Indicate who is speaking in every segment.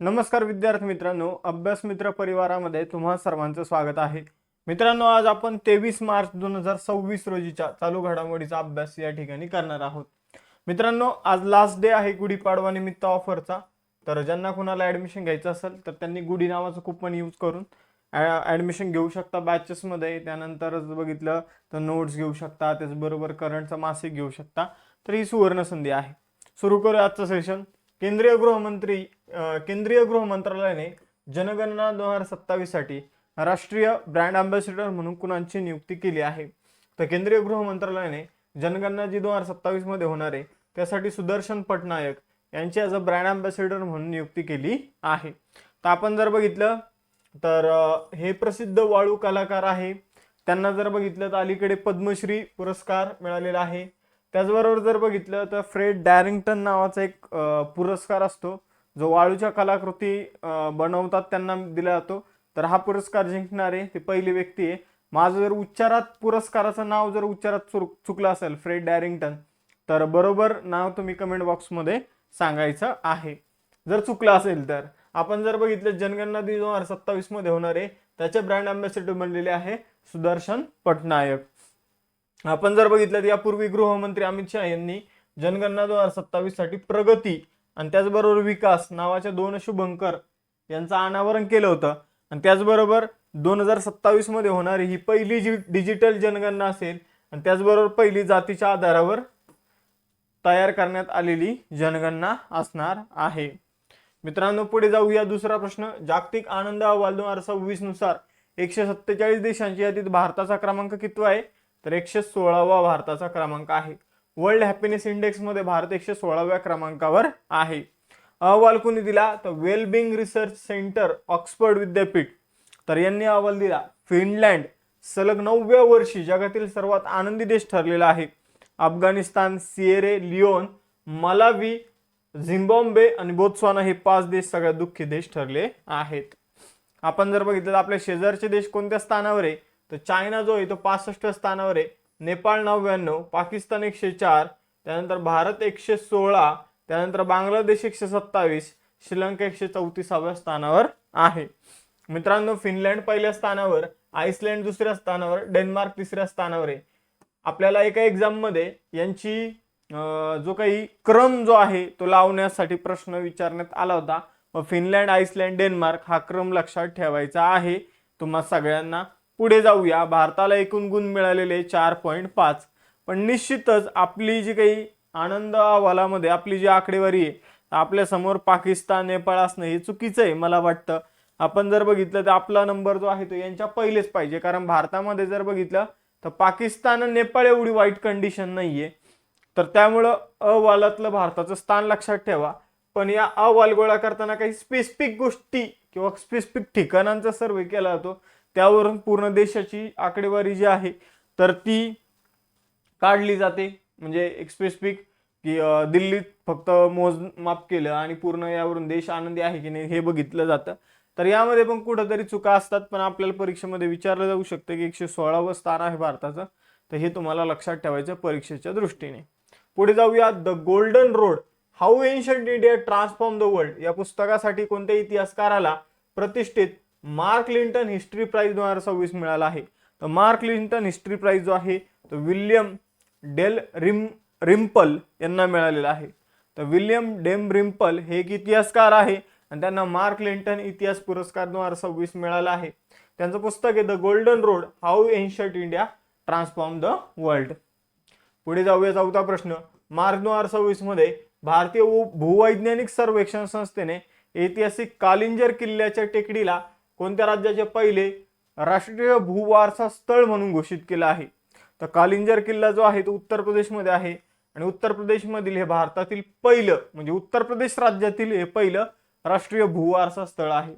Speaker 1: नमस्कार विद्यार्थी मित्रांनो, अभ्यास मित्र परिवारामध्ये तुम्हा सर्वांचं स्वागत आहे. मित्रांनो, आज आपण 23 मार्च 2026 रोजीच्या चालू घडामोडीचा अभ्यास या ठिकाणी करणार आहोत. मित्रांनो, आज लास्ट डे आहे गुढीपाडवा निमित्त ऑफरचा. तर ज्यांना कुणाला ऍडमिशन घ्यायचं असेल तर त्यांनी गुढी नावाचं कुपन यूज करून ऍडमिशन घेऊ शकता बॅचेसमध्ये. त्यानंतर बघितलं तर नोट्स घेऊ शकता, त्याचबरोबर करंटचा मासिक घेऊ शकता. तर ही सुवर्ण संधी आहे. सुरू करूया आजचं सेशन. केंद्रीय गृह मंत्रालयाने जनगणना 2027 साठी राष्ट्रीय ब्रँड अँबॅसेडर म्हणून कुणाची नियुक्ती केली आहे? तर केंद्रीय गृह मंत्रालयाने जनगणना जी 2027 मध्ये होणार आहे त्यासाठी सुदर्शन पटनायक यांची ॲज अ ब्रँड अँबॅसेडर म्हणून नियुक्ती केली आहे. तर आपण जर बघितलं तर हे प्रसिद्ध वाळू कलाकार आहे. त्यांना जर बघितलं तर अलीकडे पद्मश्री पुरस्कार मिळालेला आहे. त्याचबरोबर जर बघितलं तर फ्रेड डॅरिंग्टन नावाचा एक पुरस्कार असतो जो वाळूच्या कलाकृती बनवतात त्यांना दिला जातो. तर हा पुरस्कार जिंकणारे ते पहिली व्यक्ती आहे. माझं जर उच्चारात पुरस्काराचं नाव जर उच्चारात चुकलं असेल फ्रेड डॅरिंग्टन तर बरोबर नाव तुम्ही कमेंट बॉक्समध्ये सांगायचं आहे. जर चुकलं असेल तर आपण जर बघितलं जनगणना 2027 मध्ये होणार आहे त्याचे ब्रँड अँबॅसेडर बनलेले आहे सुदर्शन पटनायक. आपण जर बघितलं तर यापूर्वी गृहमंत्री अमित शहा यांनी जनगणना 2027 साठी प्रगती आणि त्याचबरोबर विकास नावाच्या दोन शुभंकर यांचं अनावरण केलं होतं. आणि त्याचबरोबर 2027 मध्ये होणारी ही पहिली जी डिजिटल जनगणना असेल आणि त्याचबरोबर पहिली जातीच्या आधारावर तयार करण्यात आलेली जनगणना असणार आहे. मित्रांनो, पुढे जाऊया. दुसरा प्रश्न, जागतिक आनंद अहवाल 2026 नुसार 147 देशांच्या यादीत भारताचा क्रमांक कितवा आहे? तर 116वा भारताचा क्रमांक आहे. वर्ल्ड हॅपीनेस इंडेक्स मध्ये भारत 116व्या क्रमांकावर आहे. अहवाल कोणी दिला? तर वेलबिंग रिसर्च सेंटर ऑक्सफर्ड विद्यापीठ. तर यांनी अहवाल दिला. फिनलँड सलग 9व्या वर्षी जगातील सर्वात आनंदी देश ठरलेला आहे. अफगाणिस्तान, सिएरे लिओन, मलावी, झिम्बाब्वे आणि बोत्सवाना हे 5 देश सगळ्यात दुःखी देश ठरले आहेत. आपण जर बघितलं तर आपल्या शेजारचे देश कोणत्या स्थानावर आहे? तर चायना जो आहे तो 65व्या स्थानावर आहे, नेपाळ 99, पाकिस्तान 104, त्यानंतर भारत 116, त्यानंतर बांगलादेश 127, श्रीलंका 134व्या स्थानावर आहे. मित्रांनो, फिनलँड पहिल्या स्थानावर, आइसलँड दुसऱ्या स्थानावर, डेन्मार्क तिसऱ्या स्थानावर आहे. आपल्याला एका एक्झाम मध्ये यांची जो काही क्रम जो आहे तो लावण्यासाठी प्रश्न विचारण्यात आला होता. व फिनलँड, आइसलँड, डेन्मार्क हा क्रम लक्षात ठेवायचा आहे तुम्हा सगळ्यांना. पुढे जाऊया. भारताला एकूण गुण मिळालेले 4.5. पण निश्चितच आपली जी काही आनंद अहवालामध्ये आपली जी आकडेवारी आहे आपल्या समोर पाकिस्तान, नेपाळ असणं हे चुकीचं आहे मला वाटतं. आपण जर बघितलं तर आपला नंबर जो आहे तो यांच्या पहिलेच पाहिजे, कारण भारतामध्ये जर बघितलं तर पाकिस्तान आणि नेपाळ एवढी वाईट कंडिशन नाहीये. तर त्यामुळं अहवालातलं भारताचं स्थान लक्षात ठेवा. पण या अहवाल गोळा करताना काही स्पेसिफिक गोष्टी किंवा स्पेसिफिक ठिकाणांचा सर्वे केला जातो, त्यावरून पूर्ण देशाची आकडेवारी जी आहे तर ती काढली जाते. म्हणजे एक स्पेसिफिक की दिल्लीत फक्त मोजमाप केलं आणि पूर्ण यावरून देश आनंदी आहे की नाही हे बघितलं जातं. तर यामध्ये पण कुठंतरी चुका असतात, पण आपल्याला परीक्षेमध्ये विचारलं जाऊ शकतं की 116वं स्थान आहे भारताचं. तर हे तुम्हाला लक्षात ठेवायचं परीक्षेच्या दृष्टीने. पुढे जाऊया. The golden road, how ancient India transform the world या पुस्तकासाठी कोणत्या इतिहासकाराला प्रतिष्ठित मार्क लिंटन हिस्ट्री प्राइज 2026 मिळाला आहे? तर मार्क लिंटन हिस्ट्री प्राइज जो आहे तो विल्यम डेल रिम्पल यांना मिळालेला आहे. तर विल्यम डेम रिम्पल हे एक इतिहासकार आहे आणि त्यांना मार्क लिंटन इतिहास पुरस्कार 2026 मिळाला आहे. त्यांचं पुस्तक आहे the golden road, how ancient India transform the world. पुढे जाऊया. चौथा प्रश्न, मार्च 2026 मध्ये भारतीय भूवैज्ञानिक सर्वेक्षण संस्थेने ऐतिहासिक कालिंजर किल्ल्याच्या टेकडीला कोणत्या राज्याचे पहिले राष्ट्रीय भूवारसा स्थळ म्हणून घोषित केलं आहे? तर कालिंजर किल्ला जो आहे तो उत्तर प्रदेशमध्ये आहे आणि उत्तर प्रदेशमधील हे भारतातील पहिलं म्हणजे उत्तर प्रदेश राज्यातील हे पहिलं राष्ट्रीय भूवारसा स्थळ आहे.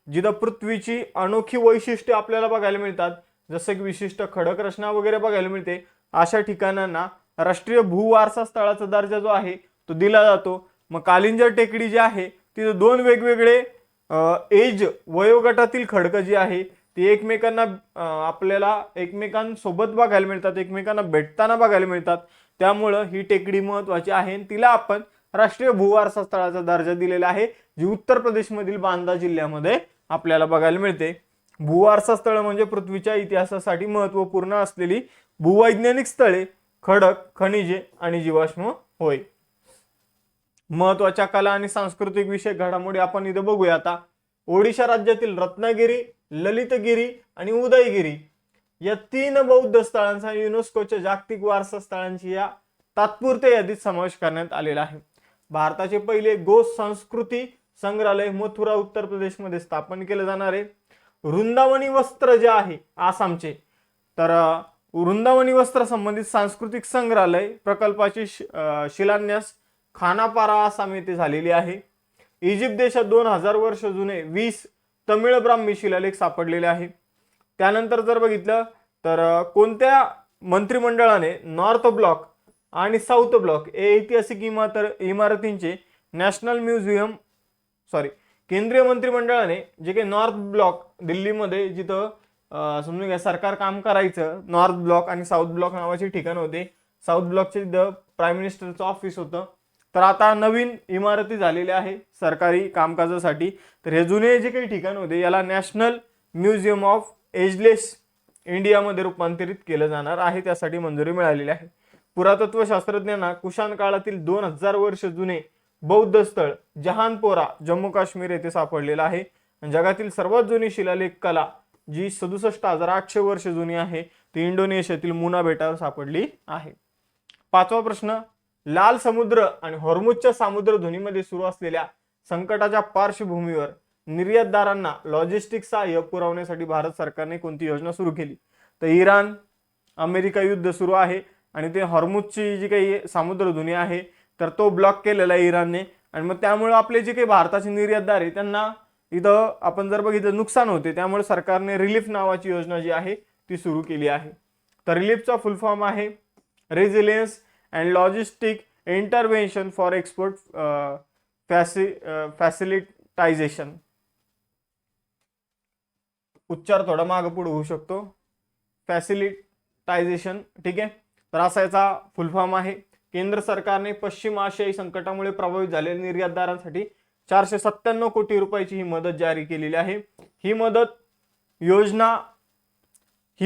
Speaker 1: जिथं पृथ्वीची अनोखी वैशिष्ट्ये आपल्याला बघायला मिळतात, जसं की विशिष्ट खडक रचना वगैरे बघायला मिळते, अशा ठिकाणांना राष्ट्रीय भूवारसा स्थळाचा दर्जा जो आहे तो दिला जातो. मग कालिंजर टेकडी जी आहे तिथं 2 वेगवेगळे एज वयोगटातील खडकं जी आहे ती एकमेकांना आपल्याला एकमेकांसोबत बघायला मिळतात, एकमेकांना भेटताना बघायला मिळतात. त्यामुळं ही टेकडी महत्वाची आहे आणि तिला आपण राष्ट्रीय भूवारसा स्थळाचा दर्जा दिलेला आहे, जी उत्तर प्रदेशमधील बांदा जिल्ह्यामध्ये आपल्याला बघायला मिळते. भूवारसा स्थळ म्हणजे पृथ्वीच्या इतिहासासाठी महत्त्वपूर्ण असलेली भूवैज्ञानिक स्थळे, खडक, खनिजे आणि जीवाश्म होय. महत्वाच्या कला आणि सांस्कृतिक विषय घडामोडी आपण इथे बघूया. आता ओडिशा राज्यातील रत्नागिरी, ललितगिरी आणि उदयगिरी या 3 बौद्ध स्थळांचा युनेस्कोच्या जागतिक वारसा स्थळांची या तात्पुरत्या यादीत समावेश करण्यात आलेला आहे. भारताचे पहिले गो संस्कृती संग्रहालय मथुरा उत्तर प्रदेशमध्ये स्थापन केले जाणार आहे. वृंदावनी वस्त्र जे आहे आसामचे, तर वृंदावनी वस्त्र संबंधित सांस्कृतिक संग्रहालय प्रकल्पाची शिलान्यास खानापारा आसाम येथे झालेली आहे. इजिप्त देशात 2000 वर्ष जुने 20 तमिळ ब्राह्मी शिलालेख सापडलेले आहे. त्यानंतर जर बघितलं तर कोणत्या मंत्रिमंडळाने नॉर्थ ब्लॉक आणि साऊथ ब्लॉक हे ऐतिहासिक इमारतींचे नॅशनल म्युझियम केंद्रीय मंत्रिमंडळाने जे काही नॉर्थ ब्लॉक दिल्लीमध्ये जिथं समजून घ्या सरकार काम करायचं, नॉर्थ ब्लॉक आणि साऊथ ब्लॉक नावाची ठिकाण होते. साऊथ ब्लॉकचे प्राईम मिनिस्टरचं ऑफिस होतं. तर आता नवीन इमारती झालेल्या आहे सरकारी कामकाजासाठी. तर हे जुने जे काही ठिकाण होते याला नॅशनल म्युझियम ऑफ एजलेस इंडियामध्ये रूपांतरित केलं जाणार आहे, त्यासाठी मंजुरी मिळालेली आहे. पुरातत्व शास्त्रज्ञांना कुशाण काळातील 2000 वर्ष जुने बौद्ध स्थळ जहानपोरा जम्मू काश्मीर येथे सापडलेलं आहे. जगातील सर्वात जुनी शिलालेख कला जी 67,800 वर्ष जुनी आहे ती इंडोनेशियातील मुना बेटावर सापडली आहे. 5वा प्रश्न, लाल समुद्र आणि हॉर्मुझच्या सामुद्रधुनीमध्ये सुरू असलेल्या संकटाच्या पार्श्वभूमीवर निर्यातदारांना लॉजिस्टिक सहाय्य पुरवण्यासाठी भारत सरकारने कोणती योजना सुरू केली? तर इराण अमेरिका युद्ध सुरू आहे आणि ते हॉर्मुझची जी काही सामुद्रधुनी आहे तर तो ब्लॉक केलेला आहे इराणने, आणि मग त्यामुळे आपले जे काही भारताचे निर्यातदार आहे त्यांना इथं आपण जर बघितलं नुकसान होते. त्यामुळे सरकारने रिलीफ नावाची योजना जी आहे ती सुरू केली आहे. तर रिलीफचा फुल फॉर्म आहे resilience and logistic intervention for export facilitation. उच्चार थोडा मागे पुढे होऊ शकतो, फॅसिलिटायझेशन. ठीक आहे, तर असा याचा फुल फॉर्म आहे. केंद्र सरकारने पश्चिम आशियाई संकटामुळे प्रभावित झालेल्या निर्यातदारांसाठी 497 कोटी रुपयाची ही मदत जारी केलेली आहे. ही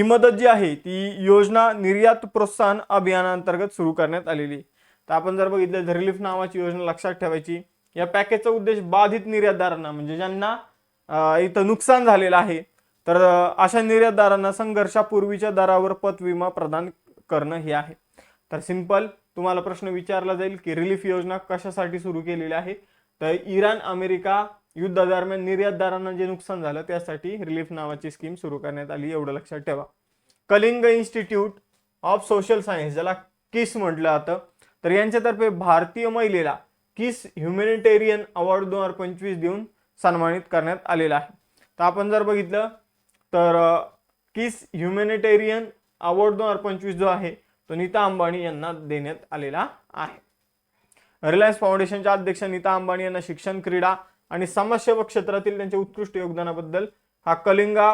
Speaker 1: मदत जी आहे ती योजना निर्यात प्रोत्साहन अभियानांतर्गत सुरू करण्यात आलेली. तर आपण जर बघितलं तर रिलीफ नावाची योजना लक्षात ठेवायची. या पॅकेजचा उद्देश बाधित निर्यातदारांना म्हणजे ज्यांना इथं नुकसान झालेलं आहे तर अशा निर्यातदारांना संघर्षापूर्वीच्या दरावर पत विमा प्रदान करणं हे आहे. तर सिंपल तुम्हाला प्रश्न विचारला जाईल की रिलीफ योजना कशासाठी सुरू केलेली आहे? तर इराण अमेरिका युद्धादरम्यान निर्यातदारांना जे नुकसान झालं त्यासाठी रिलीफ नावाची स्कीम सुरू करण्यात आली, एवढं लक्षात ठेवा. Kalinga institute of social science ज्याला किस म्हटलं जातं, तर यांच्यातर्फे भारतीय महिलेला किस ह्युमॅनिटेरियन अवॉर्ड 2025 देऊन सन्मानित करण्यात आलेला आहे. तर आपण जर बघितलं तर किस ह्युमॅनिटेरियन अवॉर्ड 2025 जो आहे तो नीता अंबानी यांना देण्यात आलेला आहे. रिलायन्स फाउंडेशनच्या अध्यक्ष नीता अंबानी यांना शिक्षण, क्रीडा आणि समाजसेवा क्षेत्रातील त्यांच्या उत्कृष्ट योगदानाबद्दल हा कलिंगा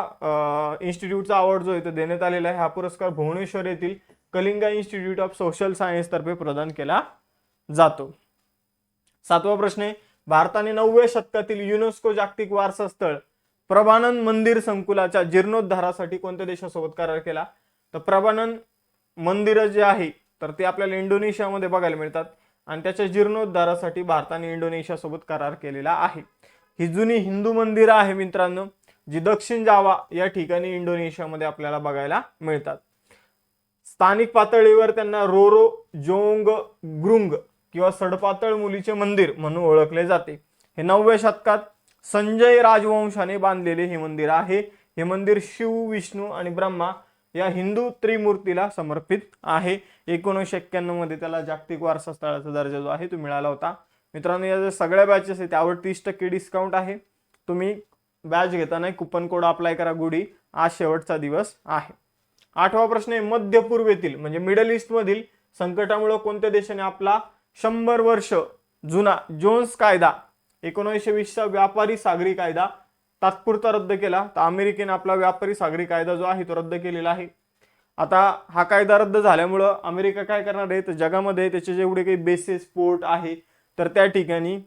Speaker 1: इन्स्टिट्यूटचा अवॉर्ड जो आहे तो देण्यात आलेला आहे. हा पुरस्कार भुवनेश्वर येथील Kalinga institute of social science तर्फे प्रदान केला जातो. 7वा प्रश्न आहे, भारताने 9व्या शतकातील युनेस्को जागतिक वारसा स्थळ प्रभानन मंदिर संकुलाच्या जीर्णोद्धारासाठी कोणत्या देशासोबत करार केला? तर प्रभानन मंदिर जे आहे तर ते आपल्याला इंडोनेशियामध्ये बघायला मिळतात आणि त्याच्या जीर्णोद्धारासाठी भारताने इंडोनेशिया सोबत करार केलेला आहे. ही जुनी हिंदू मंदिरं आहे मित्रांनो, जी दक्षिण जावा या ठिकाणी इंडोनेशियामध्ये आपल्याला बघायला मिळतात. स्थानिक पातळीवर त्यांना रोरो जोंग ग्रुंग किंवा सडपातळ मुलीचे मंदिर म्हणून ओळखले जाते. हे 9व्या शतकात संजय राजवंशाने बांधलेले हे मंदिर आहे. हे मंदिर शिव, विष्णू आणि ब्रह्मा या हिंदू त्रिमूर्तीला समर्पित आहे. 1991 मध्ये त्याला जागतिक वारसा स्थळाचा दर्जा जो आहे तो मिळाला होता. मित्रांनो, या सगळ्या बॅचेस आहेत त्यावर 30% डिस्काउंट आहे. तुम्ही बॅच घेताना कुपन कोड अप्लाय करा गुडी. आज शेवटचा दिवस आहे. 8वा प्रश्न आहे, मध्य पूर्वेतील म्हणजे मिडल ईस्ट मधील संकटामुळे कोणत्या देशाने आपला 100 वर्ष जुना जोन्स कायदा 1920चा व्यापारी सागरी कायदा तात्पुरता रद्द केला? तर अमेरिकेने आपला व्यापारी सागरी कायदा जो आहे तो रद्द केलेला आहे. आता हा कायदा रद्द झाल्यामुळं अमेरिका काय करणार आहे तर जगामध्ये त्याचे जेवढे काही बेसेस पोर्ट आहे तर त्या ठिकाणी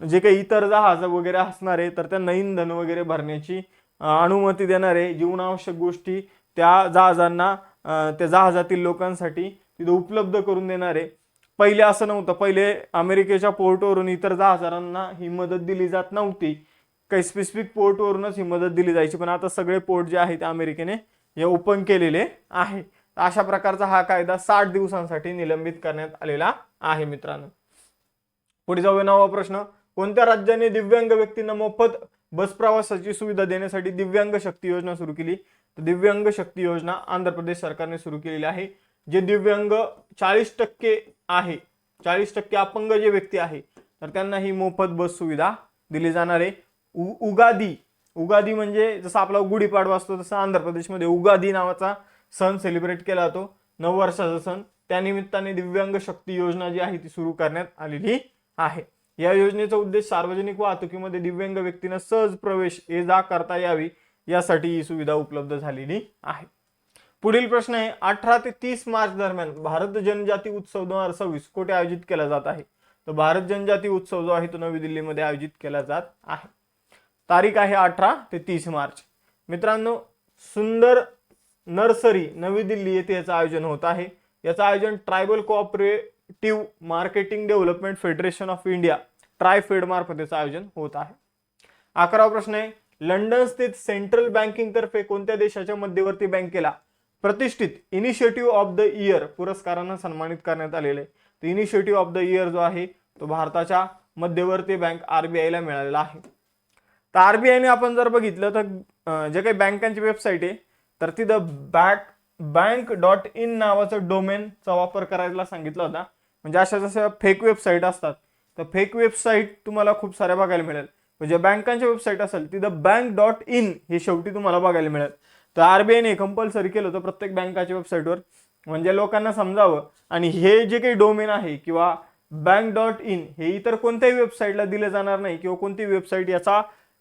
Speaker 1: जे काही इतर जहाज वगैरे असणार आहे तर त्यांना इंधन वगैरे भरण्याची अनुमती देणार आहे. जीवनावश्यक गोष्टी त्या जहाजांना त्या जहाजातील लोकांसाठी तिथे उपलब्ध करून देणार आहे. पहिले असं नव्हतं. पहिले अमेरिकेच्या पोर्टवरून इतर जहाजांना ही मदत दिली जात नव्हती. काही स्पेसिफिक पोर्टवरूनच ही मदत दिली जायची. पण आता सगळे पोर्ट जे आहेत अमेरिकेने हे ओपन केलेले आहे. अशा प्रकारचा हा कायदा 60 दिवसांसाठी निलंबित करण्यात आलेला आहे मित्रांनो. पुढे जाऊया 9वा प्रश्न. कोणत्या राज्याने दिव्यांग व्यक्तींना मोफत बस प्रवासाची सुविधा देण्यासाठी दिव्यांग शक्ती योजना सुरू केली? तर दिव्यांग शक्ती योजना आंध्र प्रदेश सरकारने सुरू केलेली आहे. जे दिव्यांग 40% आहे, 40% अपंग जे व्यक्ती आहे तर त्यांना ही मोफत बस सुविधा दिली जाणार आहे. उगादी म्हणजे जसं आपला गुढीपाडवा असतो तसं आंध्र प्रदेशमध्ये उगादी नावाचा सण सेलिब्रेट केला जातो, नववर्षाचा सण. त्यानिमित्ताने दिव्यांग शक्ती योजना जी आहे ती सुरू करण्यात आलेली आहे. या योजनेचा उद्देश सार्वजनिक वाहतुकीमध्ये दिव्यांग व्यक्तींना सहज प्रवेश ये जा करता यावी यासाठी ही सुविधा उपलब्ध झालेली आहे. पुढील प्रश्न आहे 18 ते 30 मार्च दरम्यान भारत जनजाती उत्सव 2026 कुठे आयोजित केला जात आहे? तर भारत जनजाती उत्सव जो आहे तो नवी दिल्लीमध्ये आयोजित केला जात आहे. तारीख आहे 18 ते 30 मार्च. मित्रांनो, सुंदर नर्सरी नवी दिल्ली येथे याचं आयोजन होत आहे. याचं आयोजन tribal cooperative marketing development federation of India TRIFED मार्फत याचं आयोजन होत आहे. 11वा प्रश्न आहे लंडन स्थित सेंट्रल बँकिंग तर्फे कोणत्या देशाच्या मध्यवर्ती बँकेला प्रतिष्ठित इनिशिएटिव्ह ऑफ द इयर पुरस्कारानं सन्मानित करण्यात आलेले आहे? तर इनिशिएटिव्ह ऑफ द इयर जो आहे तो भारताच्या मध्यवर्ती बँक RBI ला मिळालेला आहे. तर RBI आपण जर बघितलं तर जे काही बँकांची वेबसाईट आहे तर तिथं bank.in नावाचं डोमेनचा वापर करायला सांगितला होता. म्हणजे अशा जशा फेक वेबसाईट असतात तर फेक वेबसाईट तुम्हाला खूप साऱ्या बघायला मिळेल. म्हणजे बँकांच्या वेबसाईट असेल तिथं bank.in हे शेवटी तुम्हाला बघायला मिळेल. तर RBI ने कंपल्सरी केलं होतं प्रत्येक बँकाच्या वेबसाईटवर, म्हणजे लोकांना समजावं. आणि हे जे काही डोमेन आहे किंवा bank.in हे इतर कोणत्याही वेबसाईटला दिले जाणार नाही किंवा कोणतीही वेबसाईट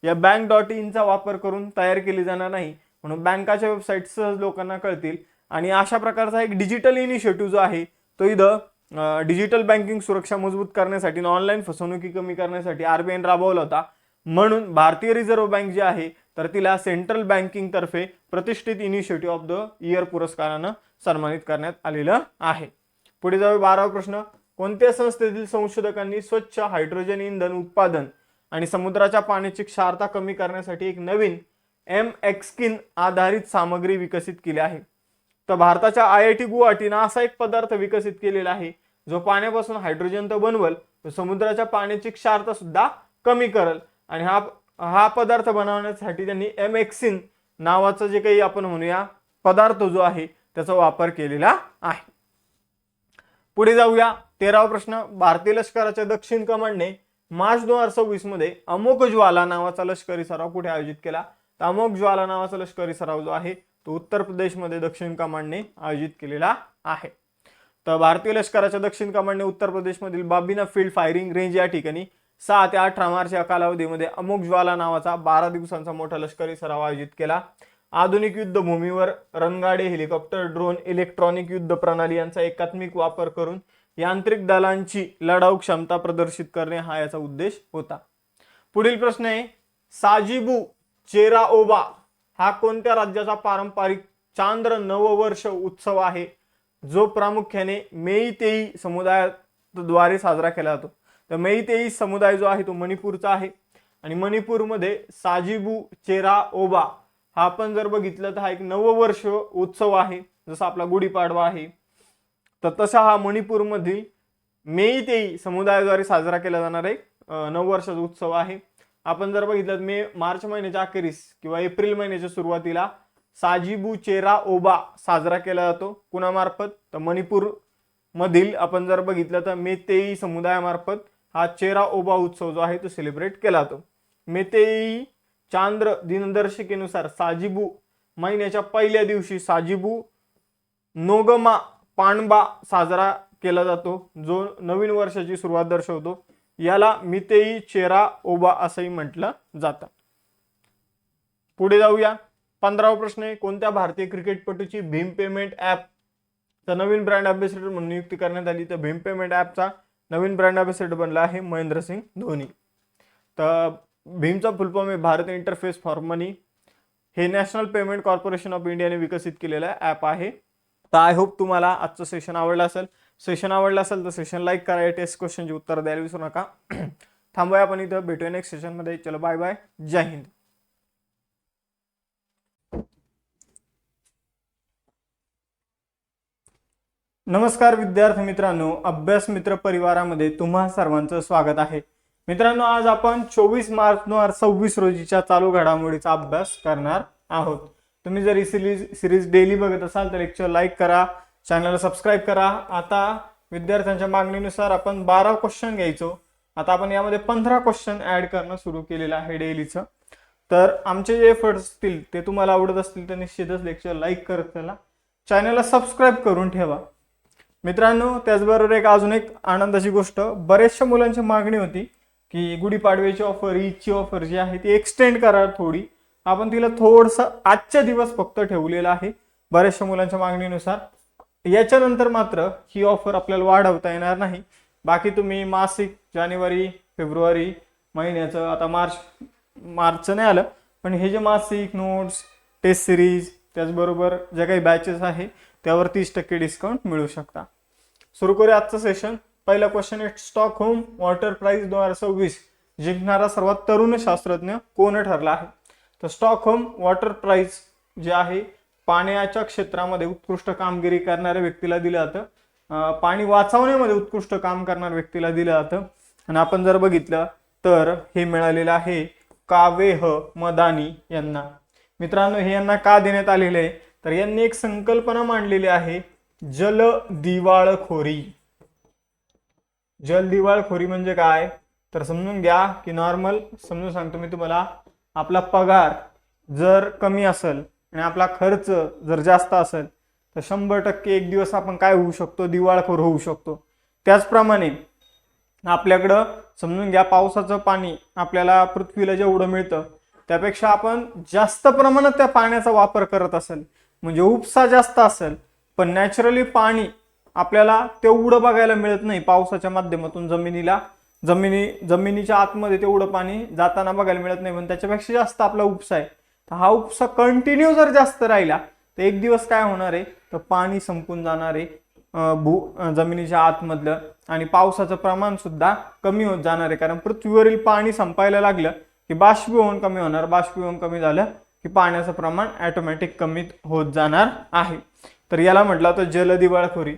Speaker 1: या bank.in चा वापर करून तयार केली जाणार नाही. म्हणून बँकाच्या वेबसाईट सहज लोकांना कळतील. आणि अशा प्रकारचा एक डिजिटल इनिशिएटिव्ह जो आहे तो इथं डिजिटल बँकिंग सुरक्षा मजबूत करण्यासाठी आणि ऑनलाईन फसवणुकी कमी करण्यासाठी RBI राबवला होता. म्हणून भारतीय रिझर्व्ह बँक जी आहे तर तिला सेंट्रल बँकिंग तर्फे प्रतिष्ठित इनिशिएटिव्ह ऑफ द इयर पुरस्कारानं सन्मानित करण्यात आलेलं आहे. पुढे जाऊ 12वा प्रश्न. कोणत्या संस्थेतील संशोधकांनी स्वच्छ हायड्रोजन इंधन उत्पादन आणि समुद्राच्या पाण्याची क्षारता कमी करण्यासाठी एक नवीन MXkin आधारित सामग्री विकसित केली आहे? तर भारताच्या IIT गुवाहाटीनं असा एक पदार्थ विकसित केलेला आहे जो पाण्यापासून हायड्रोजन तर बनवल, समुद्राच्या पाण्याची क्षारता सुद्धा कमी करेल. आणि हा पदार्थ बनवण्यासाठी त्यांनी MXin नावाचं जे काही आपण म्हणूया पदार्थ जो आहे त्याचा वापर केलेला आहे. पुढे जाऊया 13वा प्रश्न. भारतीय लष्कराच्या दक्षिण कमांडने मार्च 2026 मध्ये अमोघ ज्वाला नावाचा लष्करी सराव कुठे आयोजित केला? तर अमोघ ज्वाला नावाचा लष्करी सराव जो आहे तो उत्तर प्रदेशमध्ये दक्षिण कमांडने आयोजित केलेला आहे. तर भारतीय लष्कराच्या दक्षिण कमांडने उत्तर प्रदेशमधील बाबिना फील्ड फायरिंग रेंज या ठिकाणी 6 ते 18 मार्च या कालावधीमध्ये अमोघ ज्वाला नावाचा 12 दिवसांचा मोठा लष्करी सराव आयोजित केला. आधुनिक युद्धभूमीवर रणगाडे, हेलिकॉप्टर, ड्रोन, इलेक्ट्रॉनिक युद्ध प्रणाली यांचा एकात्मिक वापर करून यांत्रिक दलांची लढाऊ क्षमता प्रदर्शित करणे हा याचा उद्देश होता. पुढील प्रश्न आहे साजिबू चेराओबा हा कोणत्या राज्याचा पारंपरिक चांद्र नववर्ष उत्सव आहे जो प्रामुख्याने मेईतेई समुदायाद्वारे साजरा केला जातो? तर मेईतेई समुदाय जो आहे तो मणिपूरचा आहे. आणि मणिपूरमध्ये साजिबू चेराओबा हा आपण जर बघितलं तर हा एक नववर्ष उत्सव आहे, जसा आपला गुढीपाडवा आहे. तर तसा हा मणिपूरमधील मेईतेई समुदायाद्वारे साजरा केला जाणारा एक नववर्षाचा उत्सव आहे. आपण जर बघितलं मार्च महिन्याच्या अखेरीस किंवा एप्रिल महिन्याच्या सुरुवातीला साजिबू चेराओबा साजरा केला जातो. कुणामार्फत? तर मणिपूर मधील आपण जर बघितलं तर मेतेई समुदायामार्फत हा चेराओबा उत्सव जो आहे तो सेलिब्रेट केला जातो. मेतेई चांद्र दिनदर्शिकेनुसार साजिबू महिन्याच्या पहिल्या दिवशी साजिबू नोगमा पाणबा साजरा केला जातो जो नवीन वर्षाची सुरुवात दर्शवतो. याला मितेई चेराओबा असंही म्हटलं जातं. पुढे जाऊया 15वा प्रश्न आहे कोणत्या भारतीय क्रिकेटपटूची भीम पेमेंट ॲप तर नवीन ब्रँड अँबॅसेडर म्हणून नियुक्ती करण्यात आली? तर भीम पेमेंट ॲपचा नवीन ब्रँड अँबॅसेडर बनला आहे महेंद्रसिंग धोनी. तर भीमचा फुल फॉर्म आहे भारत इंटरफेस फॉर मनी. हे नॅशनल पेमेंट कॉर्पोरेशन ऑफ इंडियाने विकसित केलेलं ॲप आहे. तर आय होप तुम्हाला आजचं सेशन आवडलं असेल. सेशन आवडलं असेल तर सेशन लाईक करा. टेस्ट क्वेश्चनची उत्तर द्यायला विसरू नका. थांबूया आपण इथं, भेटूया नेक्स्ट सेशनमध्ये. चलो बाय बाय, जय हिंद. नमस्कार विद्यार्थी मित्रांनो, अभ्यास मित्र परिवारामध्ये तुम्हा सर्वांचं स्वागत आहे. मित्रांनो, आज आपण 24 मार्च 2026 रोजीच्या चालू घडामोडीचा अभ्यास करणार आहोत. तुम्ही जर ही सिरीज डेली बघत असाल तर लेक्चर लाईक करा, चॅनलला सबस्क्राईब करा. आता विद्यार्थ्यांच्या मागणीनुसार आपण 12 क्वेश्चन घ्यायचो. आता आपण यामध्ये 15 क्वेश्चन ऍड करणं सुरू केलेलं आहे डेलीचं. तर आमचे जे एफर्ट्स असतील ते तुम्हाला आवडत असतील तर निश्चितच लेक्चर लाईक करत चला, चॅनलला सबस्क्राईब करून ठेवा. मित्रांनो, त्याचबरोबर अजून एक आनंदाची गोष्ट, बऱ्याचशा मुलांची मागणी होती की गुढीपाडव्याची ऑफर, ईदची ऑफर जी आहे ती एक्सटेंड करा थोडी. आपण तिला थोडंसं आजच्या दिवस फक्त ठेवलेलं आहे बऱ्याचशा मुलांच्या मागणीनुसार. याच्यानंतर मात्र ही ऑफर आपल्याला वाढवता येणार नाही. बाकी तुम्ही मासिक जानेवारी फेब्रुवारी महिन्याचं, आता मार्चचं नाही आलं, पण हे जे मासिक नोट्स, टेस्ट सिरीज, त्याचबरोबर ज्या काही बॅचेस आहे त्यावर 30% डिस्काउंट मिळू शकता. सुरू करूया आजचं सेशन. पहिला क्वेश्चन आहे, स्टॉकहोम वॉटर प्राइज 2026 जिंकणारा सर्वात तरुण शास्त्रज्ञ कोण ठरला आहे? तर स्टॉकहोम वॉटर प्राइज जे आहे पाण्याच्या क्षेत्रामध्ये उत्कृष्ट कामगिरी करणाऱ्या व्यक्तीला दिलं जातं. पाणी वाचवण्यामध्ये उत्कृष्ट काम करणाऱ्या व्यक्तीला दिलं जातं. आणि आपण जर बघितलं तर हे मिळालेलं आहे कावेह मदानी यांना. मित्रांनो, हे यांना का देण्यात आलेलं आहे तर यांनी एक संकल्पना मांडलेली आहे, जल दिवाळखोरी. जल दिवाळखोरी म्हणजे काय तर समजून घ्या की नॉर्मल समजून सांगतो मी तुम्हाला. आपला पगार जर कमी असेल आणि आपला खर्च जर जास्त असेल तर 100% एक दिवस आपण काय होऊ शकतो, दिवाळखोर होऊ शकतो. त्याचप्रमाणे आपल्याकडं समजून घ्या, पावसाचं पाणी आपल्याला पृथ्वीला जेवढं मिळतं त्यापेक्षा आपण जास्त प्रमाणात त्या पाण्याचा वापर करत असेल, म्हणजे उपसा जास्त असेल, पण नॅचरली पाणी आपल्याला तेवढं बघायला मिळत नाही पावसाच्या माध्यमातून जमिनीच्या आतमध्ये तेवढं पाणी जाताना बघायला मिळत नाही, पण त्याच्यापेक्षा जास्त आपला उपसा आहे. तर हा उपसा कंटिन्यू जर जास्त राहिला तर एक दिवस काय होणार आहे तर पाणी संपून जाणार आहे जमिनीच्या आतमधलं, आणि पावसाचं प्रमाण सुद्धा कमी होत जाणार आहे. कारण पृथ्वीवरील पाणी संपायला लागलं की बाष्पीभवन कमी होणार, बाष्पीभवन कमी झालं की पाण्याचं प्रमाण ऑटोमॅटिक कमी होत जाणार आहे. तर याला म्हटलं तर जल दिवाळखोरी.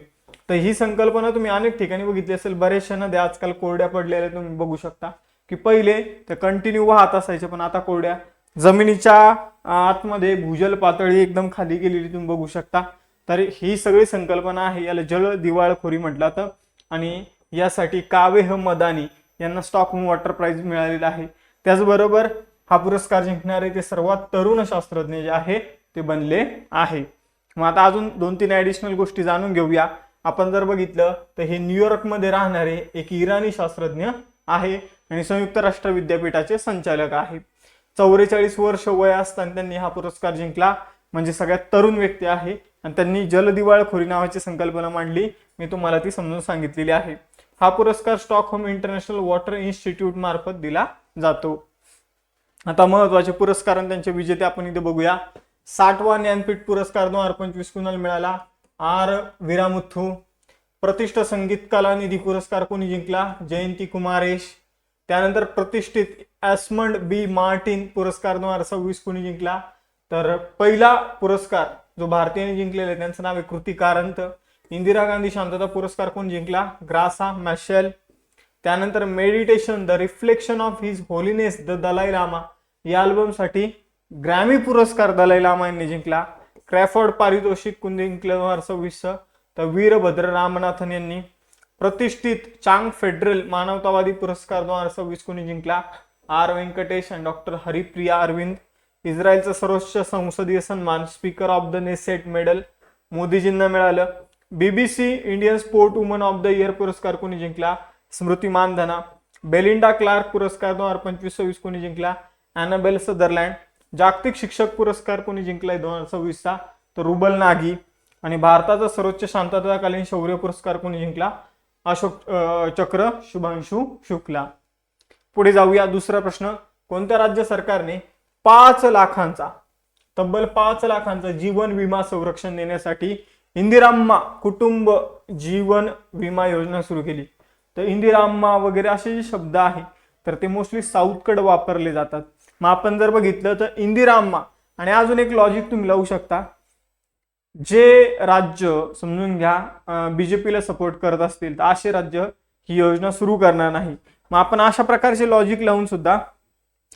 Speaker 1: तर ही संकल्पना तुम्ही अनेक ठिकाणी बघितली असेल. बरेचशा नद्या आजकाल कोरड्या पडलेल्या तुम्ही बघू शकता की पहिले तर कंटिन्यू वाहत असायचे, पण आता कोरड्या. जमिनीच्या आतमध्ये भूजल पातळी एकदम खाली गेलेली तुम्ही बघू शकता. तर ही सगळी संकल्पना आहे, याला जल दिवाळखोरी म्हटलं तर. आणि यासाठी कावेह मदानी यांना स्टॉकहोम वॉटर प्राइज मिळालेला आहे. त्याचबरोबर हा पुरस्कार जिंकणारे ते सर्वात तरुण शास्त्रज्ञ जे आहे ते बनले आहे. मग आता अजून 2-3 ऍडिशनल गोष्टी जाणून घेऊया. आपण जर बघितलं तर हे न्यूयॉर्कमध्ये राहणारे एक इराणी शास्त्रज्ञ आहे आणि संयुक्त राष्ट्र विद्यापीठाचे संचालक आहे. 44 वर्ष वय असताना त्यांनी हा पुरस्कार जिंकला, म्हणजे सगळ्यात तरुण व्यक्ती आहे. आणि त्यांनी जल दिवाळखोरी नावाची संकल्पना मांडली, मी तुम्हाला ती समजून सांगितलेली आहे. हा पुरस्कार स्टॉकहोम इंटरनॅशनल वॉटर इन्स्टिट्यूट मार्फत दिला जातो. आता महत्वाचे पुरस्कार आणि त्यांचे विजेते आपण इथे बघूया. 60वा ज्ञानपीठ पुरस्कार 2025 कुणाला मिळाला? आर वीरामुथू. प्रतिष्ठित संगीत कला निधी पुरस्कार कोणी जिंकला? जयंती कुमारेश. त्यानंतर प्रतिष्ठित एस्मंड बी मार्टिन पुरस्कार 2026 कोणी जिंकला? तर पहिला पुरस्कार जो भारतीयांनी जिंकलेला आहे त्यांचं नाव आहे कृती कारंत. इंदिरा गांधी शांतता पुरस्कार कोण जिंकला? Graca Machel. त्यानंतर meditation the reflection of his holiness the Dalai Lama या अल्बमसाठी ग्रॅमी पुरस्कार दलाई लामा यांनी जिंकला. क्रॅफोर्ड पारितोषिक कोण जिंकलं 2026? तर वीरभद्र रामनाथन यांनी. प्रतिष्ठित चांग फेडरल मानवतावादी पुरस्कार 2026 कोणी जिंकला? आर व्यंकटेश आणि डॉक्टर हरिप्रिया अरविंद. इस्रायलचा सर्वोच्च संसदीय सन्मान speaker of the Knesset medal मोदीजींना मिळालं. BBC Indian sport woman of the year पुरस्कार कोणी जिंकला? स्मृती मानधना. बेलिंडा क्लार्क पुरस्कार 2025 कोणी जिंकला? अॅनाबेल सदरलँड. जागतिक शिक्षक पुरस्कार कोणी जिंकलाय 2026चा? तर रुबल नागी. आणि भारताचा सर्वोच्च शांतताकालीन शौर्य पुरस्कार कोणी जिंकला? अशोक चक्र शुभांशु शुक्ला. पुढे जाऊया. दुसरा प्रश्न, कोणत्या राज्य सरकारने 5 लाखांचा तब्बल 5 लाखांचा जीवन विमा संरक्षण देण्यासाठी इंदिराम्मा कुटुंब जीवन विमा योजना सुरू केली? तर इंदिराम्मा वगैरे असे जे शब्द आहे तर ते मोस्टली साऊथकडे वापरले जातात. मग आपण जर बघितलं तर इंदिराम्मा आणि अजून एक लॉजिक तुम्ही लावू शकता, जे राज्य समजून घ्या बीजेपीला सपोर्ट करत असतील तर असे राज्य ही योजना सुरू करणार नाही. मग आपण अशा प्रकारचे लॉजिक लावून सुद्धा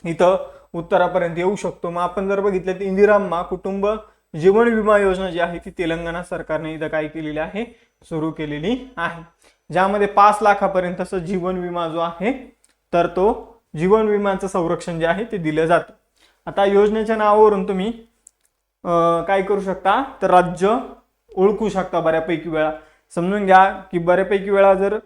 Speaker 1: इथं उत्तरापर्यंत येऊ शकतो. मग आपण जर बघितलं तर इंदिराम्मा कुटुंब जीवन विमा योजना जी आहे ती तेलंगणा सरकारने इथं काय केलेली आहे, सुरू केलेली आहे, ज्यामध्ये 5 लाखापर्यंतचा जीवन विमा जो आहे तर तो जीवन विम्याचं संरक्षण जे आहे ते दिलं जातं. आता योजनेच्या नावावरून तुम्ही काय करू शकता तर राज्य ओळखू शकता बऱ्यापैकी वेळा. समजून घ्या की बऱ्यापैकी वेळा जर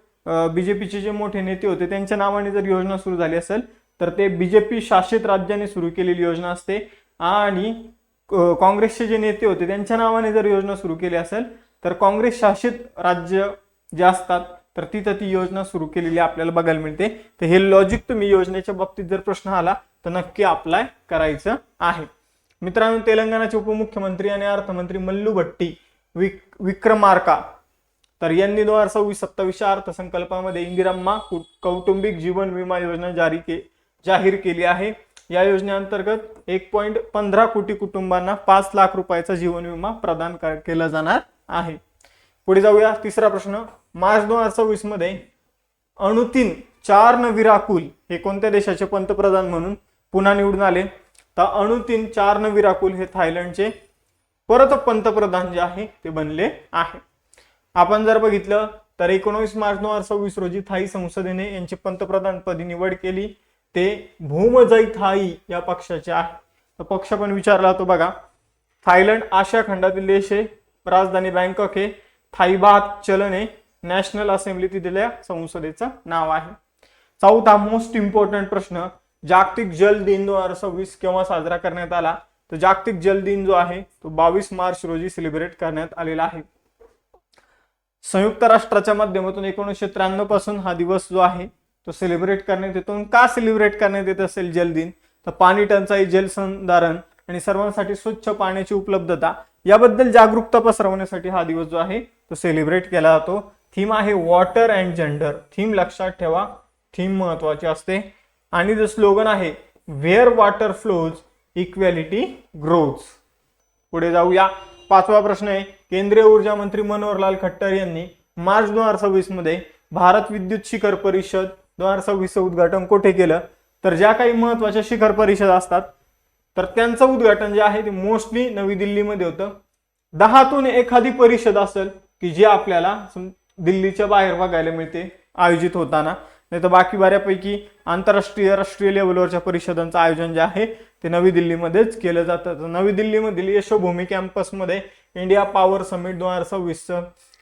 Speaker 1: बीजेपीचे जे मोठे नेते होते त्यांच्या नावाने जर योजना सुरू झाली असेल तर ते बीजेपी शासित राज्याने सुरू केलेली योजना असते, आणि काँग्रेसचे जे नेते होते त्यांच्या नावाने जर योजना सुरू केली असेल तर काँग्रेस शासित राज्य जे असतात तर तिथं ती योजना सुरू केलेली आपल्याला बघायला मिळते. तर हे लॉजिक तुम्ही योजनेच्या बाबतीत जर प्रश्न आला तर नक्की अप्लाय करायचं आहे. मित्रांनो, तेलंगणाचे उपमुख्यमंत्री आणि अर्थमंत्री मल्लू भट्टी विक्रमार्का तर यांनी 2026-27 अर्थसंकल्पामध्ये इंदिराम्मा कौटुंबिक जीवन विमा योजना जाहीर केली आहे. या योजनेअंतर्गत 1.15 कोटी कुटुंबांना 5 लाख रुपयाचा जीवन विमा प्रदान केला जाणार आहे. पुढे जाऊया. तिसरा प्रश्न, मार्च 2026 मध्ये अनुतिन चारनविराकुल हे कोणत्या देशाचे पंतप्रधान म्हणून पुन्हा निवडून आले? तर अनुतिन चारनविराकुल हे थायलंडचे परत पंतप्रधान जे आहे ते बनले आहे. आपण जर बघितलं तर 19 मार्च 2026 रोजी थाई संसदेने यांची पंतप्रधानपदी निवड केली. ते भूमजय थाई या पक्षाचे आहे. तर पक्ष पण विचारला तो बघा. थायलंड आशिया खंडातील देश आहे. राजधानी बँकॉक आहे. थाईबात चलन आहे. नॅशनल असेंब्ली तिथल्या संसदेचं नाव आहे. चौथा मोस्ट इम्पॉर्टंट प्रश्न, जागतिक जल दिन 2026 केव्हा साजरा करण्यात आला? तर जागतिक जल दिन जो आहे तो 22 मार्च रोजी सेलिब्रेट करण्यात आलेला आहे. संयुक्त राष्ट्राच्या माध्यमातून 1993 पासून हा दिवस जो आहे तो सेलिब्रेट करण्यात येतो. का सेलिब्रेट करण्यात येत असेल जल दिन? तर पाणी टंचाई, जलसंधारण आणि सर्वांसाठी स्वच्छ पाण्याची उपलब्धता याबद्दल जागरूकता पसरवण्यासाठी हा दिवस जो आहे तो सेलिब्रेट केला जातो. थीम आहे वॉटर अँड जेंडर. थीम लक्षात ठेवा, थीम महत्वाची असते. आणि द स्लोगन आहे where water flows equality grows. पुढे जाऊया. 5वा प्रश्न आहे, केंद्रीय ऊर्जा मंत्री मनोहरलाल खट्टर यांनी मार्च 2026 मध्ये भारत विद्युत शिखर परिषद 2026 उद्घाटन कुठे केलं? तर ज्या काही महत्वाच्या शिखर परिषद असतात तर त्यांचं उद्घाटन जे आहे ते मोस्टली नवी दिल्लीमध्ये होतं. 10तून एखादी परिषद असेल की जी आपल्याला दिल्लीच्या बाहेर बघायला मिळते आयोजित होताना, नाही तर बाकी बऱ्यापैकी आंतरराष्ट्रीय राष्ट्रीय लेवलवरच्या परिषदांचं आयोजन जे आहे ते नवी दिल्लीमध्येच केलं जातं. नवी दिल्लीमधील यशोभूमी कॅम्पसमध्ये इंडिया पॉवर समिट 2026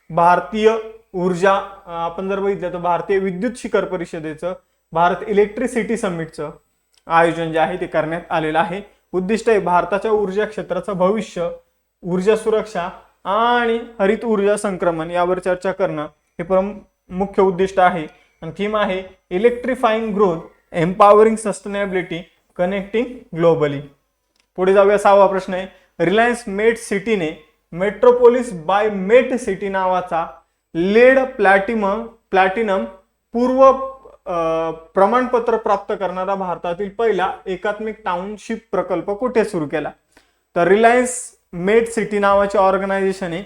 Speaker 1: भारतीय ऊर्जा आपण जर बघितलं तर भारतीय विद्युत शिखर परिषदेचं भारत इलेक्ट्रिसिटी समिटचं आयोजन जे आहे ते करण्यात आलेलं आहे. उद्दिष्ट आहे भारताच्या ऊर्जा क्षेत्राचं भविष्य, ऊर्जा सुरक्षा आणि हरित ऊर्जा संक्रमण यावर चर्चा करणं हे मुख्य उद्दिष्ट आहे. आणि थीम आहे electrifying growth, empowering sustainability, connecting globally. पुढे जाऊया. 6वा प्रश्न आहे, रिलायन्स मेट सिटीने मेट्रोपोलिस बाय मेट सिटी नावाचा लेड प्लॅटिनम पूर्व प्रमाणपत्र प्राप्त करणारा भारतातील पहिला एकात्मिक टाउनशिप प्रकल्प कुठे सुरू केला? तर रिलायन्स मेट सिटी नावाचे ऑर्गनायझेशन आहे,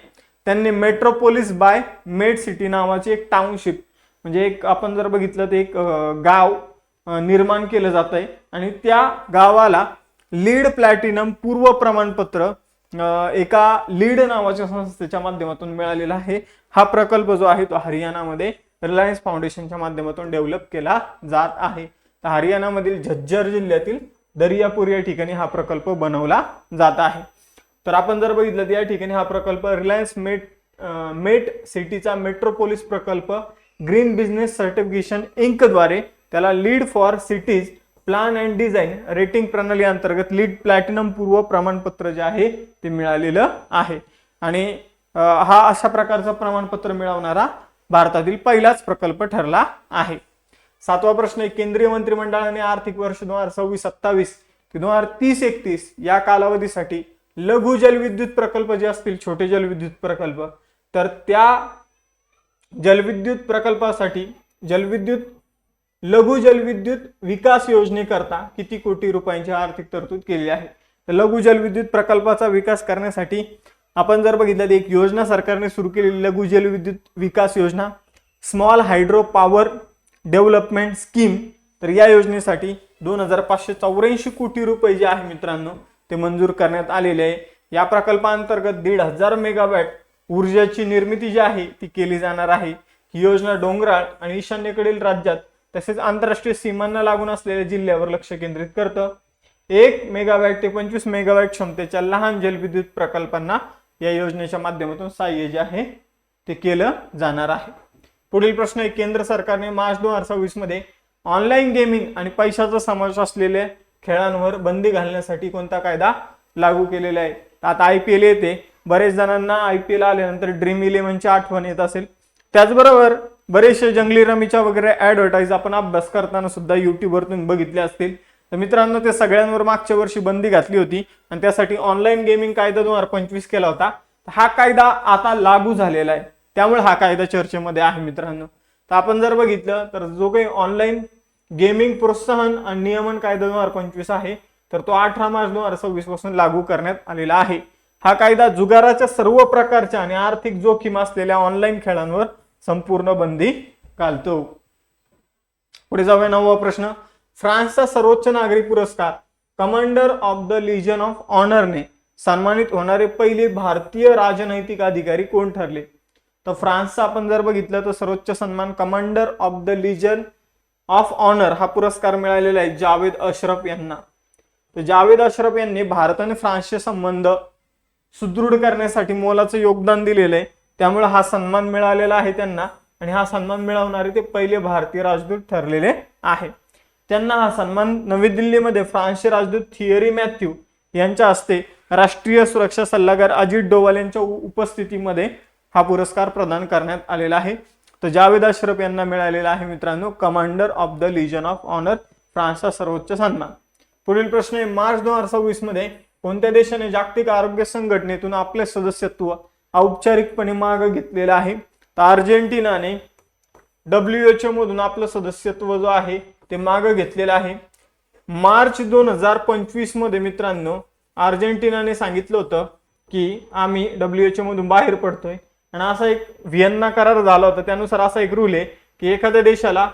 Speaker 1: त्यांनी मेट्रोपोलिस बाय मेट सिटी नावाची एक टाउनशिप म्हणजे एक आपण जर बघितलं तर एक गाव निर्माण केलं जात आहे आणि त्या गावाला लीड प्लॅटिनम पूर्व प्रमाणपत्र एका लीड नावाच्या संस्थेच्या माध्यमातून मिळालेला आहे. हा प्रकल्प जो आहे तो हरियाणामध्ये रिलायन्स फाउंडेशनच्या माध्यमातून डेव्हलप केला जात आहे. तर हरियाणामधील झज्जर जिल्ह्यातील दरियापूर या ठिकाणी हा प्रकल्प बनवला जात आहे. तर आपण जर बघितलं तर या ठिकाणी हा प्रकल्प रिलायन्स मेट सिटीचा मेट्रोपोलिस प्रकल्प ग्रीन बिझनेस सर्टिफिकेशन इंक द्वारे त्याला lead for cities plan and design rating प्रणाली अंतर्गत लीड प्लॅटिनम पूर्व प्रमाणपत्र जे आहे ते मिळालेलं आहे. आणि हा अशा प्रकारचं प्रमाणपत्र मिळवणारा भारतातील पहिलाच प्रकल्प ठरला आहे. 7वा प्रश्न आहे, केंद्रीय मंत्रिमंडळाने आर्थिक वर्ष 2026-27 ते 2030-31 या कालावधीसाठी लघु जलविद्युत प्रकल्प जे असतील, छोटे जलविद्युत प्रकल्प, तर त्या जलविद्युत प्रकल्पासाठी लघु जलविद्युत विकास योजनेकरता किती कोटी रुपयांची आर्थिक तरतूद केली आहे. तर लघु जलविद्युत प्रकल्पाचा विकास करण्यासाठी आपण जर बघितलं तर एक योजना सरकारने सुरू केलेली लघु जलविद्युत विकास योजना, small hydro power development scheme, तर या योजनेसाठी 2584 कोटी रुपये जे आहे मित्रांनो ते मंजूर करण्यात आलेले आहे. या प्रकल्पांतर्गत 1,500 मेगावॅट ऊर्जाची निर्मिती जी आहे ती केली जाणार आहे. ही योजना डोंगराळ आणि ईशान्येकडील राज्यात तसेच आंतरराष्ट्रीय सीमांना लागून असलेल्या जिल्ह्यावर लक्ष केंद्रित करतं. 1 मेगावॅट ते 25 मेगावॅट क्षमतेच्या लहान जलविद्युत प्रकल्पांना या योजनेच्या माध्यमातून सहाय्य जे आहे ते केलं जाणार आहे. पुढील प्रश्न आहे, केंद्र सरकारने मार्च 2026 मध्ये ऑनलाईन गेमिंग आणि पैशाचा समावेश असलेल्या खेळांवर बंदी घालण्यासाठी कोणता कायदा लागू केलेला आहे. आता IPL येते, बरेच जणांना IPL आल्यानंतर ड्रीम 11ची आठवण येत असेल. त्याचबरोबर बरेचसे जंगली रमीच्या वगैरे ऍडव्हर्टाईज आपण अभ्यास करताना सुद्धा युट्यूबवर तुम्ही बघितले असतील. तर मित्रांनो, ते सगळ्यांवर मागच्या वर्षी बंदी घातली होती आणि त्यासाठी ऑनलाईन गेमिंग कायदा 2025 केला होता. हा कायदा आता लागू झालेला आहे, त्यामुळे हा कायदा चर्चेमध्ये आहे मित्रांनो. तर आपण जर बघितलं तर जो काही ऑनलाईन गेमिंग प्रोत्साहन आणि नियमन कायदा 2025 आहे तर तो 18 मार्च 2026 पासून लागू करण्यात आलेला आहे. हा कायदा जुगाराच्या सर्व प्रकारच्या आणि आर्थिक जोखीम असलेल्या ऑनलाईन खेळांवर संपूर्ण बंदी घालतो. पुढे जाऊया 9वा प्रश्न, फ्रान्सचा सर्वोच्च नागरी पुरस्कार कमांडर ऑफ द लिजन ऑफ ऑनरने सन्मानित होणारे पहिले भारतीय राजनैतिक अधिकारी कोण ठरले. तर फ्रान्सचा आपण जर बघितलं तर सर्वोच्च सन्मान commander of the लिजन of honour हा पुरस्कार मिळालेला आहे जावेद अशरफ यांना. तर जावेद अशरफ यांनी भारत आणि फ्रान्सचे संबंध सुदृढ करण्यासाठी मोलाचं योगदान दिलेलं आहे, त्यामुळे हा सन्मान मिळालेला आहे त्यांना आणि हा सन्मान मिळवणारे ते पहिले भारतीय राजदूत ठरलेले आहे. त्यांना हा सन्मान नवी दिल्लीमध्ये फ्रान्सचे राजदूत थियरी मॅथ्यू यांच्या हस्ते राष्ट्रीय सुरक्षा सल्लागार अजित डोवाल यांच्या उपस्थितीमध्ये हा पुरस्कार प्रदान करण्यात आलेला आहे. तर जावेद अशरफ यांना मिळालेला आहे मित्रांनो commander of the लिजन of honour, फ्रान्सचा सर्वोच्च सन्मान. पुढील प्रश्न आहे, मार्च 2026 मध्ये कोणत्या देशाने जागतिक आरोग्य संघटनेतून आपले सदस्यत्व औपचारिकपणे मागे घेतलेलं आहे. तर अर्जेंटिनाने WHO मधून आपलं सदस्यत्व जो आहे ते मागे घेतलेलं आहे. मार्च 2025 मध्ये मित्रांनो अर्जेंटिनाने सांगितलं होतं की आम्ही WHO मधून बाहेर पडतोय आणि असा एक व्हिएन्ना करार झाला होता. त्यानुसार असा एक रूल आहे की एखाद्या देशाला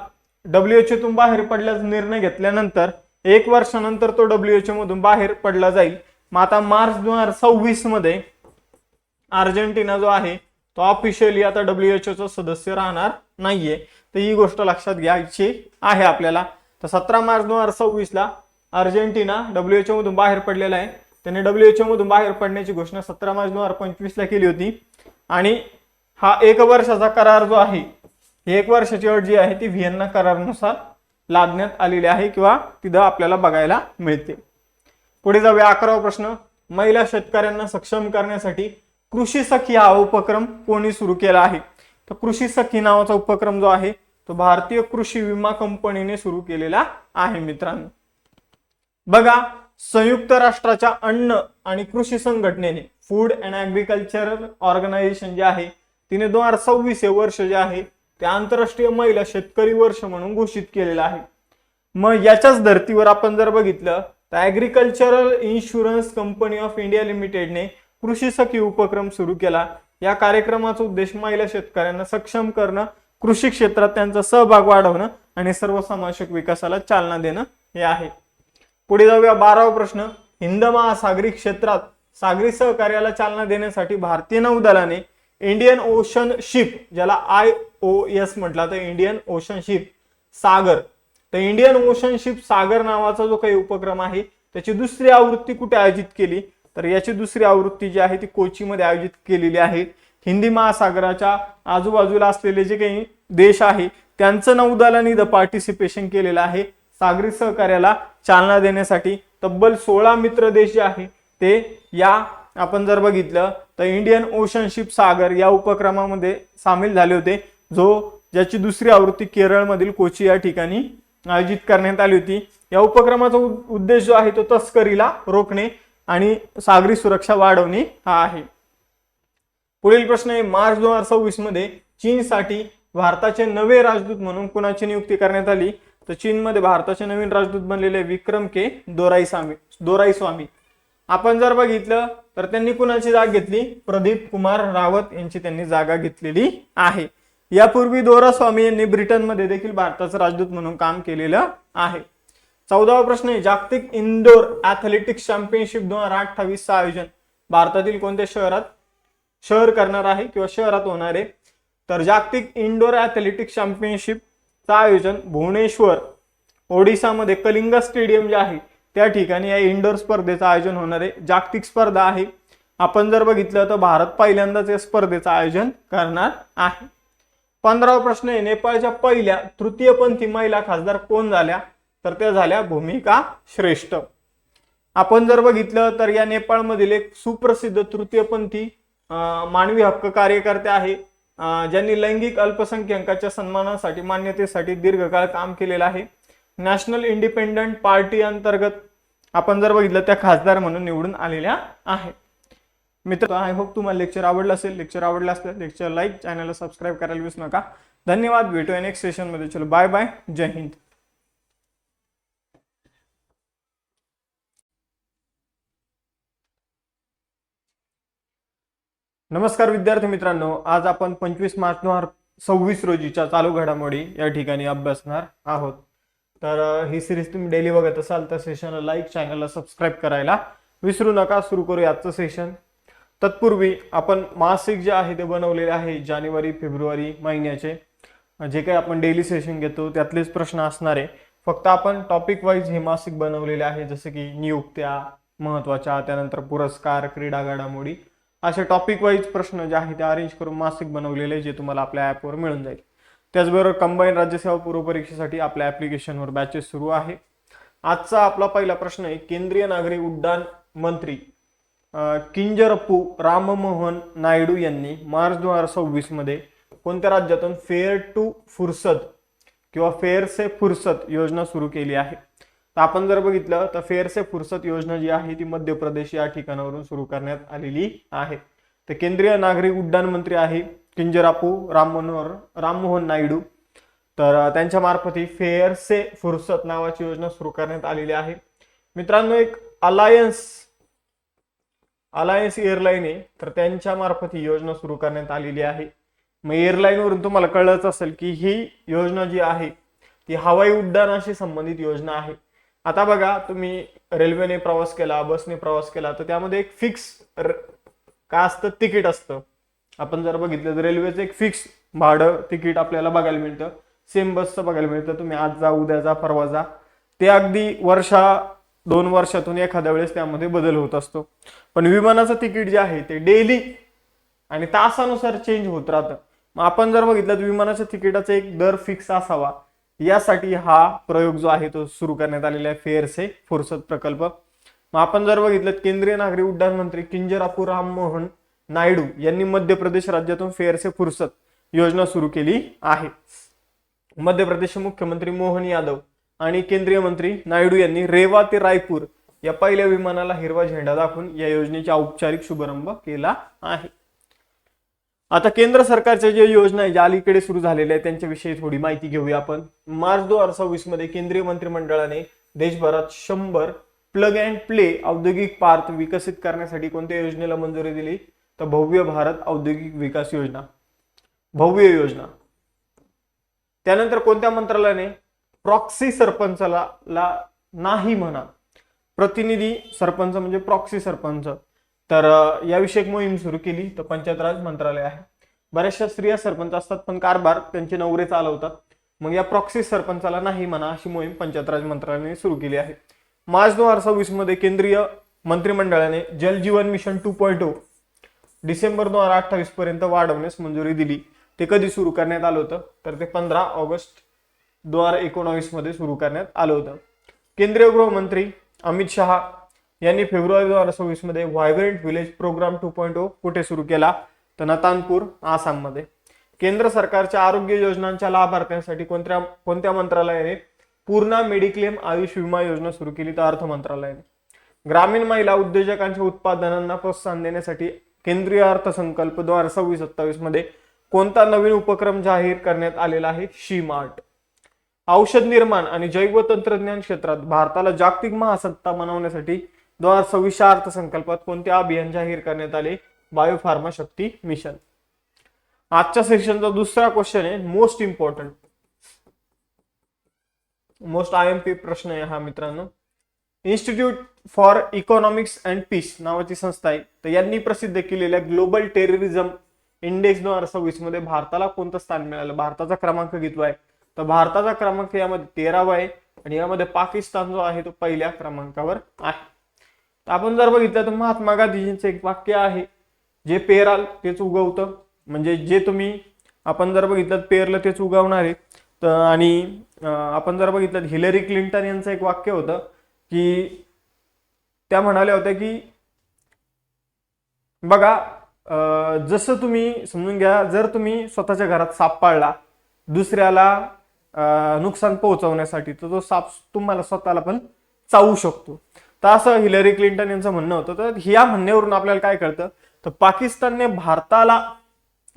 Speaker 1: WHO तून बाहेर पडल्याचा निर्णय घेतल्यानंतर 1 वर्षानंतर तो WHO मधून बाहेर पडला जाईल. मग आता मार्च 2026 मध्ये अर्जेंटिना जो आहे तो ऑफिशियली आता WHO सदस्य राहणार नाहीये. तर ही गोष्ट लक्षात घ्यायची आहे आपल्याला. तर 17 मार्च 2026 ला अर्जेंटिना WHO मधून बाहेर पडलेला आहे. त्याने WHO मधून बाहेर पडण्याची घोषणा 17 मार्च 2025 ला केली होती आणि हा 1 वर्षाचा करार जो आहे, 1 वर्षाची अट जी आहे ती व्हिएन्ना करारानुसार लादण्यात आलेली आहे किंवा तिथं आपल्याला बघायला मिळते. पुढे जाऊया 11वा प्रश्न, महिला शेतकऱ्यांना सक्षम करण्यासाठी कृषी सखी हा उपक्रम कोणी सुरू केला आहे. तर कृषी सखी नावाचा उपक्रम जो आहे तो भारतीय कृषी विमा कंपनीने सुरू केलेला आहे मित्रांनो. बघा, संयुक्त राष्ट्राच्या अन्न आणि कृषी संघटनेने फूड अँड ऍग्रिकल्चरल ऑर्गनायझेशन जे आहे तिने 2026 हे वर्ष जे आहे ते आंतरराष्ट्रीय महिला शेतकरी वर्ष म्हणून घोषित केलेलं आहे. मग याच्याच धर्तीवर आपण जर बघितलं तर agricultural insurance company of India लिमिटेडने कृषी सखी उपक्रम सुरू केला. या कार्यक्रमाचा उद्देश महिला शेतकऱ्यांना सक्षम करणं, कृषी क्षेत्रात त्यांचा सहभाग वाढवणं आणि सर्वसमावेशक विकासाला चालना देणं हे आहे. पुढे जाऊया 12वा प्रश्न, हिंद महासागरी क्षेत्रात सागरी सहकार्याला चालना देण्यासाठी भारतीय नौदलाने इंडियन ओशन शिप, ज्याला IOS म्हटला तर इंडियन ओशन शिप सागर, तर इंडियन ओशन शिप सागर नावाचा जो काही उपक्रम आहे त्याची दुसरी आवृत्ती कुठे आयोजित केली. तर याची दुसरी आवृत्ती जी आहे ती कोचीमध्ये आयोजित केलेली आहे. हिंदी महासागराच्या आजूबाजूला असलेले जे काही देश आहे त्यांचं नौदलाने इथं पार्टिसिपेशन केलेलं आहे. सागरी सहकार्याला चालना देण्यासाठी तब्बल 16 मित्र देश जे आहे ते या आपण जर बघितलं तर इंडियन ओशन शिप सागर या उपक्रमामध्ये सामील झाले होते. ज्याची दुसरी आवृत्ती केरळमधील कोची या ठिकाणी आयोजित करण्यात आली होती। या उपक्रमाचा उद्देश जो आहे तो तस्करीला रोखणे आणि सागरी सुरक्षा वाढवणे हा आहे। पुढील प्रश्न आहे, मार्च 2026 मध्ये चीनसाठी भारताचे नवे राजदूत म्हणून कुणाची नियुक्ती करण्यात आली? तर चीनमध्ये भारताचे नवीन राजदूत बनलेले विक्रम के दोराईस्वामी। आपण जर बघितलं तर त्यांनी कुणाची जागा घेतली? प्रदीप कुमार रावत यांची त्यांनी जागा घेतलेली आहे। यापूर्वी दोरास्वामी यांनी ब्रिटनमध्ये देखील भारताचा राजदूत म्हणून काम केलेलं आहे। 14वा प्रश्न आहे, जागतिक इंडोर ॲथलेटिक्स चॅम्पियनशिप 2028 चं आयोजन भारतातील कोणत्या शहर करणार आहे किंवा शहरात होणार आहे? तर जागतिक इंडोर ॲथलेटिक्स चॅम्पियनशिपचं आयोजन भुवनेश्वर ओडिसामध्ये कलिंगा स्टेडियम जे आहे त्या ठिकाणी या इंडोर स्पर्धेचं आयोजन होणार आहे। जागतिक स्पर्धा आहे। आपण जर बघितलं तर भारत पहिल्यांदाच या स्पर्धेचं आयोजन करणार आहे। 15वा प्रश्न आहे, नेपाळच्या पहिल्या तृतीयपंथी महिला खासदार कोण झाल्या? तर त्या झाल्या भूमिका श्रेष्ठ। आपण जर बघितलं तर या नेपाळमधील एक सुप्रसिद्ध तृतीयपंथी मानवी हक्क कार्यकर्ते आहे, ज्यांनी लैंगिक अल्पसंख्याकांच्या सन्मानासाठी मान्यतेसाठी दीर्घकाळ काम केलेलं आहे। नॅशनल इंडिपेंडंट पार्टी अंतर्गत आपण जर बघितलं त्या खासदार म्हणून निवडून आलेल्या आहेत। मित्र, आय होप तुम्हाला लेक्चर आवडलं असेल। लेक्चर आवडलं असेल लेक्चर लाईक, चॅनलला सबस्क्राईब करायला विसरू नका। धन्यवाद, भेटूया नेक्स्ट सेशन मध्ये। चलो बाय बाय, जय हिंद। नमस्कार विद्यार्थी मित्रांनो, आज आपण 25 मार्च 2026 रोजीच्या चालू घडामोडी या ठिकाणी अभ्यासणार आहोत। तर ही सिरीज तुम्ही डेली बघत असाल तर सेशनला लाईक, चॅनलला सबस्क्राईब करायला विसरू नका। सुरू करूया आजचं सेशन। तत्पूर्वी आपण मासिक जे आहे ते बनवलेले आहे जानेवारी फेब्रुवारी महिन्याचे, जे काही आपण डेली सेशन घेतो त्यातलेच प्रश्न असणार आहे। फक्त आपण टॉपिक वाईज हे मासिक बनवलेले आहे, जसे की नियुक्त्या महत्त्वाच्या, त्यानंतर पुरस्कार, क्रीडा घडामोडी, असे टॉपिक वाईज प्रश्न जे आहे ते अरेंज करून मासिक बनवलेले, जे तुम्हाला आपल्या ॲपवर मिळून जाईल। त्याचबरोबर कंबाईन राज्यसेवा पूर्व परीक्षेसाठी आपल्या ॲप्लिकेशनवर बॅचेस सुरू आहे। आजचा आपला पहिला प्रश्न आहे, केंद्रीय नागरी उड्डाण मंत्री किंजरप्पू राममोहन नायडू यांनी मार्च 2026 मध्ये कोणत्या राज्यातून फेअर टू फुर्सत किंवा फेअर से फुर्सत योजना सुरू केली आहे? तर आपण जर बघितलं तर फेअर से फुर्सत योजना जी आहे ती मध्य प्रदेश या ठिकाणावरून सुरू करण्यात आलेली आहे। तर केंद्रीय नागरी उड्डाण मंत्री आहे किंजरापू राममोहन नायडू, तर त्यांच्या मार्फत ही फेअर से फुर्सत नावाची योजना सुरू करण्यात आलेली आहे। मित्रांनो, एक अलायन्स एअरलाईन आहे, तर त्यांच्या मार्फत ही योजना सुरू करण्यात आलेली आहे। मग एअरलाईनवरून तुम्हाला कळलंच असेल की ही योजना जी आहे ती हवाई उड्डाणाशी संबंधित योजना आहे। आता बघा, तुम्ही रेल्वेने प्रवास केला, बसने प्रवास केला, तर त्यामध्ये एक फिक्स काय असतं? तिकीट असतं। आपण जर बघितलं तर रेल्वेचं एक फिक्स भाडं तिकीट आपल्याला बघायला मिळतं। सेम बसचं बघायला मिळतं, तुम्ही आज जा, उद्या जा, परवा जा। ते अगदी 2 वर्षातून एखाद्या वेळेस त्यामध्ये बदल होत असतो। पण विमानाचं तिकीट जे आहे ते डेली आणि तासानुसार चेंज होत राहतं। मग आपण जर बघितलं तर विमानाच्या तिकिटाचा एक दर फिक्स असावा, यासाठी हा प्रयोग जो आहे तो सुरू करण्यात आलेला आहे, फेअर से फुर्सत प्रकल्प। मग आपण जर बघितलं केंद्रीय नागरी उड्डाण मंत्री किंजरापू राममोहन नायडू यांनी मध्य प्रदेश राज्यातून फेअर से फुर्सत योजना सुरू केली आहे। मध्य प्रदेशचे मुख्यमंत्री मोहन यादव आणि केंद्रीय मंत्री नायडू यांनी रेवा ते रायपूर या पहिल्या विमानाला हिरवा झेंडा दाखवून या योजनेचा औपचारिक शुभारंभ केला आहे। आता केंद्र सरकारच्या जे योजना आहे ज्या अलीकडे सुरू झालेल्या आहेत त्यांच्याविषयी थोडी माहिती घेऊया आपण। मार्च 2026 मध्ये केंद्रीय मंत्रिमंडळाने देशभरात 100 प्लग अँड प्ले औद्योगिक पार्क विकसित करण्यासाठी कोणत्या योजनेला मंजुरी दिली? तर भव्य भारत औद्योगिक विकास योजना, भव्य योजना। त्यानंतर कोणत्या मंत्रालयाने प्रॉक्सी सरपंचाला नाही म्हणा, प्रतिनिधी सरपंच म्हणजे प्रॉक्सी सरपंच, तर याविषयी एक मोहीम सुरू केली? तर पंचायत राज मंत्रालय आहे। बऱ्याचशा स्त्रिया सरपंच असतात पण कारभार त्यांचे नवरे चालवतात, मग या प्रॉक्सी सरपंचाला नाही म्हणा अशी मोहीम पंचायत राज मंत्रालयाने सुरू केली आहे। मार्च 2026 मध्ये केंद्रीय मंत्रिमंडळाने जल जीवन मिशन 2.0 डिसेंबर 2028 पर्यंत वाढवण्यास मंजुरी दिली। ते कधी सुरू करण्यात आलं होतं? तर ते 15 ऑगस्ट 2019 मध्ये सुरू करण्यात आलं होतं। केंद्रीय गृहमंत्री अमित शहा यांनी फेब्रुवारी 2026 मध्ये व्हायब्रंट विलेज प्रोग्राम 2.0 कुठे सुरू केला? तर नतानपूर आसाममध्ये। केंद्र सरकारच्या आरोग्य योजनांच्या लाभार्थ्यांसाठी कोणत्या कोणत्या मंत्रालयाने पूर्ण मेडिक्लेम आयुष विमा योजना सुरू केली? तर अर्थ मंत्रालयाने. ग्रामीण महिला उद्योजकांच्या उत्पादनांना प्रोत्साहन देण्यासाठी केंद्रीय अर्थसंकल्प 2026-27 मध्ये कोणता नवीन उपक्रम जाहीर करण्यात आलेला आहे? शी मार्ट. औषध निर्माण आणि जैव तंत्रज्ञान क्षेत्रात भारताला जागतिक महासत्ता बनवण्यासाठी 2026 अर्थसंकल्पात कोणते अभियान जाहीर करण्यात आले? बायोफार्मा शक्ती मिशन. आजच्या सेशनचा दुसरा क्वेश्चन आहे मोस्ट इम्पॉर्टंट, मोस्ट IMP प्रश्न आहे हा मित्रांनो. Institute for economics and peace नावाची संस्था आहे, तर यांनी प्रसिद्ध केलेल्या ग्लोबल टेररिझम इंडेक्स 2026 मध्ये भारताला कोणतं स्थान मिळालं? भारताचा क्रमांक कितवा आहे? तर भारताचा क्रमांक यामध्ये 13वा आहे आणि यामध्ये पाकिस्तान जो आहे तो पहिल्या क्रमांकावर आहे. तर आपण जर बघितलं तर महात्मा गांधीजींचं एक वाक्य आहे, जे पेराल तेच उगवतं. म्हणजे जे तुम्ही आपण जर बघितलं पेरलं तेच उगवणार आहे. तर आणि आपण जर बघितलं हिलरी क्लिंटन यांचं एक वाक्य होतं की त्या म्हणाल्या होत्या की बघा जसं तुम्ही समजून घ्या, जर तुम्ही स्वतःच्या घरात साप पाळला दुसऱ्याला नुकसान पोहोचवण्यासाठी, तर तो साप तुम्हाला स्वतःला पण चावू शकतो. तर असं हिलरी क्लिंटन यांचं म्हणणं होतं. तर ह्या म्हणण्यावरून आपल्याला काय कळतं, तर पाकिस्तानने भारताला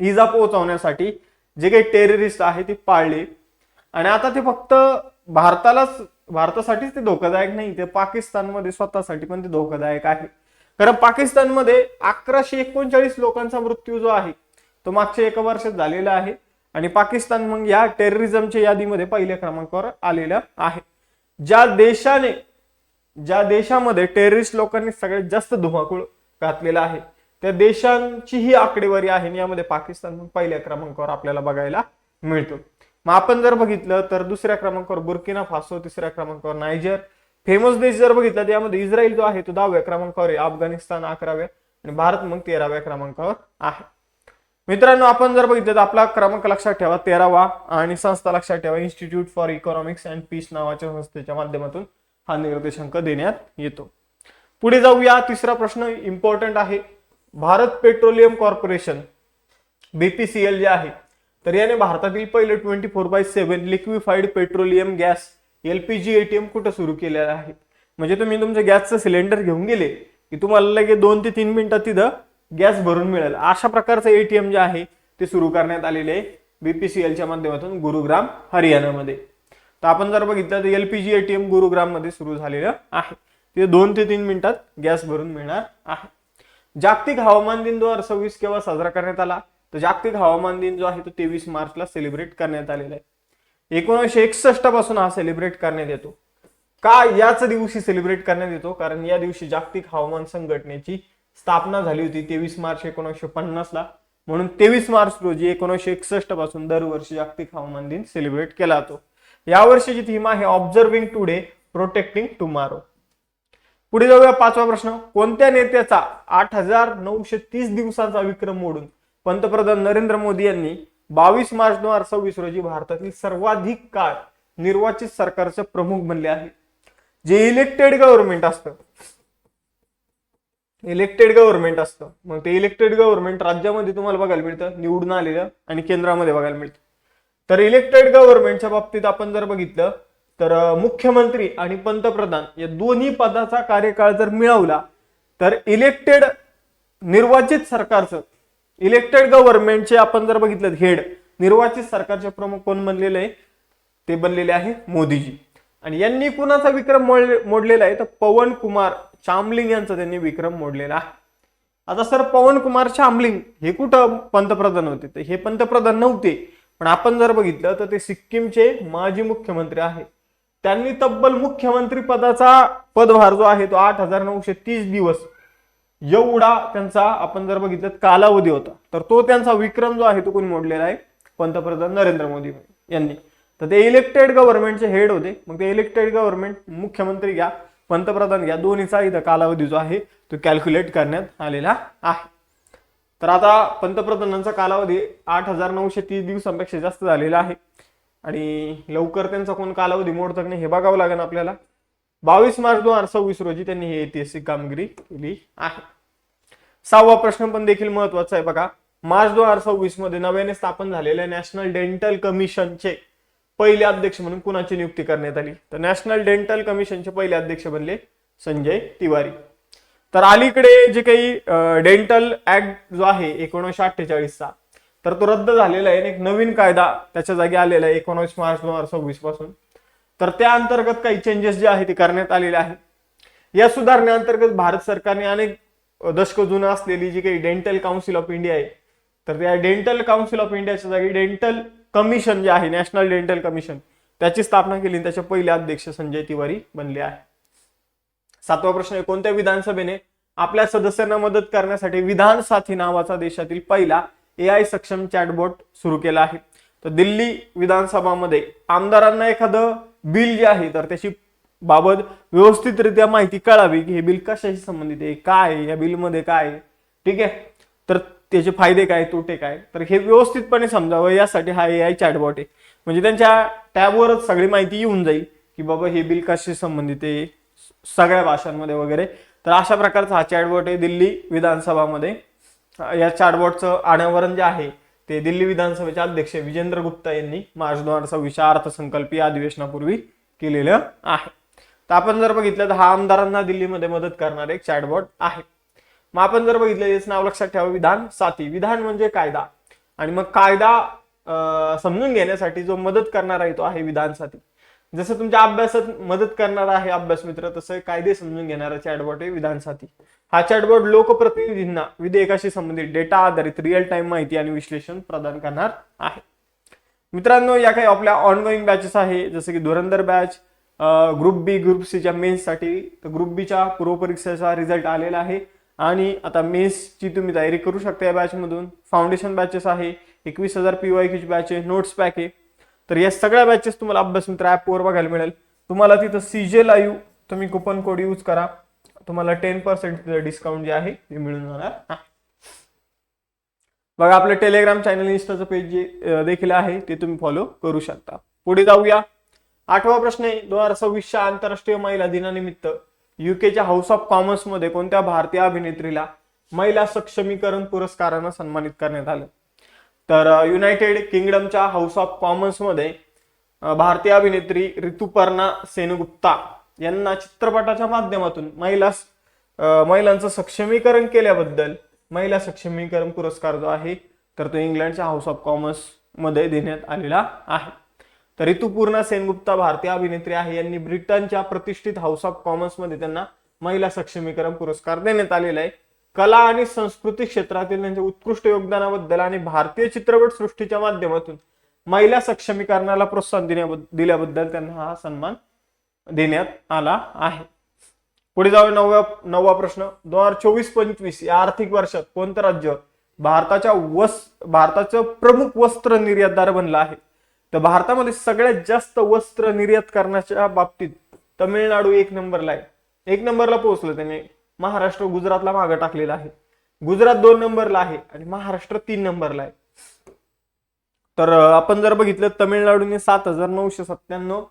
Speaker 1: इजा पोहोचवण्यासाठी जे काही टेररिस्ट आहे ते पाळले आणि आता ते फक्त भारतासाठीच ते धोकादायक नाही, ते पाकिस्तानमध्ये स्वतःसाठी पण ते धोकादायक आहे. कारण पाकिस्तानमध्ये 1139 लोकांचा मृत्यू जो आहे तो मागच्या 1 वर्षात झालेला आहे आणि पाकिस्तान मग या टेररिझमच्या यादीमध्ये पहिल्या क्रमांकावर आलेला आहे. ज्या देशामध्ये टेररिस्ट लोकांनी सगळ्यात जास्त धुमाकूळ घातलेला आहे त्या देशांची ही आकडेवारी आहे आणि यामध्ये पाकिस्तान पहिल्या क्रमांकावर आपल्याला बघायला मिळतो. मग आपण जर बघितलं तर दुसऱ्या क्रमांकावर बुर्किना फासो, तिसऱ्या क्रमांकावर नायजर. फेमस देश जर बघितला तर यामध्ये इस्रायल जो आहे तो 10व्या क्रमांकावर आहे, अफगाणिस्तान 11व्या आणि भारत मग 13व्या क्रमांकावर आहे. मित्रांनो आपण जर बघितलं तर आपला क्रमांक लक्षात ठेवा 13वा आणि संस्था लक्षात ठेवा institute for economics and peace नावाच्या संस्थेच्या माध्यमातून हा निर्देशांक देण्यात येतो. पुढे जाऊया. तिसरा प्रश्न इम्पॉर्टंट आहे. भारत पेट्रोलियम कॉर्पोरेशन BPCL जे आहे तर याने भारतातील पहिले 24/7 liquefied petroleum gas LPG ATM कुठं सुरू केलेलं आहे? म्हणजे तुम्ही तुमच्या गॅसचं सिलेंडर घेऊन गेले की तुम्हाला लगेच 2 ते 3 मिनिटात तिथं गॅस भरून मिळेल. अशा प्रकारचं ATM जे आहे ते सुरू करण्यात आलेले आहे BPCLच्या माध्यमातून गुरुग्राम हरियाणामध्ये. तर आपण जर बघितलं तर LPG ATM गुरुग्राम मध्ये सुरू झालेलं आहे. ते 2 ते 3 मिनिटात गॅस भरून मिळणार आहे. जागतिक हवामान दिन 2026 केव्हा साजरा करण्यात आला? तर जागतिक हवामान दिन जो आहे तो 23 मार्चला सेलिब्रेट करण्यात आलेला आहे. 1961 पासून हा सेलिब्रेट करण्यात येतो. का याच दिवशी सेलिब्रेट करण्यात येतो? कारण या दिवशी जागतिक हवामान संघटनेची स्थापना झाली होती 23 मार्च 1950 ला. म्हणून 23 मार्च रोजी 1961 पासून दरवर्षी जागतिक हवामान दिन सेलिब्रेट केला जातो. यावर्षीची थीम आहे ऑब्झर्विंग टुडे प्रोटेक्टिंग टुमारो. पुढे जाऊया. 5वा प्रश्न. कोणत्या नेत्याचा 8930 दिवसांचा विक्रम मोडून पंतप्रधान नरेंद्र मोदी यांनी 22 मार्च 2026 रोजी भारतातील सर्वाधिक काळ निर्वाचित सरकारचे प्रमुख बनले आहे? जे इलेक्टेड गव्हर्नमेंट असतं, मग ते इलेक्टेड गव्हर्नमेंट राज्यामध्ये तुम्हाला बघायला मिळतं निवडून आलेलं आणि केंद्रामध्ये बघायला मिळतं. तर इलेक्टेड गव्हर्नमेंटच्या बाबतीत आपण जर बघितलं तर मुख्यमंत्री आणि पंतप्रधान या दोन्ही पदाचा कार्यकाळ जर मिळवला तर इलेक्टेड निर्वाचित सरकारचं इलेक्टेड गव्हर्नमेंटचे आपण जर बघितलं हेड निर्वाचित सरकारचे प्रमुख कोण बनलेले आहे? ते बनलेले आहे मोदीजी. आणि यांनी कुणाचा विक्रम मोडलेला आहे? तर पवन कुमार चामलिंग यांचा त्यांनी विक्रम मोडलेला आहे. आता सर पवन कुमार चामलिंग हे कुठं पंतप्रधान होते? तर हे पंतप्रधान नव्हते, पण आपण जर बघितलं तर ते सिक्कीमचे माजी मुख्यमंत्री आहे. त्यांनी तब्बल मुख्यमंत्री पदाचा पदभार जो आहे तो 8930 दिवस एवढा त्यांचा आपण जर बघितलं कालावधी होता. तर तो त्यांचा विक्रम जो आहे तो कोणी मोडलेला आहे? पंतप्रधान नरेंद्र मोदी यांनी. तर ते इलेक्टेड गव्हर्नमेंटचे हेड होते. मग ते इलेक्टेड गव्हर्नमेंट मुख्यमंत्री घ्या पंतप्रधान घ्या दोन्हीचा इथं कालावधी जो आहे तो कॅल्क्युलेट करण्यात आलेला आहे. तर आता पंतप्रधानांचा कालावधी 8930 दिवसांपेक्षा जास्त झालेला आहे आणि लवकर त्यांचा कोण कालावधी मोडत नाही हे बघावं लागेल आपल्याला. 22 मार्च 2026 रोजी त्यांनी ही ऐतिहासिक कामगिरी केली आहे. 6वा प्रश्न पण देखील महत्वाचा आहे बघा. मार्च 2026 मध्ये नव्याने स्थापन झालेल्या नॅशनल डेंटल कमिशनचे पहिले अध्यक्ष म्हणून कुणाची नियुक्ती करण्यात आली? तर नॅशनल डेंटल कमिशनचे पहिले अध्यक्ष बनले संजय तिवारी. तर अलीकडे जे काही डेंटल ऍक्ट जो आहे 1948चा, तर तो रद्द झालेला आहे. एक नवीन कायदा त्याच्या जागी आलेला आहे 19 मार्च 2026 पासून. तर त्या अंतर्गत काही चेंजेस जे आहे ते करण्यात आलेले आहे. या सुधारणेअंतर्गत भारत सरकारने अनेक दशक जुनं असलेली जी काही डेंटल काउन्सिल ऑफ इंडिया आहे, तर त्या डेंटल काउन्सिल ऑफ इंडियाच्या जागी डेंटल कमिशन जे आहे, नॅशनल डेंटल कमिशन, त्याची स्थापना केली. त्याचे पहिले अध्यक्ष संजय तिवारी बनले आहे. 7वा प्रश्न आहे, कोणत्या विधानसभेने आपल्या सदस्यांना मदत करण्यासाठी विधान साथी नावाचा देशातील पहिला AI सक्षम चॅटबॉट सुरू केला आहे? तर दिल्ली विधानसभामध्ये आमदारांना एखादं बिल जे आहे तर त्याची बाबत व्यवस्थितरित्या माहिती कळावी की हे बिल कशाशी संबंधित आहे, काय आहे या बिल मध्ये काय आहे, ठीक आहे, तर त्याचे फायदे काय, तोटे काय, तर हे व्यवस्थितपणे समजावं यासाठी हा AI चॅटबॉट आहे. म्हणजे त्यांच्या टॅबवरच सगळी माहिती येऊन जाईल की बाबा हे बिल कशाशी संबंधित आहे सगळ्या भाषांमध्ये वगैरे. तर अशा प्रकारचा हा चॅटबॉट आहे दिल्ली विधानसभामध्ये. या चॅटबॉटचं अनावरण जे आहे ते दिल्ली विधानसभेचे अध्यक्ष विजेंद्र गुप्ता यांनी मार्च 2026 अर्थसंकल्पीय अधिवेशनापूर्वी केलेलं आहे. तर आपण जर बघितलं तर हा आमदारांना दिल्लीमध्ये मदत करणारे एक चॅटबॉट आहे. मग आपण जर बघितलं याचं नाव लक्षात ठेवा, विधान साथी. विधान म्हणजे कायदा, आणि मग कायदा समजून घेण्यासाठी जो मदत करणार आहे तो आहे विधान साथी. जसं तुमच्या अभ्यासात मदत करणारा आहे अभ्यास मित्र, तसं कायदे समजून घेणारा चॅटबॉट आहे विधान साथी. हा चॅटबॉट लोकप्रतिनिधींना विधेयकाशी संबंधित डेटा आधारित रिअल टाइम माहिती आणि विश्लेषण प्रदान करणार आहे. मित्रांनो, या काही आपल्या ऑनगोईंग बॅचेस आहे, जसं की धुरंधर बॅच, ग्रुप बी, ग्रुप सीच्या मेन्ससाठी. तर ग्रुप बीच्या पूर्वपरीक्षेचा रिझल्ट आलेला आहे आणि आता मेन्सची तुम्ही तयारी करू शकता या बॅचमधून. फाउंडेशन बॅचेस आहे, 21,000 PYQ बॅच आहे, नोट्स पॅक आहे. तर या सगळ्या बॅचेस तुम्हाला अभ्यास मित्र ऍपवर बघायला मिळेल. तुम्हाला तिथं CJ लाईव्ह तुम्ही कुपन कोड यूज करा, तुम्हाला 10% डिस्काउंट जे आहे ते मिळून जाणार. बघा आपलं टेलिग्राम चॅनल, इंस्टाचं पेज जे देखील आहे ते तुम्ही फॉलो करू शकता. पुढे जाऊया. 8वा प्रश्न आहे, 2026च्या आंतरराष्ट्रीय महिला दिनानिमित्त UKच्या हाऊस ऑफ कॉमन्स मध्ये कोणत्या भारतीय अभिनेत्रीला महिला सक्षमीकरण पुरस्कारानं सन्मानित करण्यात आलं? तर युनायटेड किंगडमच्या हाऊस ऑफ कॉमन्स मध्ये भारतीय अभिनेत्री ऋतुपर्णा सेनगुप्ता यांना चित्रपटाच्या माध्यमातून महिलांचं सक्षमीकरण केल्याबद्दल महिला सक्षमीकरण पुरस्कार जो आहे तर तो इंग्लंडच्या हाऊस ऑफ कॉमन्स मध्ये देण्यात आलेला आहे. तर ऋतुपर्णा सेनगुप्ता भारतीय अभिनेत्री आहे, यांनी ब्रिटनच्या प्रतिष्ठित हाऊस ऑफ कॉमन्स मध्ये त्यांना महिला सक्षमीकरण पुरस्कार देण्यात आलेला आहे. कला आणि संस्कृती क्षेत्रातील त्यांच्या उत्कृष्ट योगदानाबद्दल आणि भारतीय चित्रपट सृष्टीच्या माध्यमातून महिला सक्षमीकरणाला प्रोत्साहन दिल्याबद्दल त्यांना हा सन्मान देण्यात आला आहे. पुढे जाऊया. 9वा प्रश्न, 2024-25 या आर्थिक वर्षात कोणतं राज्य भारताचं प्रमुख वस्त्र निर्यातदार बनलं आहे? तर भारतामध्ये सगळ्यात जास्त वस्त्र निर्यात करण्याच्या बाबतीत तमिळनाडू 1 नंबरला आहे. 1 नंबरला पोहोचलं त्याने. महाराष्ट्र गुजरातला मागे टाकलेला आहे. गुजरात 2 नंबरला आहे आणि महाराष्ट्र 3 नंबरला आहे. तर आपण जर बघितलं तमिळनाडूने 7,997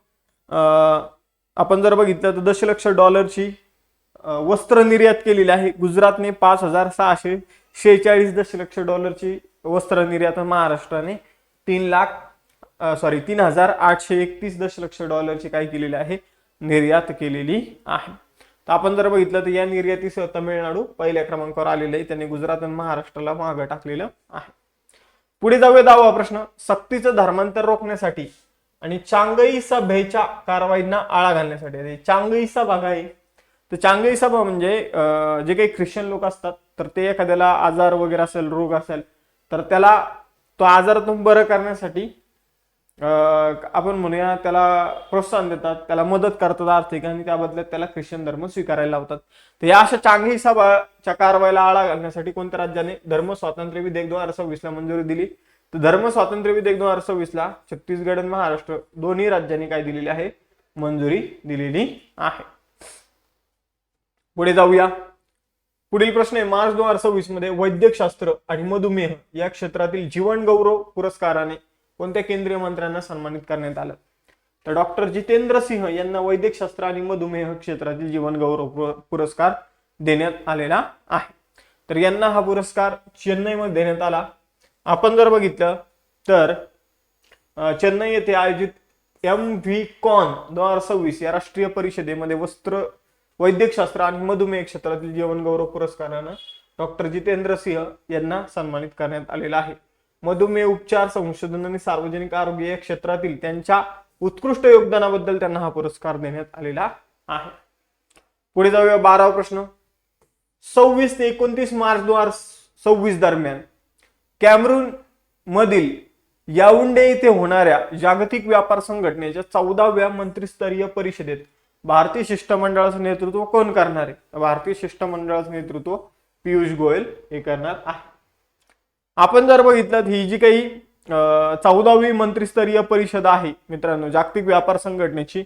Speaker 1: आपण जर बघितलं तर दशलक्ष डॉलरची वस्त्र निर्यात केलेली आहे. गुजरातने 5,646 दशलक्ष डॉलरची वस्त्र निर्यात, महाराष्ट्राने 3,831 दशलक्ष डॉलरची काय केलेली आहे, निर्यात केलेली आहे. तर आपण जर बघितलं तर या निर्यातीसह तमिळनाडू पहिल्या क्रमांकावर आलेलं आहे. त्यांनी गुजरात आणि महाराष्ट्राला मागे टाकलेलं आहे. पुढे जाऊया. 10वा प्रश्न, सक्तीचं धर्मांतर रोखण्यासाठी आणि चांगई सभेच्या कारवाईंना आळा घालण्यासाठी. चांगई सभा काय? तर चांगई सभा म्हणजे जे काही ख्रिश्चन लोक असतात तर ते एखाद्याला आजार वगैरे असेल, रोग असेल, तर त्याला तो आजारातून बरं करण्यासाठी आपण म्हणूया त्याला प्रोत्साहन देतात, त्याला मदत करतात आर्थिक, आणि त्या बदल्यात त्याला ख्रिश्चन धर्म स्वीकारायला लावतात. तर या अशा चांगई सभाच्या कारवाईला आळा घालण्यासाठी कोणत्या राज्याने धर्म स्वातंत्र्य विधेयक 2026 ला मंजुरी दिली? तर धर्म स्वातंत्र्य विधेयक 2026 ला छत्तीसगड आणि महाराष्ट्र दोन्ही राज्यांनी काय दिलेली आहे, मंजुरी दिलेली आहे. पुढे जाऊया. पुढील प्रश्न आहे, मार्च 2026 मध्ये वैद्यकशास्त्र आणि मधुमेह या क्षेत्रातील जीवन गौरव पुरस्काराने कोणत्या केंद्रीय मंत्र्यांना सन्मानित करण्यात आलं? तर डॉक्टर जितेंद्र सिंह यांना वैद्यकशास्त्र आणि मधुमेह क्षेत्रातील जीवन गौरव पुरस्कार देण्यात आलेला आहे. तर यांना हा पुरस्कार चेन्नईमध्ये देण्यात आला आपण जर बघितलं तर चेन्नई येथे आयोजित MV कॉन 2026 या राष्ट्रीय परिषदेमध्ये वैद्यकशास्त्र आणि मधुमेह क्षेत्रातील जीवन गौरव पुरस्कारानं डॉक्टर जितेंद्र सिंह यांना सन्मानित करण्यात आलेला आहे. मधुमेह उपचार संशोधन आणि सार्वजनिक आरोग्य या क्षेत्रातील त्यांच्या उत्कृष्ट योगदानाबद्दल त्यांना हा पुरस्कार देण्यात आलेला आहे. पुढे जाऊया 12वा प्रश्न. 26 ते 29 मार्च 2026 दरम्यान कॅमेरून मधील याउंडे येथे होणाऱ्या जागतिक व्यापार संघटनेच्या 14व्या मंत्रिस्तरीय परिषदेत भारतीय शिष्टमंडळाचं नेतृत्व कोण करणार आहे? भारतीय शिष्टमंडळाचं नेतृत्व पियुष गोयल हे करणार आहे. आपण जर बघितलं ही जी काही 14वी मंत्रिस्तरीय परिषद आहे मित्रांनो, जागतिक व्यापार संघटनेची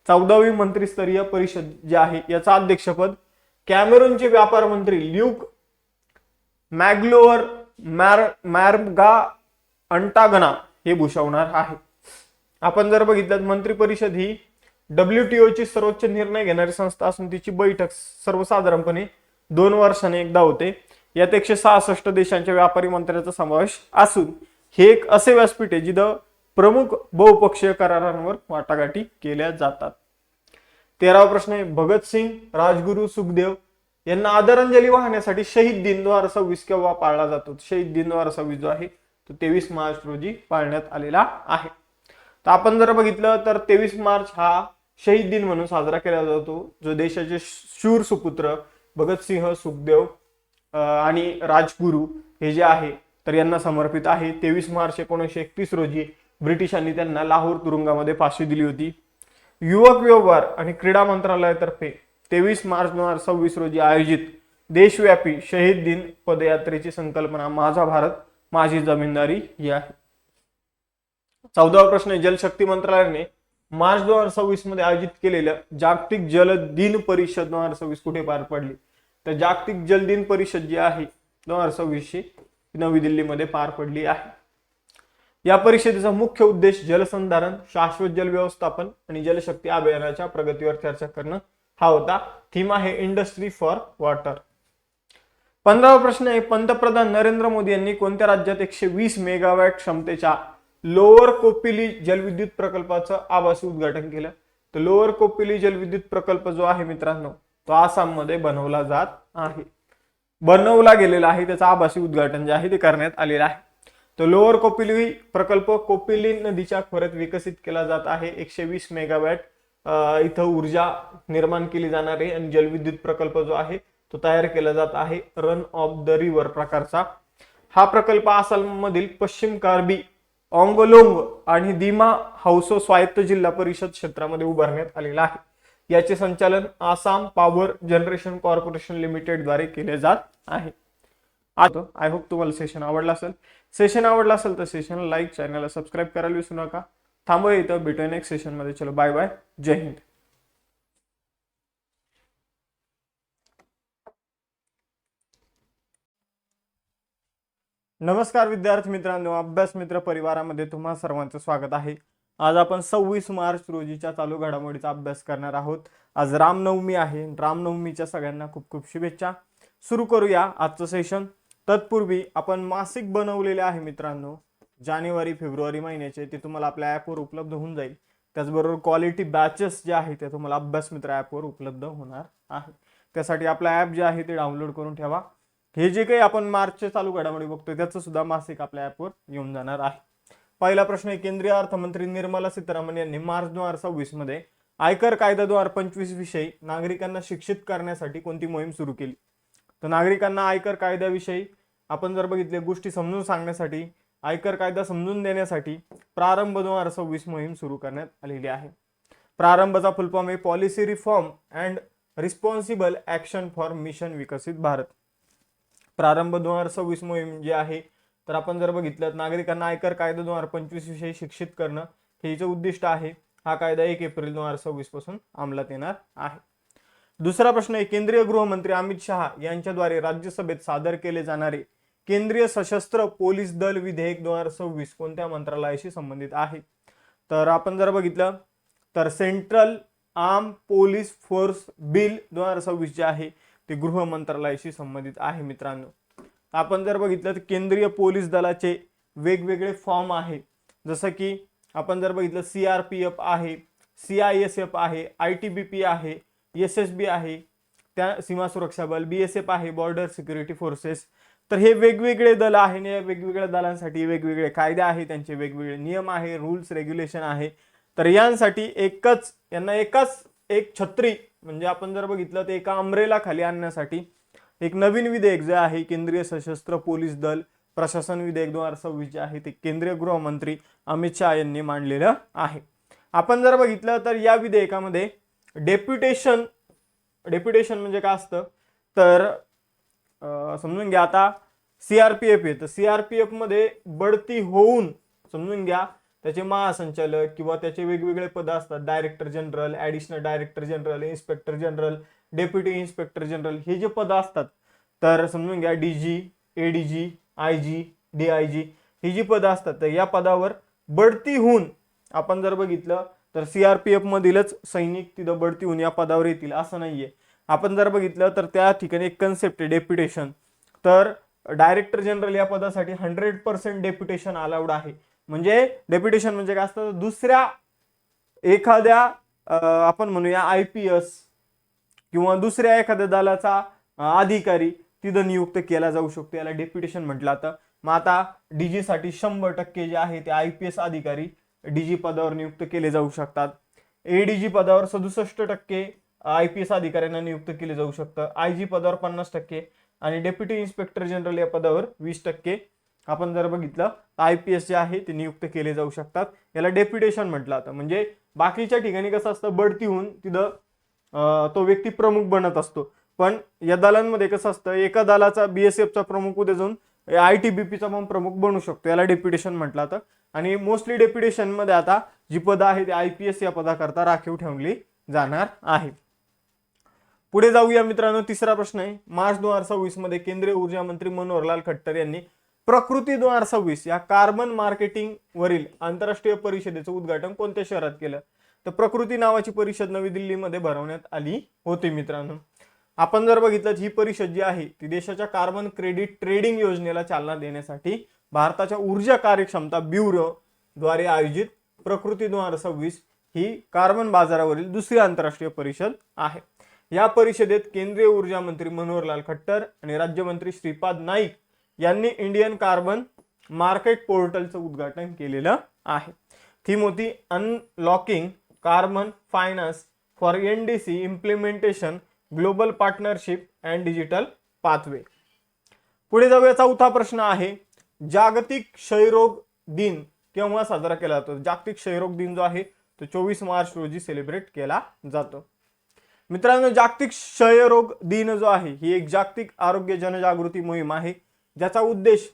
Speaker 1: 14वी मंत्रिस्तरीय परिषद जी आहे याचं अध्यक्षपद कॅमेरूनचे व्यापार मंत्री ल्यूक मॅग्लोअर मॅरगा अंटागना हे भूषवणार आहे. आपण जर बघितलं मंत्री परिषद ही WTO ची सर्वोच्च निर्णय घेणारी संस्था असून तिची बैठक सर्वसाधारणपणे 2 वर्षांनी एकदा होते. यात 166 देशांच्या व्यापारी मंत्र्यांचा समावेश असून हे एक असे व्यासपीठ आहे जिथं प्रमुख बहुपक्षीय करारांवर वाटाघाटी केल्या जातात. 13वा प्रश्न आहे. भगतसिंग, राजगुरू, सुखदेव यांना आदरांजली वाहण्यासाठी शहीद दिन 2026 केव्हा पाळला जातो? शहीद दिन 2026 जो आहे तो 23 मार्च रोजी पाळण्यात आलेला आहे. तर आपण जर बघितलं तर 23 मार्च हा शहीद दिन म्हणून साजरा केला जातो, जो देशाचे शूर सुपुत्र भगतसिंह, सुखदेव आणि राजगुरू हे जे आहे तर यांना समर्पित आहे. 23 मार्च 1931 रोजी ब्रिटिशांनी त्यांना लाहोर तुरुंगामध्ये फाशी दिली होती. युवक व्यवहार आणि क्रीडा मंत्रालयातर्फे 23 मार्च 2026 रोजी आयोजित देशव्यापी शहीद दिन पदयात्रेची संकल्पना माझा भारत माझी जमीनदारी ही आहे. 14वा प्रश्न आहे. जलशक्ती मंत्रालयाने मार्च 2026 मध्ये आयोजित केलेल्या जागतिक जल दिन परिषद 2026 कुठे पार पडली? तर जागतिक जल दिन परिषद जी आहे 2026 नवी दिल्लीमध्ये पार पडली आहे. या परिषदेचा मुख्य उद्देश जलसंधारण, शाश्वत जल व्यवस्थापन आणि जलशक्ती अभियानाच्या प्रगतीवर चर्चा करणं हा होता. थीम आहे इंडस्ट्री फॉर वॉटर. 15वा प्रश्न आहे. पंतप्रधान नरेंद्र मोदी यांनी कोणत्या राज्यात 120 मेगावॅट क्षमतेच्या लोअर कोपिली जलविद्युत प्रकल्पाचं आभासी उद्घाटन केलं? तर लोअर कोपिली जलविद्युत प्रकल्प जो आहे मित्रांनो तो आसाम मध्ये बनवला जात आहे, बनवला गेलेला आहे. त्याचं आभासी उद्घाटन जे आहे ते करण्यात आलेलं आहे. तो लोअर कोपिली प्रकल्प कोपिली नदीच्या खोऱ्यात विकसित केला जात आहे. 120 मेगावॅट इथं ऊर्जा निर्माण केली जाणार आहे आणि जलविद्युत प्रकल्प जो आहे तो तयार केला जात आहे रन ऑफ द रिव्हर प्रकारचा. हा प्रकल्प आसाममधील पश्चिम कार्बी ऑंगलोंग आणि दिमा हाऊसो स्वायत्त जिल्हा परिषद क्षेत्रामध्ये उभारण्यात आलेला आहे. याचे संचालन Assam power generation corporation limited द्वारे केले जात आहे. आय होप तुम्हाला सेशन आवडला असेल. सेशन आवडला असेल तर सेशनला लाईक, चॅनलला सबस्क्राईब करायला विसरू नका. थांबूया इथं, भेटूया नेक्स्ट सेशन मध्ये. चलो बाय बाय, जय हिंद. नमस्कार विद्यार्थी मित्रांनो, अभ्यास मित्र परिवारामध्ये तुम्हा सर्वांचं स्वागत आहे. आज आपण 26 मार्च रोजीच्या चालू घडामोडीचा अभ्यास करणार आहोत. आज रामनवमी आहे. रामनवमीच्या सगळ्यांना खूप खूप शुभेच्छा. सुरू करूया आजचं सेशन. तत्पूर्वी आपण मासिक बनवलेले आहे मित्रांनो, जानेवारी फेब्रुवारी महिन्याचे, ते तुम्हाला आपल्या ॲपवर उपलब्ध होऊन जाईल. त्याचबरोबर क्वालिटी बॅचेस जे आहे ते तुम्हाला अभ्यास मित्र ॲपवर उपलब्ध होणार आहे. त्यासाठी आपला ॲप जे आहे ते डाउनलोड करून ठेवा. हे जे काही आपण मार्चचे चालू घडामोडी बघतोय त्याचं सुद्धा मासिक आपल्या ॲपवर येऊन जाणार आहे. पहिला प्रश्न आहे. केंद्रीय अर्थमंत्री निर्मला सीतारामन यांनी मार्च 2026 मध्ये आयकर कायदा 2025 विषयी नागरिकांना शिक्षित करण्यासाठी कोणती मोहीम सुरू केली? तर नागरिकांना आयकर कायद्याविषयी आपण जर बघितले गोष्टी समजून सांगण्यासाठी, आयकर कायदा समजून देण्यासाठी प्रारंभ 2026 मोहीम सुरू करण्यात आलेली आहे. प्रारंभचा फुल फॉर्म आहे policy reform and responsible action for mission विकसित भारत. प्रारंभ 2026 मोहीम जी आहे तर आपण जर बघितलं नागरिकांना आयकर कायदा 2025 विषयी शिक्षित करणं हे हिचं उद्दिष्ट आहे. हा कायदा 1 एप्रिल 2026 पासून अंमलात येणार आहे. दुसरा प्रश्न आहे. केंद्रीय गृहमंत्री अमित शहा यांच्याद्वारे राज्यसभेत सादर केले जाणारे केंद्रीय सशस्त्र पोलीस दल विधेयक 2026 कोणत्या मंत्रालयाशी संबंधित आहे? तर आपण जर बघितलं तर central arm police force bill 2026 जे आहे ते गृह मंत्रालयाशी संबंधित आहे मित्रांनो. आपण जर बघितलं तर केंद्रीय पोलीस दलाचे वेगवेगळे फॉर्म आहे, जसं की आपण जर बघितलं CRPF आहे, CISF आहे, ITBP आहे, SSB आहे, त्या सीमा सुरक्षा बल, BSF आहे, बॉर्डर सिक्युरिटी फोर्सेस. तर हे वेगवेगळे दल आहे आणि या वेगवेगळ्या दलांसाठी वेगवेगळे कायदे आहे, त्यांचे वेगवेगळे नियम आहे, रूल्स रेग्युलेशन आहे. तर यांसाठी यांना एकच एक छत्री म्हणजे आपण जर बघितलं तर एका अम्ब्रेला खाली आणण्यासाठी एक नवीन विधेयक जे आहे केंद्रीय सशस्त्र पोलीस दल प्रशासन विधेयक 2026 जे आहे ते केंद्रीय गृहमंत्री अमित शहा यांनी मांडलेलं आहे. आपण जर बघितलं तर या विधेयकामध्ये डेप्युटेशन म्हणजे काय असतं तर समजून घ्या, आता CRPF आहे तर CRPF मध्ये बढती होऊन समजून घ्या त्याचे महासंचालक किंवा त्याचे वेगवेगळे पद असतात, director general, additional director general, inspector general, deputy inspector general, हे जे पद असतात तर समजून घ्या DG, ADG, IG, DIG ही जी पदं असतात तर या पदावर बढती होऊन आपण जर बघितलं तर CRPF मधीलच सैनिक तिथं बढती होऊन या पदावर येतील असं नाहीये. आपण जर बघितलं तर त्या ठिकाणी एक कन्सेप्ट आहे डेप्युटेशन. तर डायरेक्टर जनरल या पदासाठी 100% डेप्युटेशन अलाउड आहे. म्हणजे डेप्युटेशन म्हणजे काय असतं, दुसऱ्या एखाद्या आपण म्हणूया IPS किंवा दुसऱ्या एखाद्या दलाचा अधिकारी तिथं नियुक्त केला जाऊ शकतो, याला डेप्युटेशन म्हटलं जातं. मग आता DG साठी 100% जे आहे ते IPS अधिकारी DG पदावर नियुक्त केले जाऊ शकतात. ADG पदावर 67% IPS अधिकाऱ्यांना नियुक्त केले जाऊ शकतं. IG पदावर 50% आणि डेप्युटी इन्स्पेक्टर जनरल या पदावर 20% आपण जर बघितलं IPS जे आहे ते नियुक्त केले जाऊ शकतात. याला डेप्युटेशन म्हटलं जातं. म्हणजे बाकीच्या ठिकाणी कसं असतं, बढती होऊन तिथं तो व्यक्ती प्रमुख बनत असतो, पण या दलांमध्ये कसं असतं, एका दलाचा BSFचा प्रमुख उद्या जाऊन ITBPचा पण प्रमुख बनू शकतो, याला डेप्युटेशन म्हटलं जातं. आणि मोस्टली डेप्युटेशन मध्ये आता जी पदं आहे ती IPS या पदाकरता राखीव ठेवली जाणार आहे. पुढे जाऊया मित्रांनो, तिसरा प्रश्न आहे. मार्च 2026 मध्ये केंद्रीय ऊर्जा मंत्री मनोहरलाल खट्टर यांनी प्रकृती 2026 या कार्बन मार्केटिंग वरील आंतरराष्ट्रीय परिषदेचं उद्घाटन कोणत्या शहरात केलं? तर प्रकृती नावाची परिषद नवी दिल्लीमध्ये भरवण्यात आली होती मित्रांनो. आपण जर बघितलं ही परिषद जी आहे ती देशाच्या कार्बन क्रेडिट ट्रेडिंग योजनेला चालना देण्यासाठी भारताच्या ऊर्जा कार्यक्षमता ब्युरो द्वारे आयोजित प्रकृती 2026 ही कार्बन बाजारावरील दुसरी आंतरराष्ट्रीय परिषद आहे. या परिषदेत केंद्रीय ऊर्जा मंत्री मनोहरलाल खट्टर आणि राज्यमंत्री श्रीपाद नाईक यांनी इंडियन कार्बन मार्केट पोर्टलचं उद्घाटन केलेलं आहे. थीम होती unlocking carbon finance for NDC implementation, global partnership and digital pathway. पुढे जाऊया, चौथा प्रश्न आहे. जागतिक क्षयरोग दिन केव्हा साजरा केला जातो? जागतिक क्षयरोग दिन जो आहे तो 24 मार्च रोजी सेलिब्रेट केला जातो. मित्रांनो, जागतिक क्षयरोग दिन जो आहे ही एक जागतिक आरोग्य जनजागृती मोहीम आहे, ज्याचा उद्देश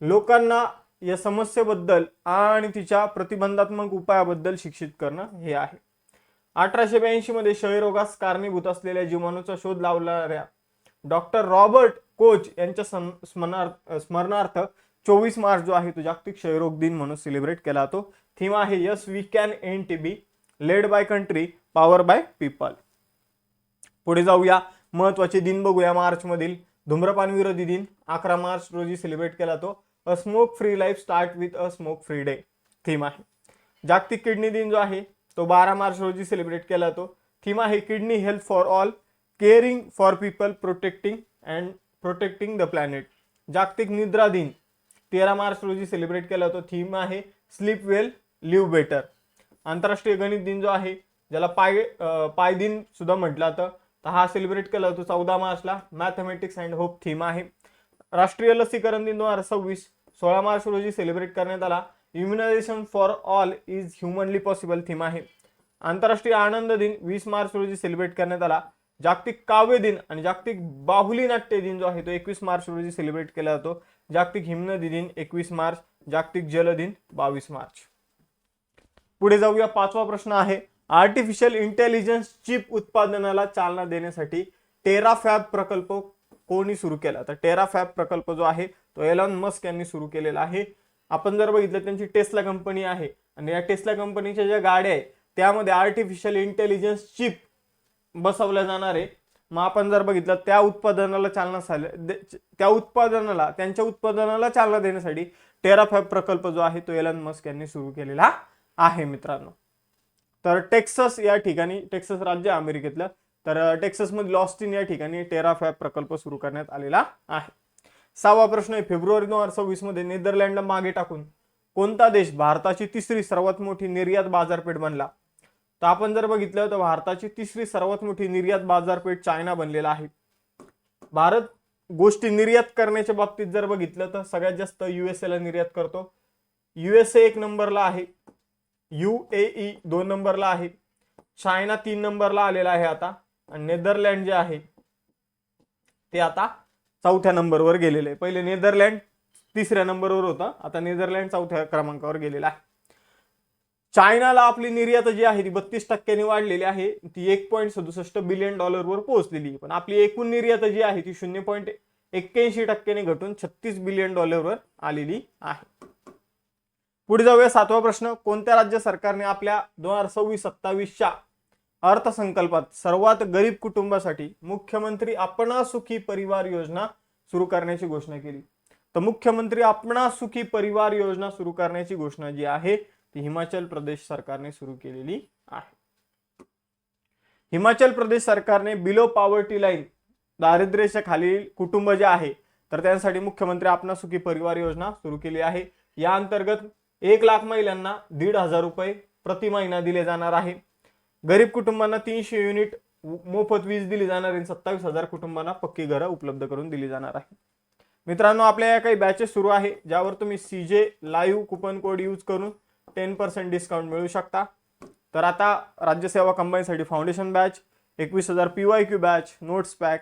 Speaker 1: लोकांना या समस्येबद्दल आणि तिच्या प्रतिबंधात्मक उपायाबद्दल शिक्षित करणं हे आहे. 1882 मध्ये क्षयरोगास कारणीभूत असलेल्या जीवाणूचा शोध लावणाऱ्या डॉक्टर रॉबर्ट कोच यांच्या स्मरणार्थ 24 मार्च जो आहे तो जागतिक क्षयरोग दिन म्हणून सेलिब्रेट केला जातो. थीम आहे yes we can end TB, led by country, power by people. पुढे जाऊया, महत्वाचे दिन बघूया. मार्च मधील धूम्रपान विरोधी दिन 11 मार्च रोजी सेलिब्रेट केला जातो. A smoke free life start with a smoke free day theme आहे. जागतिक किडनी दिन जो आहे तो 12 मार्च रोजी सेलिब्रेट केला जातो. थीम आहे kidney health for all, caring for people, protecting the planet. जागतिक निद्रा दिन 13 मार्च रोजी सेलिब्रेट केला जातो. थीम आहे स्लीप वेल लिव्ह बेटर. आंतरराष्ट्रीय गणित दिन जो आहे ज्याला पाय दिन सुद्धा म्हटलं जातं तर हा सेलिब्रेट केला जातो 14 मार्चला. मॅथमेटिक्स अँड होप थीम आहे. राष्ट्रीय लसीकरण दिन 2026 16 मार्च रोजी सेलिब्रेट करण्यात आला. Immunisation for all is humanly possible theme आहे. आंतरराष्ट्रीय आनंद दिन 20 मार्च रोजी सेलिब्रेट करण्यात आला. जागतिक काव्य दिन आणि जागतिक बाहुली नाट्य दिन जो आहे तो 21 मार्च रोजी सेलिब्रेट केला जातो. जागतिक हिमनदी दिन 21 मार्च, जागतिक जल दिन 22 मार्च. पुढे जाऊया, पाचवा प्रश्न आहे. आर्टिफिशियल इंटेलिजन्स चिप उत्पादनाला चालना देण्यासाठी टेराफॅब प्रकल्प कोणी सुरू केला? तर टेराफॅब प्रकल्प जो आहे तो एलॉन मस्क यांनी सुरू केलेला आहे. आपण जर बघितलं त्यांची टेस्ला कंपनी आहे आणि या टेस्ला कंपनीच्या ज्या गाड्या आहेत त्यामध्ये आर्टिफिशियल इंटेलिजन्स चिप बसवल्या जाणार आहे. मग आपण जर बघितलं त्यांच्या उत्पादनाला चालना देण्यासाठी टेराफॅब प्रकल्प जो आहे तो एलन मस्क यांनी सुरू केलेला आहे मित्रांनो. तर टेक्सास या ठिकाणी, टेक्सास राज्य अमेरिकेतलं, तर टेक्सास मधील ऑस्टिन या ठिकाणी टेराफॅब प्रकल्प सुरू करण्यात आलेला आहे. 6वा प्रश्न आहे, फेब्रुवारी 2026 मध्ये नेदरलँडला मागे टाकून कोणता देश भारताची तिसरी सर्वात मोठी निर्यात बाजारपेठ बनला? तर आपण जर बघितलं तर भारताची तिसरी सर्वात मोठी निर्यात बाजारपेठ चायना बनलेला आहे. भारत गोष्टी निर्यात करण्याच्या बाबतीत जर बघितलं तर सगळ्यात जास्त युएसए ला निर्यात करतो. युएसए 1 नंबरला आहे, UAE 2 नंबरला आहे, चायना 3 नंबरला आलेला आहे आता, आणि नेदरलँड जे आहे ते आता 4थ्या नंबरवर गेलेले आहे. पहिले नेदरलँड 3ऱ्या नंबरवर होता, आता नेदरलँड 4थ्या क्रमांकावर गेलेला आहे. चायनाला आपली निर्यात जी आहे ती 32% वाढलेली आहे, ती $1.67 बिलियन वर पोहोचलेली आहे. पण आपली एकूण निर्यात जी आहे ती 0.81% घटून $36 बिलियन वर आलेली आहे. पुढे जाऊया 7वा प्रश्न, कोणत्या राज्य सरकारने आपल्या 2026-27च्या अर्थसंकल्पात सर्वात गरीब कुटुंबासाठी मुख्यमंत्री अपना सुखी परिवार योजना सुरू करण्याची घोषणा केली? तर मुख्यमंत्री अपना सुखी परिवार योजना सुरू करण्याची घोषणा जी आहे ती हिमाचल प्रदेश सरकारने सुरू केलेली आहे. हिमाचल प्रदेश सरकारने बिलो पॉवर्टी लाईन, दारिद्र्याच्या खालील कुटुंब जे आहे तर त्यांसाठी मुख्यमंत्री अपना सुखी परिवार योजना सुरू केली आहे. या अंतर्गत 1 लाख महिलांना ₹1,500 प्रति महिना दिले जाणार आहे. गरीब कुटुंबांना 300 युनिट मोफत वीज दिली जाणार आहे. 27,000 कुटुंबांना पक्की घरं उपलब्ध करून दिली जाणार आहे. मित्रांनो, आपल्या या काही बॅचेस सुरू आहे ज्यावर तुम्ही CJ live coupon code use करून 10% डिस्काउंट मिळू शकता. तर आता राज्यसेवा कंबाईनसाठी foundation batch, 21,000 PYQ batch, notes pack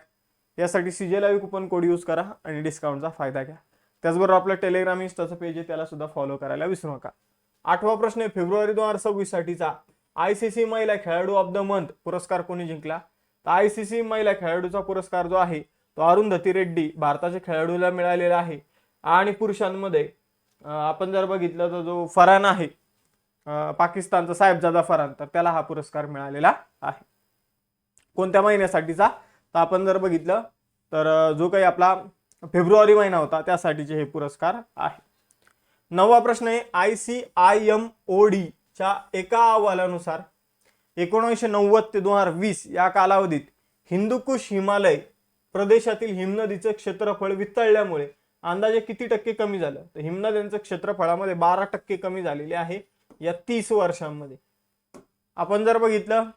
Speaker 1: यासाठी CJ live coupon code use करा आणि डिस्काउंटचा फायदा घ्या. त्याचबरोबर आपलं टेलिग्राम इंस्टाचं पेज आहे त्याला सुद्धा फॉलो करायला विसरू नका. 8वा प्रश्न आहे, फेब्रुवारी 2026 साठीचा ICC महिला खेळाडू ऑफ द मंथ पुरस्कार कोणी जिंकला? तर ICC महिला खेळाडूचा पुरस्कार जो आहे तो अरुंधती रेड्डी भारताच्या खेळाडूला मिळालेला आहे. आणि पुरुषांमध्ये आपण जर बघितलं तर जो फरहान आहे पाकिस्तानचा साहेबजादा फरहान, तर त्याला हा पुरस्कार मिळालेला आहे. कोणत्या महिन्यासाठीचा? तर आपण जर बघितलं तर जो काही आपला फेब्रुवारी महिना होता त्यासाठीचे हे पुरस्कार आहे. 9वा प्रश्न आहे, ICIMOD च्या एका अहवालानुसार 1990 ते 2020 या कालावधीत हिंदुकुश हिमालय प्रदेशातील हिमनदीचं क्षेत्रफळ वितळल्यामुळे अंदाजे किती टक्के कमी झालं? तर हिमनद्यांचं क्षेत्रफळामध्ये 12% कमी झालेले आहे या 30 वर्षांमध्ये. आपण जर बघितलं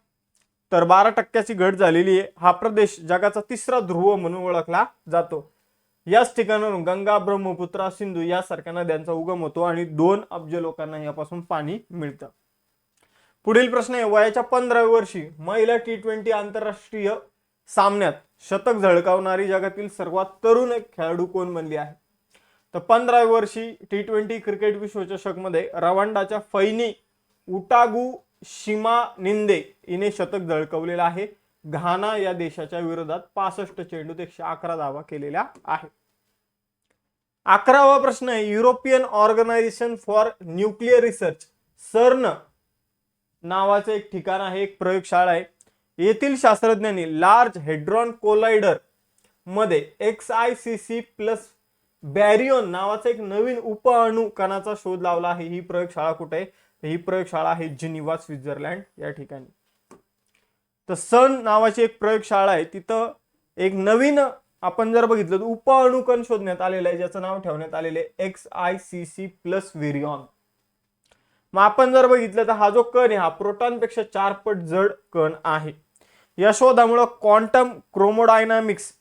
Speaker 1: तर 12% घट झालेली आहे. हा प्रदेश जगाचा 3रा ध्रुव म्हणून ओळखला जातो. याच ठिकाणावरून गंगा, ब्रह्मपुत्रा, सिंधू यासारख्या नद्यांचा उगम होतो आणि 2 अब्ज लोकांना यापासून पाणी मिळतं. पुढील प्रश्न आहे, वयाच्या 15व्या वर्षी महिला T20 आंतरराष्ट्रीय सामन्यात शतक झळकावणारी जगातील सर्वात तरुण खेळाडू कोण बनली आहे? तर 15व्या वर्षी T20 क्रिकेट विश्वचषक मध्ये रवांडाच्या फैनी उटागू शिमानिंदे हिने शतक झळकवलेलं आहे. घाना या देशाच्या विरोधात 65 चेंडूत 111 धावा केलेल्या आहे. 11वा प्रश्न आहे, European organization for nuclear research CERN नावाचं एक ठिकाण आहे, एक प्रयोगशाळा आहे. येथील शास्त्रज्ञांनी लार्ज हेड्रॉन कोलाइडर मध्ये XICC प्लस बॅरियन नावाचा एक नवीन उपअणू कणाचा शोध लावला आहे. ही प्रयोगशाळा कुठे आहे? ही प्रयोगशाळा आहे जिनिव्हा, स्वित्झर्लंड या ठिकाणी. तर CERN नावाची एक प्रयोगशाळा आहे, तिथं एक नवीन आपण जर बघितलं तर उपअणू कण शोधण्यात आलेला आहे ज्याचं नाव ठेवण्यात आलेले XICC प्लस व्हेरियॉन. मग आपण जर बघितलं तर हा जो कण आहे हा प्रोटॉनपेक्षा 4 पट जड कण आहे. या शोधामुळे क्वांटम क्रोमोडायनामिक्स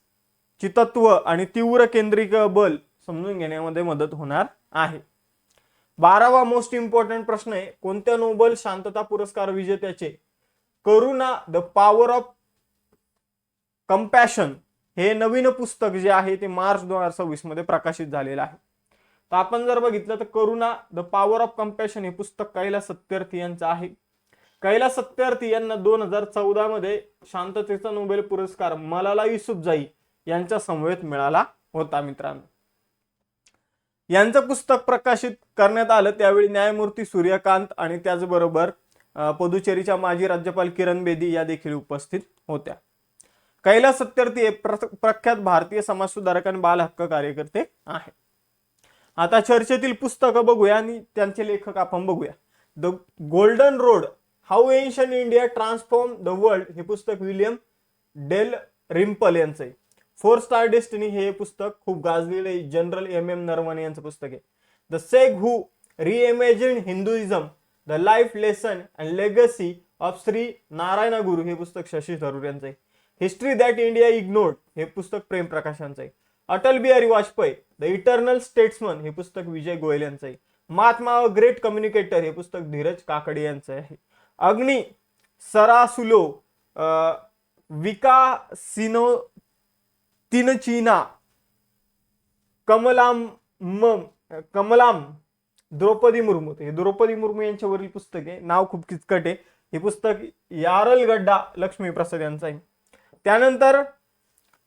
Speaker 1: ची तत्व आणि तीव्र केंद्रिक बल समजून घेण्यामध्ये मदत होणार आहे. 12वा मोस्ट इम्पॉर्टंट प्रश्न आहे, कोणत्या नोबेल शांतता पुरस्कार विजेत्याचे करुणा द पॉवर ऑफ कंपॅशन हे नवीन पुस्तक जे आहे ते मार्च 2026 मध्ये प्रकाशित झालेलं आहे. तर आपण जर बघितलं तर करुणा द पॉवर ऑफ कंपॅशन हे पुस्तक कैलास सत्यार्थी यांचं आहे. कैलास सत्यार्थी यांना 2014 मध्ये शांततेचा नोबेल पुरस्कार मलाला युसुफजाई यांच्या समवेत मिळाला होता. मित्रांनो, यांचं पुस्तक प्रकाशित करण्यात आलं त्यावेळी न्यायमूर्ती सूर्यकांत आणि त्याचबरोबर पुदुचेरीच्या माजी राज्यपाल किरण बेदी या देखील उपस्थित होत्या. कैलास सत्यार्थी हे प्रख्यात भारतीय समाजसुधारक आणि बाल हक्क कार्यकर्ते आहेत. आता चर्चेतील पुस्तकं बघूया आणि त्यांचे लेखक आपण बघूया. The golden road, how ancient India transform the world हे पुस्तक विलियम डेल रिम्पल यांचं आहे. 4 स्टार डेस्टिनी हे पुस्तक खूप गाजलेलं आहे, जनरल MM नरवणे यांचं पुस्तक आहे. The sage who reimagined Hinduism, the life lesson and legacy of Shri Narayana Guru हे पुस्तक शशी थरूर यांचं आहे. हिस्ट्री दॅट इंडिया इग्नोर्ड हे पुस्तक प्रेम प्रकाश यांचं आहे. Atal Bihari Vajpayee, the eternal statesman हे पुस्तक विजय गोयल यांचं आहे. महात्मा ग्रेट कम्युनिकेटर हे पुस्तक धीरज काकडे यांचं आहे. अग्नि सरासुलो विकासिनो तिनचीना कमलाम द्रौपदी मुर्मू, हे द्रौपदी मुर्मू यांच्यावरील पुस्तक आहे, नाव खूप किचकट आहे. हे पुस्तक यारलगड्डा लक्ष्मी प्रसाद यांचं आहे. त्यानंतर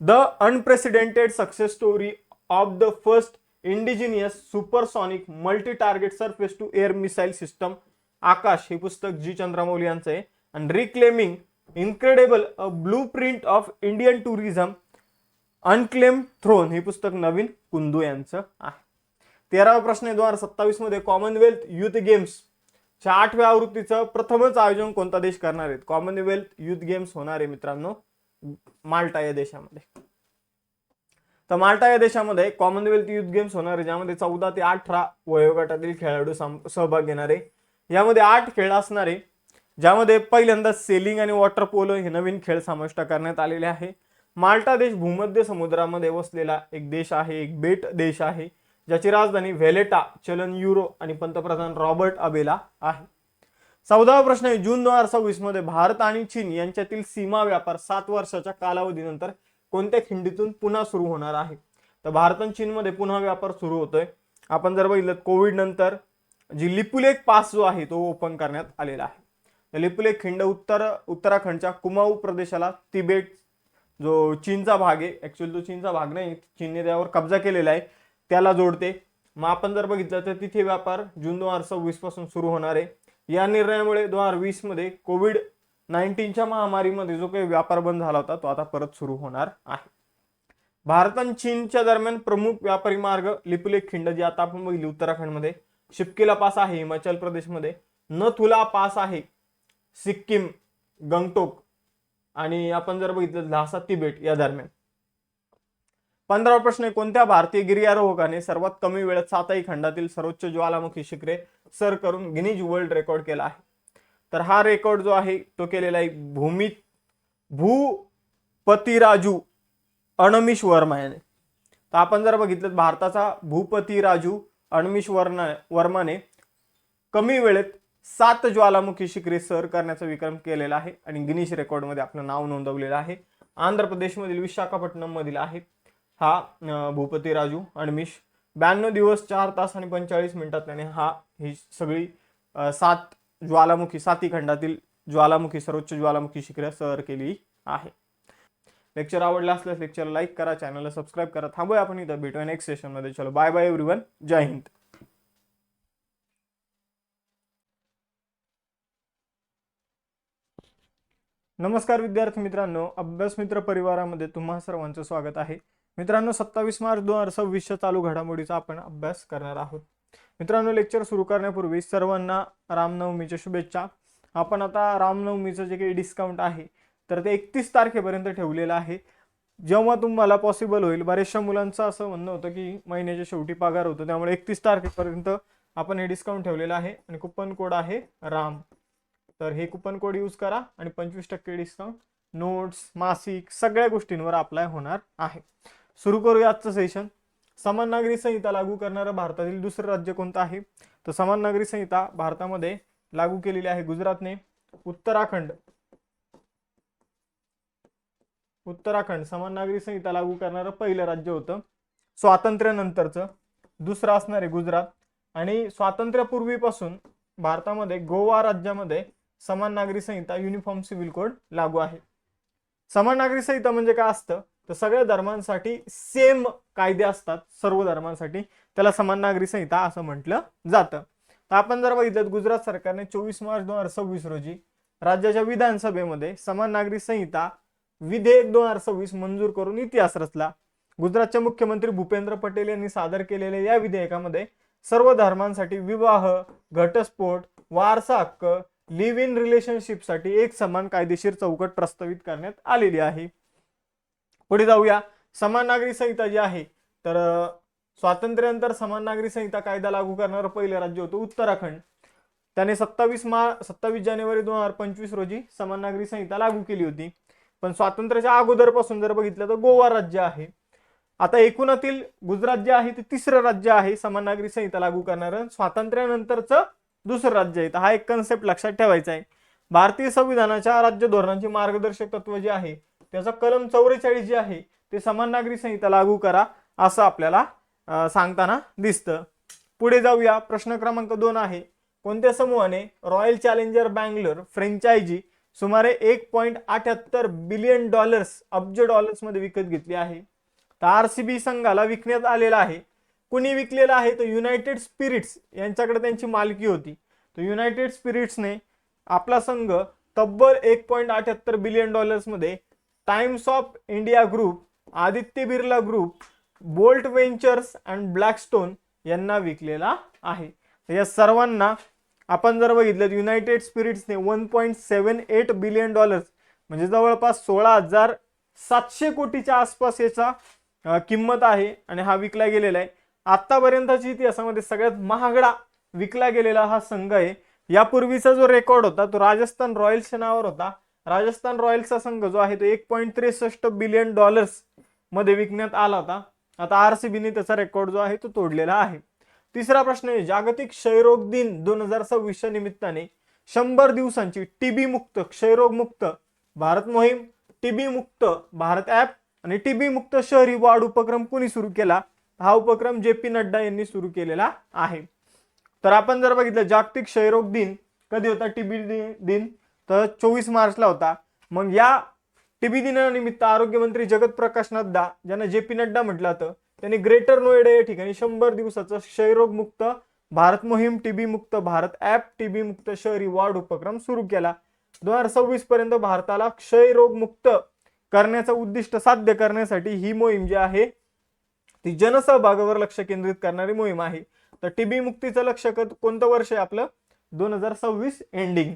Speaker 1: the unprecedented success story of the first indigenous supersonic multi target surface to air missile system Akash हे पुस्तक जी चंद्रमौली यांचं आहे. आणि reclaiming incredible a blueprint of Indian tourism unclaimed throne हे पुस्तक नवीन कुंदू यांचं आहे. 13वा प्रश्न आहे 2027 मध्ये कॉमनवेल्थ युथ गेम्स च्या 8व्या आवृत्तीचं प्रथमच आयोजन कोणता देश करणार आहे? कॉमनवेल्थ युथ गेम्स होणार आहे मित्रांनो माल्टा या देशामध्ये. तर माल्टा या देशामध्ये कॉमनवेल्थ युथ गेम्स होणार आहे, ज्यामध्ये 14 ते 18 वयोगटातील खेळाडू सहभाग घेणार आहे. यामध्ये 8 खेळ असणार आहे, ज्यामध्ये पहिल्यांदा सेलिंग आणि वॉटर पोलो हे नवीन खेळ समाविष्ट करण्यात आलेले आहे. माल्टा देश भूमध्य समुद्रामध्ये वसलेला एक देश आहे, एक बेट देश आहे, ज्याची राजधानी व्हॅलेटा, चलन युरो आणि पंतप्रधान रॉबर्ट अबेला आहे. 14वा प्रश्न आहे जून 2026 मध्ये भारत आणि चीन यांच्यातील सीमा व्यापार 7 वर्षाच्या कालावधीनंतर कोणत्या खिंडीतून पुन्हा सुरू होणार आहे? तर भारत आणि चीन मध्ये पुन्हा व्यापार सुरू होतोय. आपण जर बघितलं कोविड नंतर जी लिपुलेख पास जो आहे तो ओपन करण्यात आलेला आहे. लिपुलेख खिंड उत्तराखंडच्या कुमाऊ प्रदेशाला तिबेट जो चीनचा भाग आहे, ऍक्च्युअली तो चीनचा भाग नाही, चीनने त्यावर कब्जा केलेला आहे, त्याला जोडते. मग आपण जर बघितलं तर तिथे व्यापार जून 2026 पासून सुरू होणार आहे. या निर्णयामुळे 2020 मध्ये कोविड-19च्या महामारीमध्ये जो काही व्यापार बंद झाला होता तो आता परत सुरू होणार आहे. भारत आणि चीनच्या दरम्यान प्रमुख व्यापारी मार्ग लिपुलेख खिंड जी आता आपण बघितली उत्तराखंडमध्ये, शिपकेला पास आहे हिमाचल प्रदेशमध्ये, नथुला पास आहे सिक्कीम गंगटोक, आणि आपण जर बघितलं ल्हासा तिबेट या दरम्यान. 15वा प्रश्न आहे कोणत्या भारतीय गिर्यारोहकाने सर्वात कमी वेळात 7ही खंडातील सर्वोच्च ज्वालामुखी शिखरे सर करून गिनीज वर्ल्ड रेकॉर्ड केला आहे? तर हा रेकॉर्ड जो आहे तो केलेला आहे भूपतिराजू अणमिश वर्मा याने. तर आपण जर बघितलं भारताचा भूपतिराजू अणमिश वर्माने कमी वेळेत 7 ज्वालामुखी शिखरे सर करण्याचा विक्रम केलेला आहे आणि गिनीज रेकॉर्डमध्ये आपलं नाव नोंदवलेलं आहे. आंध्र प्रदेशमधील विशाखापट्टणम मधील आहे हा भूपतिराजू अणमिश. 92 दिवस 4 तास आणि 45 मिनिटात त्याने ही सगळी 7 ज्वालामुखी 7ही खंडातील ज्वालामुखी सर्वोच्च ज्वालामुखी शिखरे सर केली आहे. लेक्चर आवडला असल्यास लेक्चरला लाईक करा, चॅनलला सबस्क्राईब करा. थांबूया आपण इथं, भेटूया नेक्स्ट सेशनमध्ये. चलो बाय बाय एव्हरीवन, जय हिंद. नमस्कार विद्यार्थी मित्रांनो, अभ्यास मित्र परिवारामध्ये तुम्हा सर्वांचं स्वागत आहे. मित्रांनो 27 मार्च 2026 चालू घडामोडीचा आपण अभ्यास करणार आहोत. मित्रांनो लेक्चर सुरू करण्यापूर्वी सर्वांना रामनवमीच्या शुभेच्छा. आपण आता रामनवमीचं जे काही डिस्काउंट आहे तर ते 31 तारखेपर्यंत ठेवलेलं आहे, जेव्हा तुम्हाला पॉसिबल होईल. बऱ्याचशा मुलांचं असं म्हणणं होतं की महिन्याच्या शेवटी पगार होतो, त्यामुळे 31 तारखेपर्यंत आपण हे डिस्काउंट ठेवलेलं आहे आणि कुपन कोड आहे राम. तर हे कुपन कोड यूज करा आणि 25% डिस्काउंट नोट्स मासिक सगळ्या गोष्टींवर अप्लाय होणार आहे. सुरू करूया आजचं सेशन. समान नागरी संहिता लागू करणारं भारतातील दुसरं राज्य कोणतं आहे? तर समान नागरी संहिता भारतामध्ये लागू केलेली आहे गुजरातने. उत्तराखंड समान नागरी संहिता लागू करणारं पहिलं राज्य होतं स्वातंत्र्यानंतरचं. दुसरं असणार आहे गुजरात. आणि स्वातंत्र्यापूर्वीपासून भारतामध्ये गोवा राज्यामध्ये समान नागरी संहिता युनिफॉर्म सिव्हिल कोड लागू आहे. समान नागरी संहिता म्हणजे काय असतं तर सगळ्या धर्मांसाठी सेम कायदे असतात, सर्व धर्मांसाठी, त्याला समान नागरी संहिता असं म्हटलं जातं. तर आपण जर बघितलं गुजरात सरकारने 24 मार्च 2026 रोजी राज्याच्या विधानसभेमध्ये समान नागरी संहिता विधेयक 2026 मंजूर करून इतिहास रचला. गुजरातचे मुख्यमंत्री भूपेंद्र पटेल यांनी सादर केलेल्या या विधेयकामध्ये सर्व धर्मांसाठी विवाह, घटस्फोट, वारसा हक्क, लिव्ह इन रिलेशनशिपसाठी एक समान कायदेशीर चौकट प्रस्तावित करण्यात आलेली आहे. पुढे जाऊया. समान नागरी संहिता जी आहे, तर स्वातंत्र्यानंतर समान नागरी संहिता कायदा लागू करणारं पहिलं राज्य होतं उत्तराखंड. त्याने 27 जानेवारी 2025 रोजी समान नागरी संहिता लागू केली होती. पण स्वातंत्र्याच्या अगोदरपासून जर बघितलं तर गोवा राज्य आहे. आता एकूणातील गुजरात जे आहे ते तिसरं राज्य आहे समान नागरी संहिता लागू करणारं. स्वातंत्र्यानंतरचं दुसरं राज्य आहे. हा एक कन्सेप्ट लक्षात ठेवायचा आहे. भारतीय संविधानाच्या राज्य धोरणांची मार्गदर्शक तत्व जे आहे त्याचा कलम 44 जे आहे ते समान नागरी संहिता लागू करा असं आपल्याला सांगताना दिसतं. पुढे जाऊया. प्रश्न क्रमांक 2 आहे. कोणत्या समूहाने रॉयल चॅलेंजर बँगलोर फ्रँचायझी सुमारे $1.78 बिलियन अब्ज डॉलर्स मध्ये विकत घेतली आहे? तर आरसीबी संघाला विकण्यात आलेला आहे. कुणी विकलेला आहे? तर युनायटेड स्पिरिट्स यांच्याकडे त्यांची मालकी होती. तर युनायटेड स्पिरिट्सने आपला संघ तब्बल $1.78 बिलियन मध्ये Times of India group, Aditya Birla group, Bolt Ventures and Blackstone यांना विकलेला आहे. या सर्वांना आपण जर बघितलं युनायटेड स्पिरिट्सने $1.78 बिलियन म्हणजे जवळपास 16,700 कोटीच्या आसपास याचा किंमत आहे आणि हा विकला गेलेला आहे. आतापर्यंतच्या इतिहासामध्ये सगळ्यात महागडा विकला गेलेला हा संघ आहे. यापूर्वीचा जो रेकॉर्ड होता तो राजस्थान रॉयल्सच्या नावावर होता. राजस्थान रॉयल्सचा संघ जो आहे तो $1.63 बिलियन मध्ये विकण्यात आला होता. आता आरसीबीने त्याचा रेकॉर्ड जो आहे तो तोडलेला आहे. तिसरा प्रश्न आहे. जागतिक क्षयरोग दिन 2026च्या निमित्ताने 100 दिवसांची टीबी मुक्त, क्षयरोग मुक्त भारत मोहीम, टीबी मुक्त भारत ॲप आणि टीबी मुक्त शहरी वाढ उपक्रम कोणी सुरू केला? हा उपक्रम JP नड्डा यांनी सुरू केलेला आहे. तर आपण जर बघितलं जागतिक क्षयरोग दिन कधी होता? टीबी दिन तर 24 मार्चला होता. मग या टीबी दिनानिमित्त आरोग्यमंत्री जगत प्रकाश नड्डा, ज्यांना JP नड्डा म्हटलं जातं, त्यांनी ग्रेटर नोएडा या ठिकाणी 100 दिवसाचा क्षयरोग मुक्त भारत मोहीम, टीबी मुक्त भारत ॲप, टीबी मुक्त शहरी वाढ उपक्रम सुरू केला. 2026 पर्यंत भारताला क्षयरोग मुक्त करण्याचं उद्दिष्ट साध्य करण्यासाठी ही मोहीम जी आहे ती जनसहभागावर लक्ष केंद्रित करणारी मोहीम आहे. तर टीबी मुक्तीचं लक्ष्य कोणतं वर्ष आहे आपलं? 2026 एंडिंग.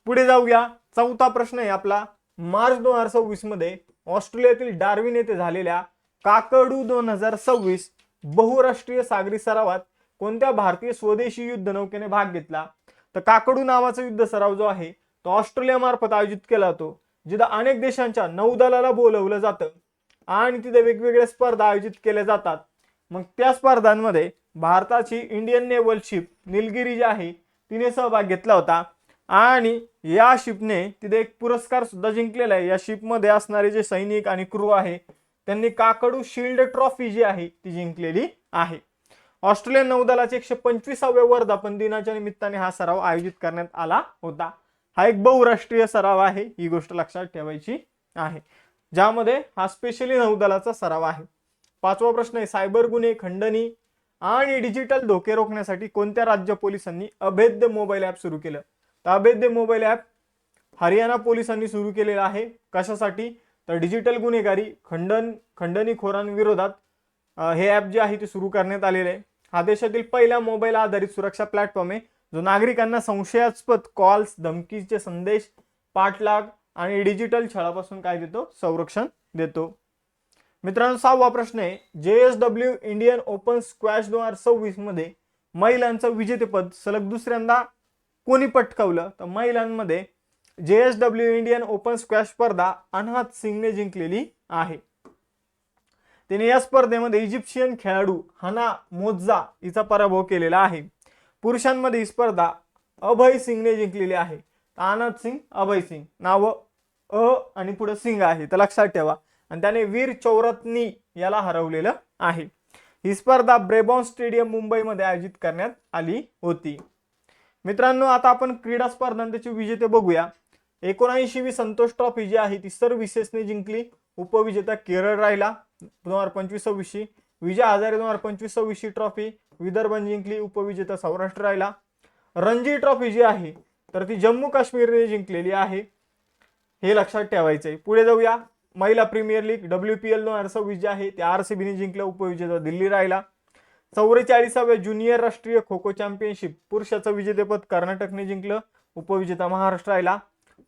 Speaker 1: पुढे जाऊया. चौथा प्रश्न आहे आपला. मार्च 2026 मध्ये ऑस्ट्रेलियातील डार्विन येथे झालेल्या काकडू 2026 बहुराष्ट्रीय सागरी सरावात कोणत्या भारतीय स्वदेशी युद्ध नौकेने भाग घेतला? तर काकडू नावाचा युद्ध सराव जो आहे तो ऑस्ट्रेलिया मार्फत आयोजित केला जातो, जिथं अनेक देशांच्या नौदलाला बोलवलं जातं आणि तिथे वेगवेगळ्या स्पर्धा आयोजित केल्या जातात. मग त्या स्पर्धांमध्ये भारताची इंडियन नेव्हल शिप निलगिरी जी आहे तिने सहभाग घेतला होता आणि या शिपने तिथे एक पुरस्कार सुद्धा जिंकलेला आहे. या शिपमध्ये असणारे जे सैनिक आणि क्रू आहे त्यांनी काकडू शिल्ड ट्रॉफी जी आहे ती जिंकलेली आहे. ऑस्ट्रेलियन नौदलाच्या 125व्या वर्धापन दिनाच्या निमित्ताने हा सराव आयोजित करण्यात आला होता. हा एक बहुराष्ट्रीय सराव आहे, ही गोष्ट लक्षात ठेवायची आहे, ज्यामध्ये हा स्पेशली नौदलाचा सराव आहे. पाचवा प्रश्न आहे. सायबर गुन्हे, खंडणी आणि डिजिटल धोके रोखण्यासाठी कोणत्या राज्य पोलिसांनी अभेद्य मोबाईल ॲप सुरू केलं? तर अभेद्य मोबाईल ॲप हरियाणा पोलिसांनी सुरू केलेला आहे. कशासाठी? तर डिजिटल गुन्हेगारी, खंडणीखोरांविरोधात हे ॲप जे आहे ते सुरू करण्यात आलेले आहे. हा देशातील पहिला मोबाईल आधारित सुरक्षा प्लॅटफॉर्म आहे जो नागरिकांना संशयास्पद कॉल्स, धमकीचे संदेश, पाठलाग आणि डिजिटल छळापासून काय देतो? संरक्षण देतो. मित्रांनो, 6वा प्रश्न आहे. JSW इंडियन ओपन स्क्वॅश 2026 मध्ये महिलांचं विजेतेपद सलग दुसऱ्यांदा कोणी पटकावलं? तर महिलांमध्ये JSW इंडियन ओपन स्क्वॅश स्पर्धा अनहत सिंगने जिंकलेली आहे. तिने या स्पर्धेमध्ये इजिप्शियन खेळाडू हना मोज्जा हिचा पराभव केलेला आहे. पुरुषांमध्ये ही स्पर्धा अभय सिंगने जिंकलेली आहे. अनहत सिंग, अभय सिंग, नाव आणि पुढे सिंग आहे, तर लक्षात ठेवा. आणि त्याने वीर चौरत्नी याला हरवलेलं आहे. ही स्पर्धा ब्रेबॉर्न स्टेडियम मुंबईमध्ये आयोजित करण्यात आली होती. मित्रांनो, आता आपण क्रीडा स्पर्धांचे विजेते बघूया. 79वी संतोष ट्रॉफी जी आहे ती सर्व्हिसेसने जिंकली. उपविजेता केरळ राहिला 2025. विजय हजारे 2025 ट्रॉफी विदर्भने जिंकली. उपविजेता सौराष्ट्र राहिला. रणजी ट्रॉफी जी आहे तर ती जम्मू काश्मीरने जिंकलेली आहे, हे लक्षात ठेवायचंय. पुढे जाऊया. महिला प्रीमियर लीग WPL 2026 जे आहे ते RCBने जिंकलं, उपविजेता दिल्ली राहिला. 44व्या ज्युनियर राष्ट्रीय खो खो चॅम्पियनशिप पुरुषाचं विजेतेपद कर्नाटकने जिंकलं, उपविजेता महाराष्ट्र राहिला.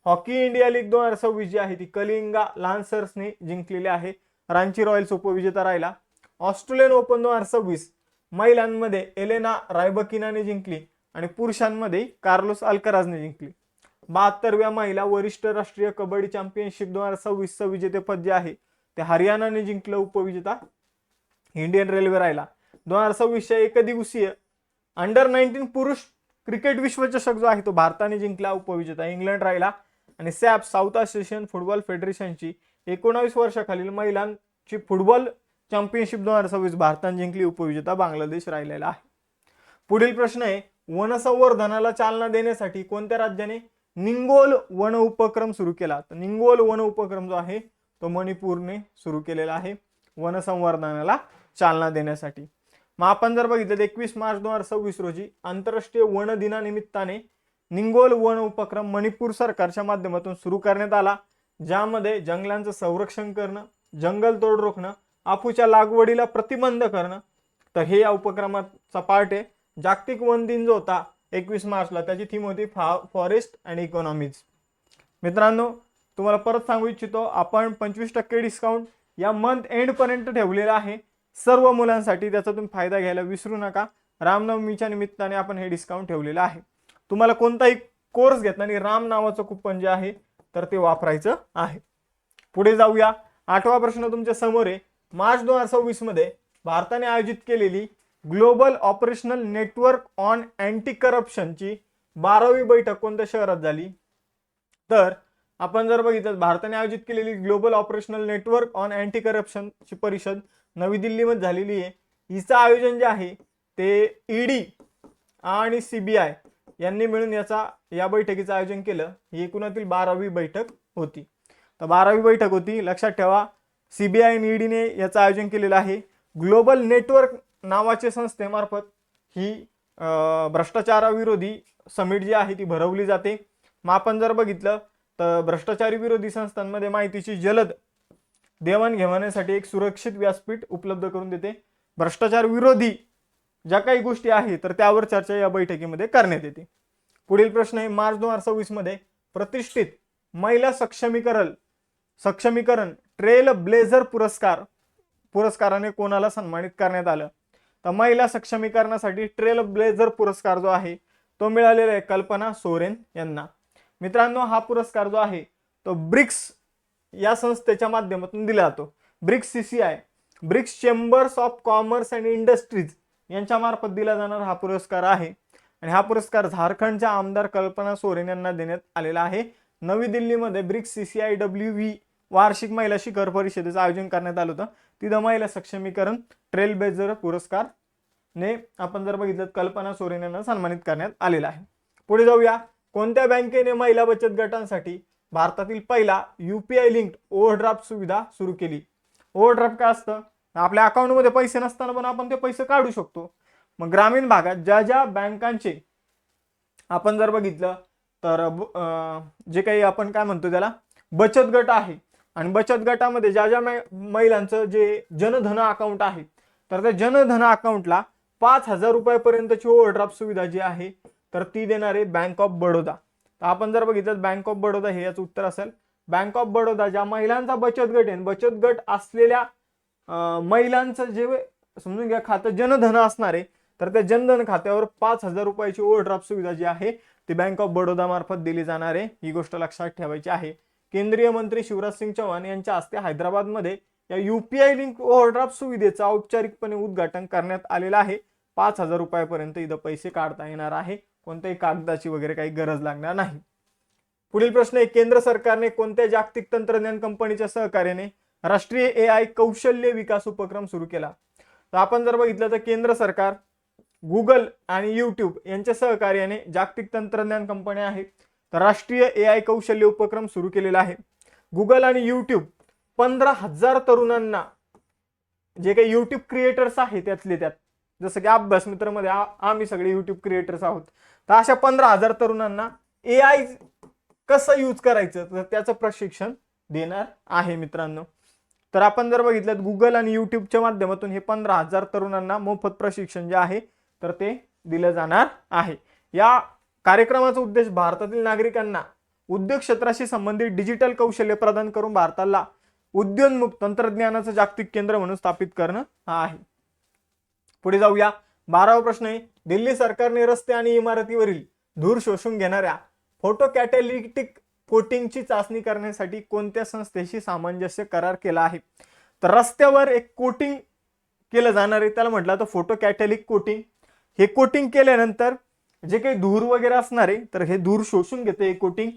Speaker 1: हॉकी इंडिया लीग 2026 जी आहे ती कलिंगा लान्सर्सने जिंकलेली आहे, रांची रॉयल्स उपविजेता राहिला. ऑस्ट्रेलियन ओपन 2026 महिलांमध्ये एलेना रायबकिनाने जिंकली आणि पुरुषांमध्ये कार्लोस अल्कराजने जिंकली. 72व्या महिला वरिष्ठ राष्ट्रीय कबड्डी चॅम्पियनशिप 2026चं विजेतेपद जे आहे ते हरियाणाने जिंकलं, उपविजेता इंडियन रेल्वे राहिला. 2026च्या एकदिवसीय अंडर-19 पुरुष क्रिकेट विश्वचषक जो आहे तो भारताने जिंकला, उपविजेता इंग्लंड राहिला. आणि सॅप साऊथ आशियन फुटबॉल फेडरेशनची 19 वर्षाखालील महिलांची फुटबॉल चॅम्पियनशिप 2026 भारताने जिंकली, उपविजेता बांगलादेश राहिलेला आहे. पुढील प्रश्न आहे, वनसंवर्धनाला चालना देण्यासाठी कोणत्या राज्याने निंगोल वन उपक्रम सुरू केला? तर निंगोल वन उपक्रम जो आहे तो मणिपूरने सुरू केलेला आहे वनसंवर्धनाला चालना देण्यासाठी. मग आपण जर बघितलं 21 मार्च 2026 रोजी आंतरराष्ट्रीय वन दिनानिमित्ताने निंगोल वन उपक्रम मणिपूर सरकारच्या माध्यमातून सुरू करण्यात आला, ज्यामध्ये जंगलांचं संरक्षण करणं, जंगल तोड रोखणं, आफूच्या लागवडीला प्रतिबंध करणं, तर हे या उपक्रमाचा पार्ट आहे. जागतिक वन दिन जो होता 21 मार्चला त्याची थीम होती फॉरेस्ट अँड इकॉनॉमीज. मित्रांनो, तुम्हाला परत सांगू इच्छितो, आपण 25% डिस्काउंट या मंथ एंड पर्यंत ठेवलेला आहे सर्व मुलांसाठी, त्याचा तुम्ही फायदा घ्यायला विसरू नका. रामनवमीच्या निमित्ताने आपण हे डिस्काउंट ठेवलेलं आहे. तुम्हाला कोणताही कोर्स घेताना राम नावाचं कुपन जे आहे तर ते वापरायचं आहे. पुढे जाऊया. 8वा प्रश्न तुमच्या समोर आहे. मार्च 2026 मध्ये भारताने आयोजित केलेली global operational network on anti करप्शनची 12वी बैठक कोणत्या शहरात झाली? तर आपण जर बघितलं भारताने आयोजित केलेली global operational network on anti करप्शनची परिषद नवी दिल्लीमध्ये झालेली आहे. हिचं आयोजन जे आहे ते ED आणि CBI यांनी मिळून या बैठकीचं आयोजन केलं. ही एकूणातील 12वी बैठक होती. तर 12वी बैठक होती, लक्षात ठेवा. CBI आणि ED ने याचं आयोजन केलेलं आहे. ग्लोबल नेटवर्क नावाच्या संस्थेमार्फत ही भ्रष्टाचाराविरोधी समिट जी आहे ती भरवली जाते. मग आपण जर बघितलं तर भ्रष्टाचारी विरोधी संस्थांमध्ये माहितीची जलद देवाणघेवाणीसाठी एक सुरक्षित व्यासपीठ उपलब्ध करून देते. भ्रष्टाचार विरोधी ज्या काही गोष्टी आहेत तर त्यावर चर्चा या बैठकीमध्ये करण्यात येते. पुढील प्रश्न आहे, मार्च 2026 मध्ये प्रतिष्ठित महिला सक्षमीकरण ट्रेल ब्लेझर पुरस्काराने कोणाला सन्मानित करण्यात आलं? तर महिला सक्षमीकरणासाठी ट्रेल ब्लेझर पुरस्कार जो आहे तो मिळालेला आहे कल्पना सोरेन यांना. मित्रांनो, हा पुरस्कार जो आहे तो ब्रिक्स या संस्थेच्या माध्यमातून दिला जातो. BRICS CCI, BRICS chambers of commerce and industries यांच्या मार्फत दिला जाणारा हा पुरस्कार आहे. आणि हा पुरस्कार झारखंडच्या आमदार कल्पना सोरेन यांना देण्यात आलेला आहे. नवी दिल्लीमध्ये ब्रिक्स CCIWV वार्षिक महिला शिखर परिषदेचं आयोजन करण्यात आलं होतं. तिथं महिला सक्षमीकरण ट्रेल ब्लेझर पुरस्कारने आपण जर बघितलं कल्पना सोरेन यांना सन्मानित करण्यात आलेला आहे. पुढे जाऊया. कोणत्या बँकेने महिला बचत गटांसाठी भारतातील पहिला UPI लिंक्ड ओव्हरड्राफ्ट सुविधा सुरू केली? ओव्हरड्राफ्ट काय असतं? आपल्या अकाउंटमध्ये पैसे नसताना पण आपण ते पैसे काढू शकतो. मग ग्रामीण भागात ज्या बँकांचे आपण जर बघितलं तर जे काही आपण काय म्हणतो त्याला बचत गट आहे, आणि बचत गटामध्ये ज्या महिलांचं जे जनधन अकाउंट आहे तर त्या जनधन अकाउंटला 5,000 रुपयापर्यंतची ओव्हरड्राफ्ट सुविधा जी आहे तर ती देणारे बँक ऑफ बडोदा. तर आपण जर बघितलं बँक ऑफ बडोदा हे याचं उत्तर असेल. बँक ऑफ बडोदा ज्या महिलांचा बचत गट आहे, बचत गट असलेल्या महिलांचं जे समजून घ्या खातं जनधन असणार आहे तर त्या जनधन खात्यावर 5,000 रुपयाची ओव्हरड्राफ्ट सुविधा जी आहे ती बँक ऑफ बडोदा मार्फत दिली जाणार आहे. ही गोष्ट लक्षात ठेवायची आहे. केंद्रीय मंत्री शिवराज सिंग चौहान यांच्या हस्ते हैदराबादमध्ये या UPI लिंक ओव्हरड्राफ्ट सुविधेचं औपचारिकपणे उद्घाटन करण्यात आलेलं आहे. 5,000 रुपयापर्यंत इथं पैसे काढता येणार आहे. कोणत्याही कागदाची वगैरे काही गरज लागणार नाही. पुढील प्रश्न आहे, केंद्र सरकारने कोणत्या जागतिक तंत्रज्ञान कंपनीच्या सहकार्याने राष्ट्रीय AI कौशल्य विकास उपक्रम सुरू केला? तर आपण जर बघितलं तर केंद्र सरकार गुगल आणि YouTube यांच्या सहकार्याने जागतिक तंत्रज्ञान कंपन्या आहेत तर राष्ट्रीय AI कौशल्य उपक्रम सुरू केलेला आहे. गुगल आणि YouTube 15,000 तरुणांना, जे काही YouTube क्रिएटर्स आहेत त्यात जसं की अभ्यास मित्रमध्ये आम्ही सगळे YouTube क्रिएटर्स आहोत, तर अशा 15,000 तरुणांना AI कसं यूज करायचं तर त्याचं प्रशिक्षण देणार आहे मित्रांनो. तर आपण जर बघितलं गुगल आणि युट्यूबच्या माध्यमातून हे 15,000 तरुणांना मोफत प्रशिक्षण जे आहे तर ते दिलं जाणार आहे. या कार्यक्रमाचा उद्देश भारतातील नागरिकांना उद्योग क्षेत्राशी संबंधित डिजिटल कौशल्य प्रदान करून भारताला उद्योन्मुख तंत्रज्ञानाचं जागतिक केंद्र म्हणून स्थापित करणं हा आहे. पुढे जाऊया. 12वा प्रश्न आहे, दिल्ली सरकारने रस्ते आणि इमारतीवरील धूर शोषून घेणाऱ्या फोटो कॅटॅलिटिक कोटिंगची चाचणी करण्यासाठी कोणत्या संस्थेशी सामंजस्य करार केला आहे? तर रस्त्यावर एक कोटिंग केलं जाणार आहे, त्याला म्हटलं तर फोटो कॅटॅलिक कोटिंग. हे कोटिंग केल्यानंतर जे काही धूर वगैरे असणार आहे तर हे धूर शोषून घेते हे कोटिंग,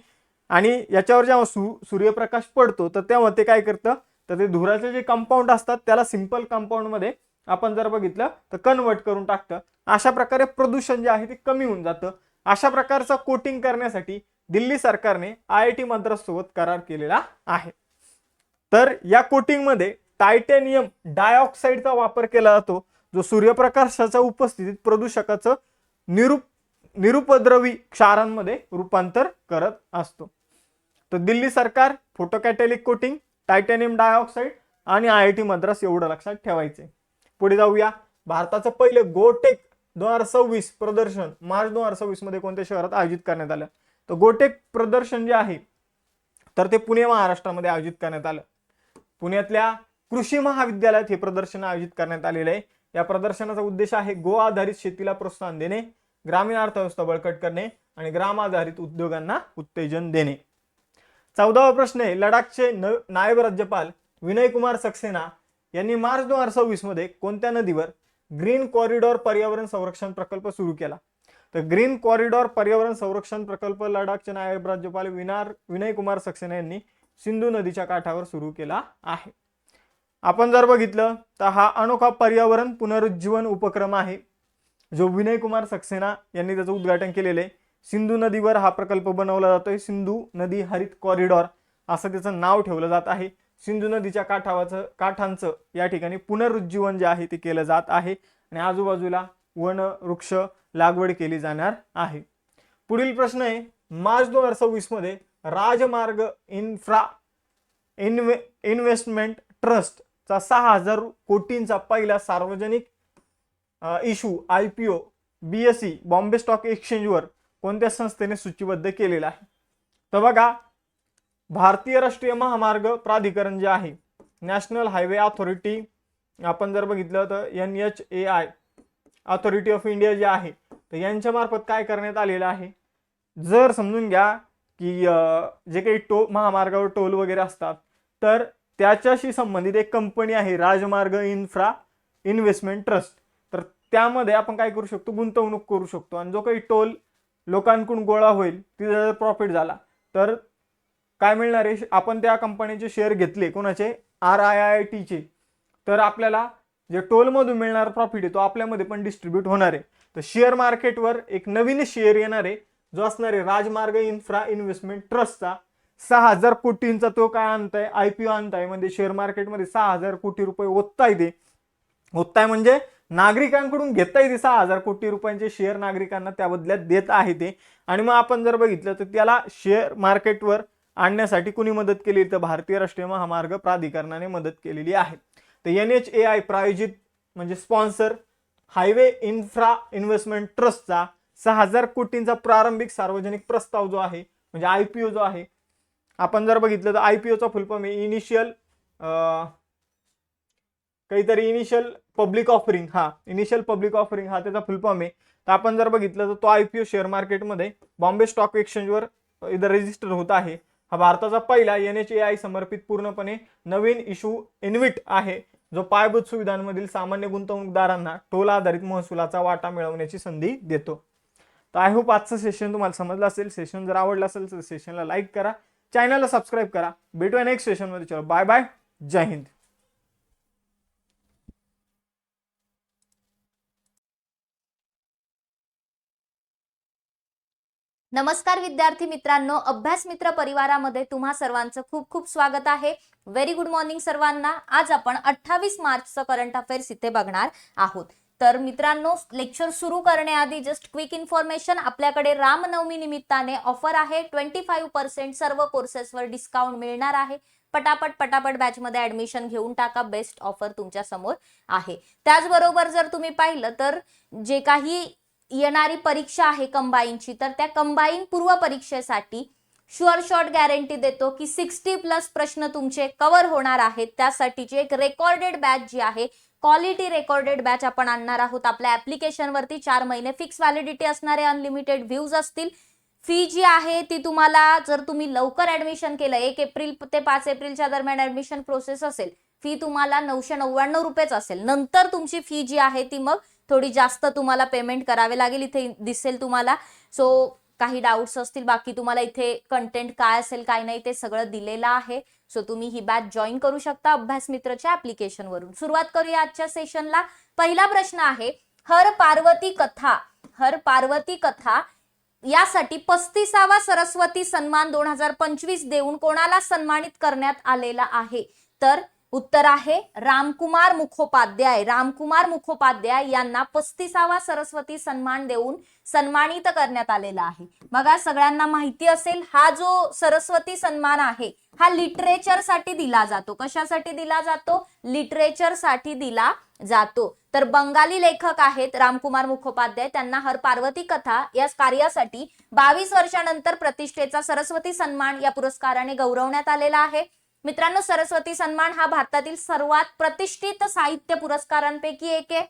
Speaker 1: आणि याच्यावर जेव्हा सूर्यप्रकाश पडतो तर तेव्हा ते काय करतं तर ते धुराचे जे कंपाऊंड असतात त्याला सिंपल कंपाऊंड मध्ये आपण जर बघितलं तर कन्वर्ट करून टाकतं. अशा प्रकारे प्रदूषण जे आहे ते कमी होऊन जातं. अशा प्रकारचा कोटिंग करण्यासाठी दिल्ली सरकारने IIT मद्रास सोबत करार केलेला आहे. तर या कोटिंग मध्ये टायटॅनियम डायऑक्साईडचा वापर केला जातो, जो सूर्यप्रकाशाच्या उपस्थितीत प्रदूषकाचं निरुपद्रवी क्षारांमध्ये रूपांतर करत असतो. तर दिल्ली सरकार, फोटो कॅटॅलिक कोटिंग, टायटॅनियम डायऑक्साईड आणि IIT मद्रास एवढं लक्षात ठेवायचे. पुढे जाऊया. भारताचं पहिले गोटेक 2026 प्रदर्शन मार्च 2026 मध्ये कोणत्या शहरात आयोजित करण्यात आलं? तर गोटेक प्रदर्शन जे आहे तर ते पुणे महाराष्ट्रामध्ये आयोजित करण्यात आलं. पुण्यातल्या कृषी महाविद्यालयात हे प्रदर्शन आयोजित करण्यात आलेलं आहे. या प्रदर्शनाचा उद्देश आहे गो आधारित शेतीला प्रोत्साहन देणे, ग्रामीण अर्थव्यवस्था बळकट करणे आणि ग्राम आधारित उद्योगांना उत्तेजन देणे. 14वा प्रश्न आहे, लडाखचे नायब राज्यपाल विनय कुमार सक्सेना यांनी मार्च 2026 मध्ये कोणत्या नदीवर ग्रीन कॉरिडॉर पर्यावरण संरक्षण प्रकल्प सुरू केला? तर ग्रीन कॉरिडॉर पर्यावरण संरक्षण प्रकल्प लडाखचे नायब राज्यपाल विनय कुमार सक्सेना यांनी सिंधू नदीच्या काठावर सुरू केला आहे. आपण जर बघितलं तर हा अनोखा पर्यावरण पुनरुज्जीवन उपक्रम आहे जो विनय कुमार सक्सेना यांनी त्याचं उद्घाटन केलेलं आहे. सिंधू नदीवर हा प्रकल्प बनवला जातोय. सिंधू नदी हरित कॉरिडॉर असं त्याचं नाव ठेवलं जात आहे. सिंधू नदीच्या काठांचं या ठिकाणी पुनरुज्जीवन जे आहे ते केलं जात आहे आणि आजूबाजूला वन वृक्ष लागवड केली जाणार आहे. पुढील प्रश्न आहे, मार्च 2026 मध्ये राजमार्ग इन्व्हेस्टमेंट ट्रस्टचा 6,000 कोटींचा पहिला सार्वजनिक issue IPO BSE Bombay stock एक्सचेंजवर कोणत्या संस्थेने सूचीबद्ध केलेला आहे? तर बघा, भारतीय राष्ट्रीय महामार्ग प्राधिकरण जे आहे, नॅशनल हायवे अथॉरिटी, आपण जर बघितलं तर NHAI अथॉरिटी ऑफ इंडिया जे आहे तर यांच्या मार्फत काय करण्यात आलेलं आहे, जर समजून घ्या की जे काही महामार्गावर टोल वगैरे असतात तर त्याच्याशी संबंधित एक कंपनी आहे राजमार्ग इन्व्हेस्टमेंट ट्रस्ट. तर त्यामध्ये आपण काय करू शकतो, गुंतवणूक करू शकतो आणि जो काही टोल लोकांकडून गोळा होईल तिथे जर प्रॉफिट झाला तर काय मिळणार आहे, आपण त्या कंपनीचे शेअर घेतले कोणाचे RIIT चे, तर आपल्याला जे टोल मधून मिळणार प्रॉफिट आहे तो आपल्यामध्ये पण डिस्ट्रीब्यूट होणार आहे. तर शेअर मार्केटवर एक नवीन शेअर येणार आहे जो असणार आहे राजमार्ग इन्व्हेस्टमेंट ट्रस्टचा. 6,000 कोटींचा तो काय आणताय, IPO आणताय, म्हणजे शेअर मार्केटमध्ये 6,000 कोटी रुपये ओतताय म्हणजे नागरिकांकडून घेताय ते 6,000 कोटी रुपयांचे शेअर नागरिकांना त्या बदल्यात देत आहे ते. आणि मग आपण जर बघितलं तर त्याला शेअर मार्केटवर आणण्यासाठी कुणी मदत केली तर भारतीय राष्ट्रीय महामार्ग प्राधिकरणाने मदत केलेली आहे. तर NHAI प्रायोजित म्हणजे स्पॉन्सर हायवे इन्व्हेस्टमेंट ट्रस्टचा 6,000 कोटींचा प्रारंभिक सार्वजनिक प्रस्ताव जो आहे म्हणजे IPO जो आहे, आपण जर बघितलं तर IPOचा फुल फॉर्म आहे initial public offering. Initial public offering हा त्याचा फुल फॉर्म आहे. तर आपण जर बघितलं तर तो IPO शेअर मार्केटमध्ये बॉम्बे स्टॉक एक्सचेंजवर इथं रजिस्टर होत आहे. हा भारताचा पहिला NHAI समर्पित पूर्णपणे नवीन इशू इन्व्हिट आहे जो पायाभूत सुविधांमधील सामान्य गुंतवणूकदारांना टोल आधारित महसुलाचा वाटा मिळवण्याची संधी देतो. तर आय होप आजचं सेशन तुम्हाला समजलं असेल. सेशन जर आवडलं असेल तर सेशनला लाईक करा, चॅनलला सबस्क्राईब करा. भेटूया नेक्स्ट सेशन मध्ये. चलो बाय बाय, जय हिंद.
Speaker 2: नमस्कार विद्यार्थी मित्रांनो, अभ्यास मित्र परिवारामध्ये तुम्हा सर्वांचं खूप खूप स्वागत आहे. व्हेरी गुड मॉर्निंग सर्वांना. आज आपण 28 मार्चचं करंट अफेअर्स इथे बघणार आहोत. तर मित्रांनो, लेक्चर सुरू करण्याआधी जस्ट क्विक इन्फॉर्मेशन, आपल्याकडे रामनवमी निमित्ताने ऑफर आहे. 25% सर्व कोर्सेसवर डिस्काउंट मिळणार आहे. पटापट बॅच मध्ये ऍडमिशन घेऊन टाका. बेस्ट ऑफर तुमच्या समोर आहे. त्याचबरोबर जर तुम्ही पाहिलं तर जे काही येणारी परीक्षा आहे कंबाईनची, तर त्या कंबाईन पूर्व परीक्षेसाठी शुअर शॉर्ट गॅरंटी देतो की 60+ प्रश्न तुमचे कव्हर होणार आहेत. त्यासाठीची एक रेकॉर्डेड बॅच जी आहे, क्वालिटी रेकॉर्डेड बॅच आपण आणणार आहोत आपल्या ऍप्लिकेशन वरती. 4 महिने फिक्स व्हॅलिडिटी असणारे, अनलिमिटेड व्ह्यूज असतील. फी जी आहे ती तुम्हाला, जर तुम्ही लवकर ऍडमिशन केलं, 1 एप्रिल ते 5 एप्रिलच्या दरम्यान ऍडमिशन प्रोसेस असेल, फी तुम्हाला 999 रुपयेच असेल. नंतर तुमची फी जी आहे ती मग थोडी जास्त तुम्हाला पेमेंट करावे लागेल. इथे दिसेल तुम्हाला. सो काही डाऊट्स असतील, बाकी तुम्हाला इथे कंटेंट काय असेल काय नाही ते सगळं दिलेलं आहे. सो तुम्ही ही बॅच जॉईन करू शकता अभ्यास मित्रच्या ऍप्लिकेशन वरून. सुरुवात करूया आजच्या सेशनला. पहिला प्रश्न आहे, हर पार्वती कथा यासाठी 35वा सरस्वती सन्मान 2025 देऊन कोणाला सन्मानित करण्यात आलेला आहे? तर उत्तर आहे रामकुमार मुखोपाध्याय यांना 35वा सरस्वती सन्मान देऊन सन्मानित करण्यात आलेला आहे. बघा, सगळ्यांना माहिती असेल, हा जो सरस्वती सन्मान आहे हा लिटरेचर साठी दिला जातो. कशासाठी दिला जातो? लिटरेचर साठी दिला जातो. तर बंगाली लेखक आहेत रामकुमार मुखोपाध्याय, त्यांना हर पार्वती कथा या कार्यासाठी 22 वर्षानंतर प्रतिष्ठेचा सरस्वती सन्मान या पुरस्काराने गौरवण्यात आलेला आहे. मित्रांनो, सरस्वती सन्मान हा भारतातील सर्वात प्रतिष्ठित साहित्य पुरस्कारांपैकी एक आहे.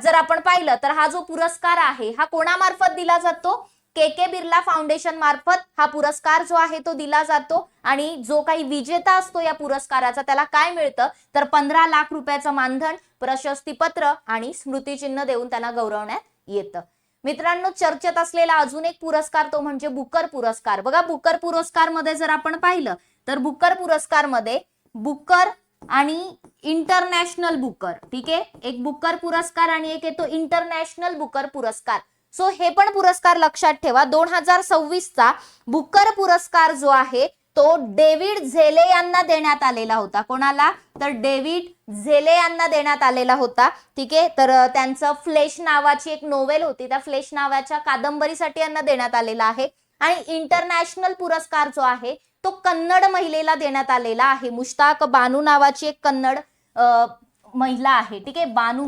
Speaker 2: जर आपण पाहिलं तर हा जो पुरस्कार आहे हा कोणामार्फत दिला जातो? के बिर्ला फाउंडेशन मार्फत हा पुरस्कार जो आहे तो दिला जातो. आणि जो काही विजेता असतो या पुरस्काराचा त्याला काय मिळतं? तर 15 लाख रुपयाचं मानधन, प्रशस्तीपत्र आणि स्मृतिचिन्ह देऊन त्यांना गौरवण्यात येतं. मित्रांनो, चर्चेत असलेला अजून एक पुरस्कार तो म्हणजे बुकर पुरस्कार. बघा, बुकर पुरस्कार मध्ये जर आपण पाहिलं तर बुकर पुरस्कार मध्ये बुकर आणि इंटरनॅशनल बुकर, ठीक आहे, एक बुकर पुरस्कार आणि एक येतो इंटरनॅशनल बुकर पुरस्कार. सो हे पण पुरस्कार लक्षात ठेवा. 2026चा बुकर पुरस्कार जो आहे तो डेव्हिड झेले यांना देण्यात आलेला होता. कोणाला? तर डेव्हिड झेले यांना देण्यात आलेला होता. ठीक आहे, तर त्यांचं फ्लेश नावाची एक नोवेल होती, त्या फ्लेश नावाच्या कादंबरीसाठी यांना देण्यात आलेला आहे. आणि इंटरनॅशनल पुरस्कार जो आहे तो कन्नड महिलेला देण्यात आलेला आहे. मुश्ताक बानू नावाची एक कन्नड महिला आहे. ठीक आहे, बानू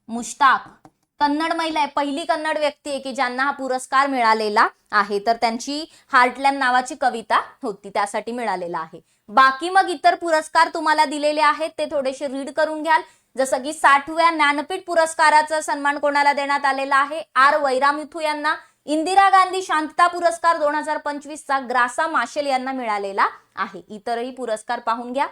Speaker 2: मुश्ताक कन्नड महिला आहे, पहिली कन्नड व्यक्ती आहे की ज्यांना हा पुरस्कार मिळालेला आहे. तर त्यांची हार्टलॅम्प नावाची कविता होती, त्यासाठी मिळालेला आहे. बाकी मग इतर पुरस्कार तुम्हाला दिलेले आहेत, ते थोडेसे रीड करून घ्याल. जसं की 60व्या ज्ञानपीठ पुरस्काराचा सन्मान कोणाला देण्यात आलेला आहे? आर वैरामुथू यांना. इंदिरा गांधी शांतता पुरस्कार 2025चा ग्रासा माशेल यांना मिळालेला आहे. इतरही पुरस्कार पाहून घ्या.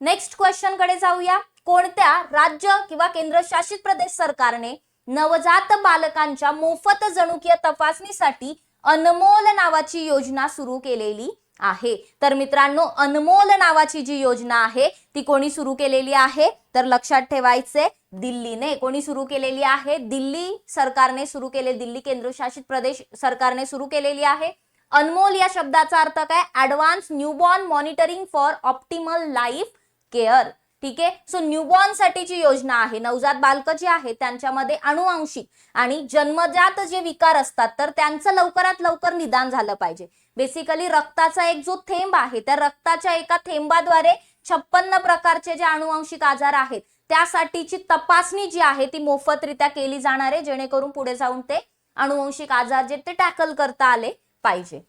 Speaker 2: नेक्स्ट क्वेश्चन कडे जाऊया. कोणत्या राज्य किंवा केंद्रशासित प्रदेश सरकारने नवजात बालकांच्या मोफत जनुकीय तपासणीसाठी अनमोल नावाची योजना सुरू केलेली आहे? तर मित्रांनो, अनमोल नावाची जी योजना आहे ती कोणी सुरू केलेली आहे? तर लक्षात ठेवायचे, दिल्लीने. कोणी सुरू केलेली आहे? दिल्ली सरकारने सुरू केले, दिल्ली केंद्रशासित प्रदेश सरकारने सुरू केलेली आहे. अनमोल या शब्दाचा अर्थ काय? Advance newborn monitoring for optimal life care. ठीक आहे, सो न्यूबॉर्न साठीची योजना आहे. नवजात बालक जे आहे त्यांच्यामध्ये अनुवांशिक आणि जन्मजात जे विकार असतात तर त्यांचं लवकरात लवकर निदान झालं पाहिजे. बेसिकली रक्ताचा एक जो थेंब आहे त्या रक्ताच्या एका थेंबाद्वारे 56 प्रकारचे जे अनुवांशिक आजार आहेत त्यासाठीची तपासणी जी आहे ती मोफतरित्या केली जाणार आहे, जेणेकरून पुढे जाऊन ते अनुवांशिक आजार जे ते टॅकल करता आले पाहिजे.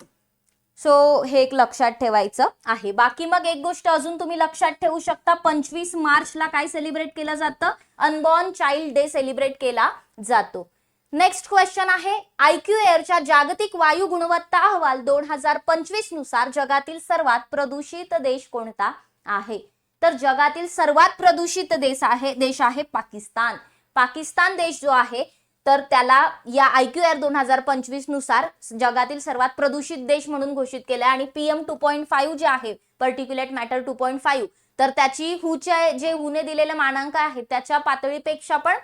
Speaker 2: सो हे एक लक्षात ठेवायचं आहे. बाकी मग एक गोष्ट अजून तुम्ही लक्षात ठेवू शकता, 25 मार्चला काय सेलिब्रेट केलं जातं? अनबॉर्न चाइल्ड डे सेलिब्रेट केला जातो. नेक्स्ट क्वेश्चन आहे, IQ एअरच्या जागतिक वायू गुणवत्ता अहवाल 2025 नुसार जगातील सर्वात प्रदूषित देश कोणता आहे? तर जगातील सर्वात प्रदूषित देश आहे पाकिस्तान. पाकिस्तान देश जो आहे तर त्याला या IQ एअर 2025 नुसार जगातील सर्वात प्रदूषित देश म्हणून घोषित केलं आहे. आणि PM 2.5 जे आहे, पर्टिक्युलेट मॅटर 2.5, तर त्याची हुने दिलेले मानांक आहे त्याच्या पातळीपेक्षा पण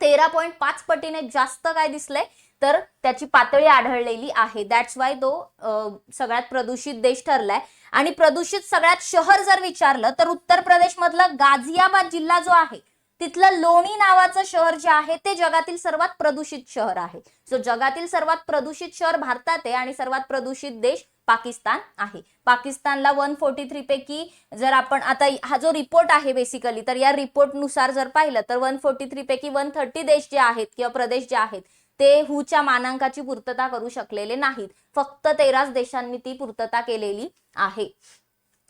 Speaker 2: 13.5 पटीने जास्त काय दिसले तर त्याची पातळी आढळलेली आहे. दॅट्स वाय तो सगळ्यात प्रदूषित देश ठरलाय. आणि प्रदूषित सगळ्यात शहर जर विचारलं तर उत्तर प्रदेश मधलं गाझियाबाद जिल्हा जो आहे तिथलं लोणी नावाचं शहर जे आहे ते जगातील सर्वात प्रदूषित शहर आहे. सो जगातील सर्वात प्रदूषित शहर भारतात आहे आणि सर्वात प्रदूषित देश पाकिस्तान आहे. पाकिस्तानला 143 पैकी जर आपण आता हा जो रिपोर्ट आहे बेसिकली, तर या रिपोर्ट नुसार जर पाहिलं तर 143 पैकी 130 देश जे आहेत किंवा प्रदेश जे आहेत ते हुच्या मानांकाची पूर्तता करू शकलेले नाहीत. फक्त 13 देशांनी ती पूर्तता केलेली आहे.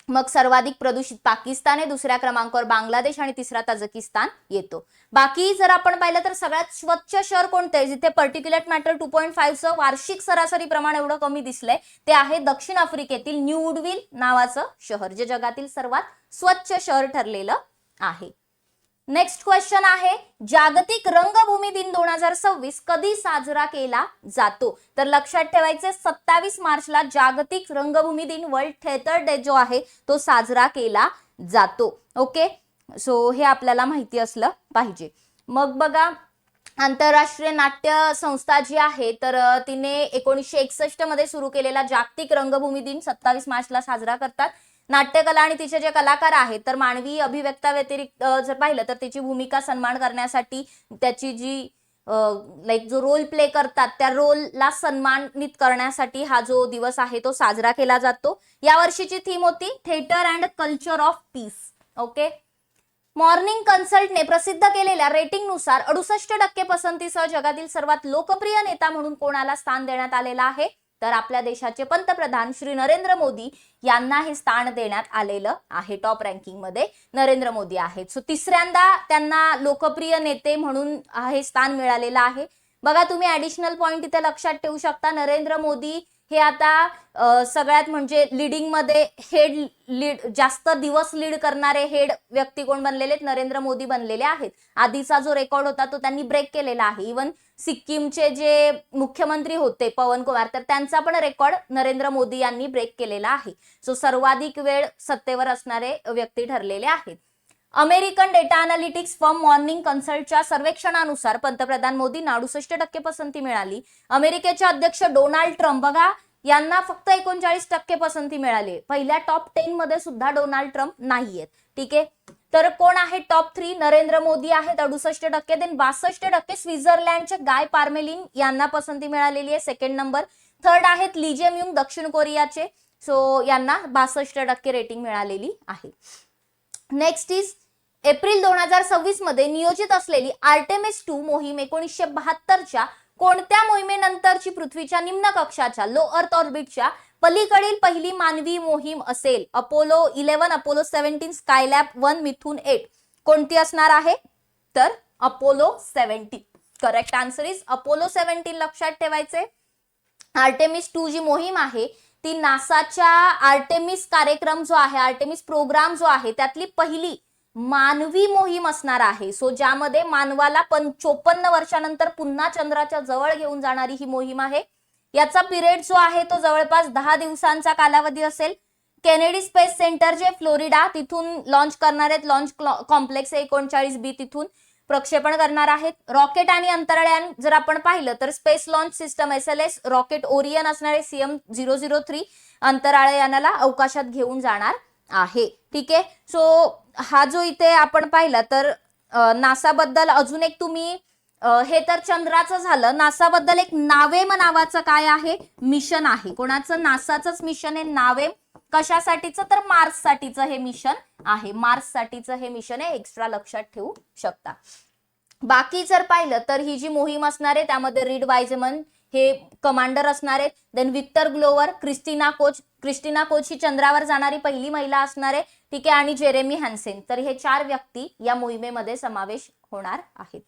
Speaker 2: मग सर्वाधिक प्रदूषित पाकिस्तान आहे, दुसऱ्या क्रमांकावर बांगलादेश आणि तिसरा ताजिकिस्तान येतो. बाकी जर आपण पाहिलं तर सगळ्यात स्वच्छ शहर कोणतं आहे जिथे पर्टिक्युलेट मॅटर 2.5चं वार्षिक सरासरी प्रमाण एवढं कमी दिसलंय ते आहे दक्षिण आफ्रिकेतील न्यू वुडविल नावाचं शहर, जे जगातील सर्वात स्वच्छ शहर ठरलेलं आहे. नेक्स्ट क्वेश्चन आहे जागतिक रंगभूमी दिन 2026 कधी साजरा केला जातो? तर लक्षात ठेवायचे 27 मार्चला जागतिक रंगभूमी दिन, वर्ल्ड थिएटर डे जो आहे तो साजरा केला जातो. ओके, सो हे आपल्याला माहिती असलं पाहिजे. मग बघा, आंतरराष्ट्रीय नाट्य संस्था जी आहे तर तिने 1961 मध्ये सुरू केलेला जागतिक रंगभूमी दिन 27 मार्चला साजरा करतात. नाट्यकला आणि तिचे जे कलाकार आहेत तर मानवी अभिव्यक्ता व्यतिरिक्त जर पाहिलं तर त्याची भूमिका सन्मान करण्यासाठी त्याची जी जो रोल प्ले करतात त्या रोलला सन्मानित करण्यासाठी हा जो दिवस आहे तो साजरा केला जातो. या वर्षीची थीम होती theatre and culture of peace. Okay, morning कन्सल्टने प्रसिद्ध केलेल्या रेटिंगनुसार 68% पसंतीसह जगातील सर्वात लोकप्रिय नेता म्हणून कोणाला स्थान देण्यात आलेलं आहे? तर आपल्या देशाचे पंतप्रधान श्री नरेंद्र मोदी यांना हे स्थान देण्यात आलेलं आहे. टॉप रँकिंग मध्ये नरेंद्र मोदी आहेत. सो तिसऱ्यांदा त्यांना लोकप्रिय नेते म्हणून हे स्थान मिळालेलं आहे. बघा, तुम्ही ऍडिशनल पॉइंट इथे लक्षात ठेवू शकता. नरेंद्र मोदी हे आता सगळ्यात म्हणजे लीडिंग मध्ये लीड जास्त दिवस लीड करणारे हेड व्यक्ती कोण बनलेले आहेत? नरेंद्र मोदी बनलेले आहेत. आधीचा जो रेकॉर्ड होता तो त्यांनी ब्रेक केलेला आहे. इवन सिक्कीमचे जे मुख्यमंत्री होते पवन कुमार, तर त्यांचा पण रेकॉर्ड नरेंद्र मोदी यांनी ब्रेक केलेला आहे. सो सर्वाधिक वेळ सत्तेवर असणारे व्यक्ती ठरलेले आहेत. American data analytics firm morning कन्सल्टच्या सर्वेक्षणानुसार पंतप्रधान मोदींना 68% पसंती मिळाली. अमेरिकेचे अध्यक्ष डोनाल्ड ट्रम्प बघा यांना फक्त 39% पसंती मिळाली. पहिल्या टॉप 10 मध्ये सुद्धा डोनाल्ड ट्रम्प नाहीयेत. ठीक आहे, तर कोण आहे टॉप 3? नरेंद्र मोदी आहेत 68%, देन 62% स्वित्झर्लंडचे गाय पार्मेलिन यांना पसंती मिळालेली आहे, सेकंड नंबर. थर्ड आहेत ली जे-म्यूंग दक्षिण कोरियाचे, सो यांना 62% रेटिंग मिळालेली आहे. नेक्स्ट इज एप्रिल 2026 मध्ये नियोजित असलेली आर्टेमिस 2 मोहीम 1972च्या कोणत्या मोहिमेनंतरची पृथ्वीच्या निम्न कक्षाच्या लो अर्थ ऑर्बिटच्या पलीकडील पहिली मानवी मोहीम असेल? अपोलो 11, अपोलो 17, स्कायलॅब 1, मिथून 8 कोणती असणार आहे? तर Apollo 17. Correct answer is Apollo 17. लक्षात ठेवायचे. आर्टेमिस 2 जी मोहीम आहे ती नासाच्या आर्टेमिस कार्यक्रम जो आहे, आर्टेमिस प्रोग्राम जो आहे त्यातली पहिली मानवी मोहीम असणार आहे. सो ज्यामध्ये मानवाला 54 वर्षानंतर पुन्हा चंद्राच्या जवळ घेऊन जाणारी ही मोहीम आहे. याचा पिरियड जो आहे तो जवळपास 10 दिवसांचा कालावधी असेल. केनेडी स्पेस सेंटर जे फ्लोरिडा तिथून लॉन्च करणार आहेत, लॉन्च कॉम्प्लेक्स 39B तिथून प्रक्षेपण करणार आहेत. रॉकेट आणि अंतराळयान जर आपण पाहिलं तर space launch system SLS rocket Orion असणारे CM003 अंतराळयानाला अवकाशात घेऊन जाणार आहे. ठीक आहे, सो हा जो इथे आपण पाहिला तर नासा बद्दल अजून एक तुम्ही हे तर चंद्राचं झालं. नासा बद्दल एक नावेम नावाचं काय आहे? मिशन आहे. कोणाचं? नासाचंच मिशन आहे नावेम. कशासाठीचं? तर मार्स साठीचं हे मिशन आहे. मार्स साठीचं हे मिशन आहे. एक्स्ट्रा लक्षात ठेवू शकता. बाकी जर पाहिलं तर ही जी मोहीम असणार आहे त्यामध्ये रीड वायझमन हे कमांडर असणार आहेत. Then Victor Glover, Christina Koch ही चंद्रावर जाणारी पहिली महिला असणार आहे. ठीक आहे, आणि जेरेमी हॅन्सेन. तर हे 4 व्यक्ती या मोहिमेमध्ये समावेश होणार आहेत.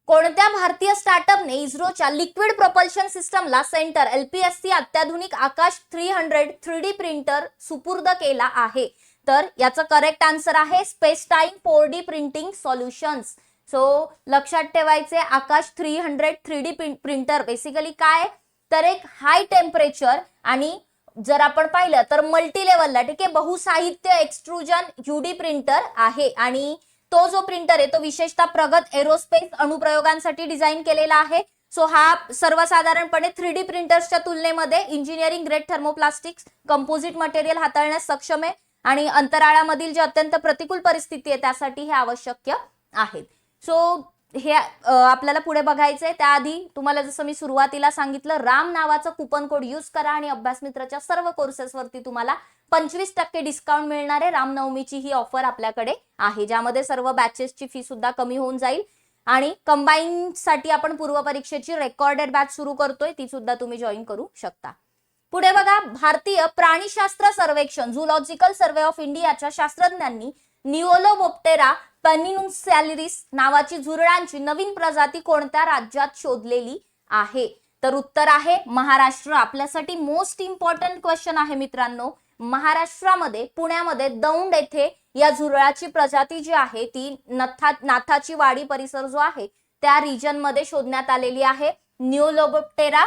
Speaker 2: कोणत्या भारतीय स्टार्टअपने इस्रोच्या लिक्विड प्रोपल्शन सिस्टमला सेंटर LPSC अत्याधुनिक आकाश 300 3D प्रिंटर सुपूर्द केला आहे? तर याचं करेक्ट आन्सर आहे space time 4D printing solutions. So लक्षात ठेवायचे आकाश 300 3D प्रिंटर बेसिकली काय? तर एक हाय टेम्परेचर आणि जर आपण पाहिलं तर मल्टी लेवलला, ठीक आहे, बहुसाहित्य एक्सट्रुजन UD प्रिंटर आहे. आणि तो जो प्रिंटर आहे तो विशेषतः प्रगत एरोस्पेस अनुप्रयोगांसाठी डिझाईन केलेला आहे. सो हा सर्वसाधारणपणे 3D प्रिंटर्सच्या तुलनेमध्ये engineering grade thermoplastics composite material हाताळण्यास सक्षम आहे आणि अंतराळामधील जी अत्यंत प्रतिकूल परिस्थिती आहे त्यासाठी हे आवश्यक आहेत. सो हे आपल्याला पुढे बघायचंय. त्याआधी तुम्हाला जसं मी सुरुवातीला सांगितलं, राम नावाचं कुपन कोड यूज करा आणि अभ्यास मित्राच्या सर्व कोर्सेसवरती तुम्हाला 25% डिस्काउंट मिळणार आहे. रामनवमीची ही ऑफर आपल्याकडे आहे, ज्यामध्ये सर्व बॅचेसची फी सुद्धा कमी होऊन जाईल. आणि कंबाईन साठी आपण पूर्व परीक्षेची रेकॉर्डेड बॅच सुरू करतोय, ती सुद्धा तुम्ही जॉईन करू शकता. पुढे बघा, भारतीय प्राणीशास्त्र सर्वेक्षण झूलॉजिकल सर्वे ऑफ इंडियाच्या शास्त्रज्ञांनी निओलोबोप्टेरा पेनिन्सुलॅरिस नावाची झुरळांची नवीन प्रजाती कोणत्या राज्यात शोधलेली आहे? तर उत्तर आहे महाराष्ट्र. आपल्यासाठी मोस्ट इम्पॉर्टंट क्वेश्चन आहे मित्रांनो. महाराष्ट्रामध्ये पुण्यामध्ये दौंड येथे या झुरळाची प्रजाती जी आहे ती नाथाची वाडी परिसर जो आहे त्या रिजन मध्ये शोधण्यात आलेली आहे. निओलोबोप्टेरा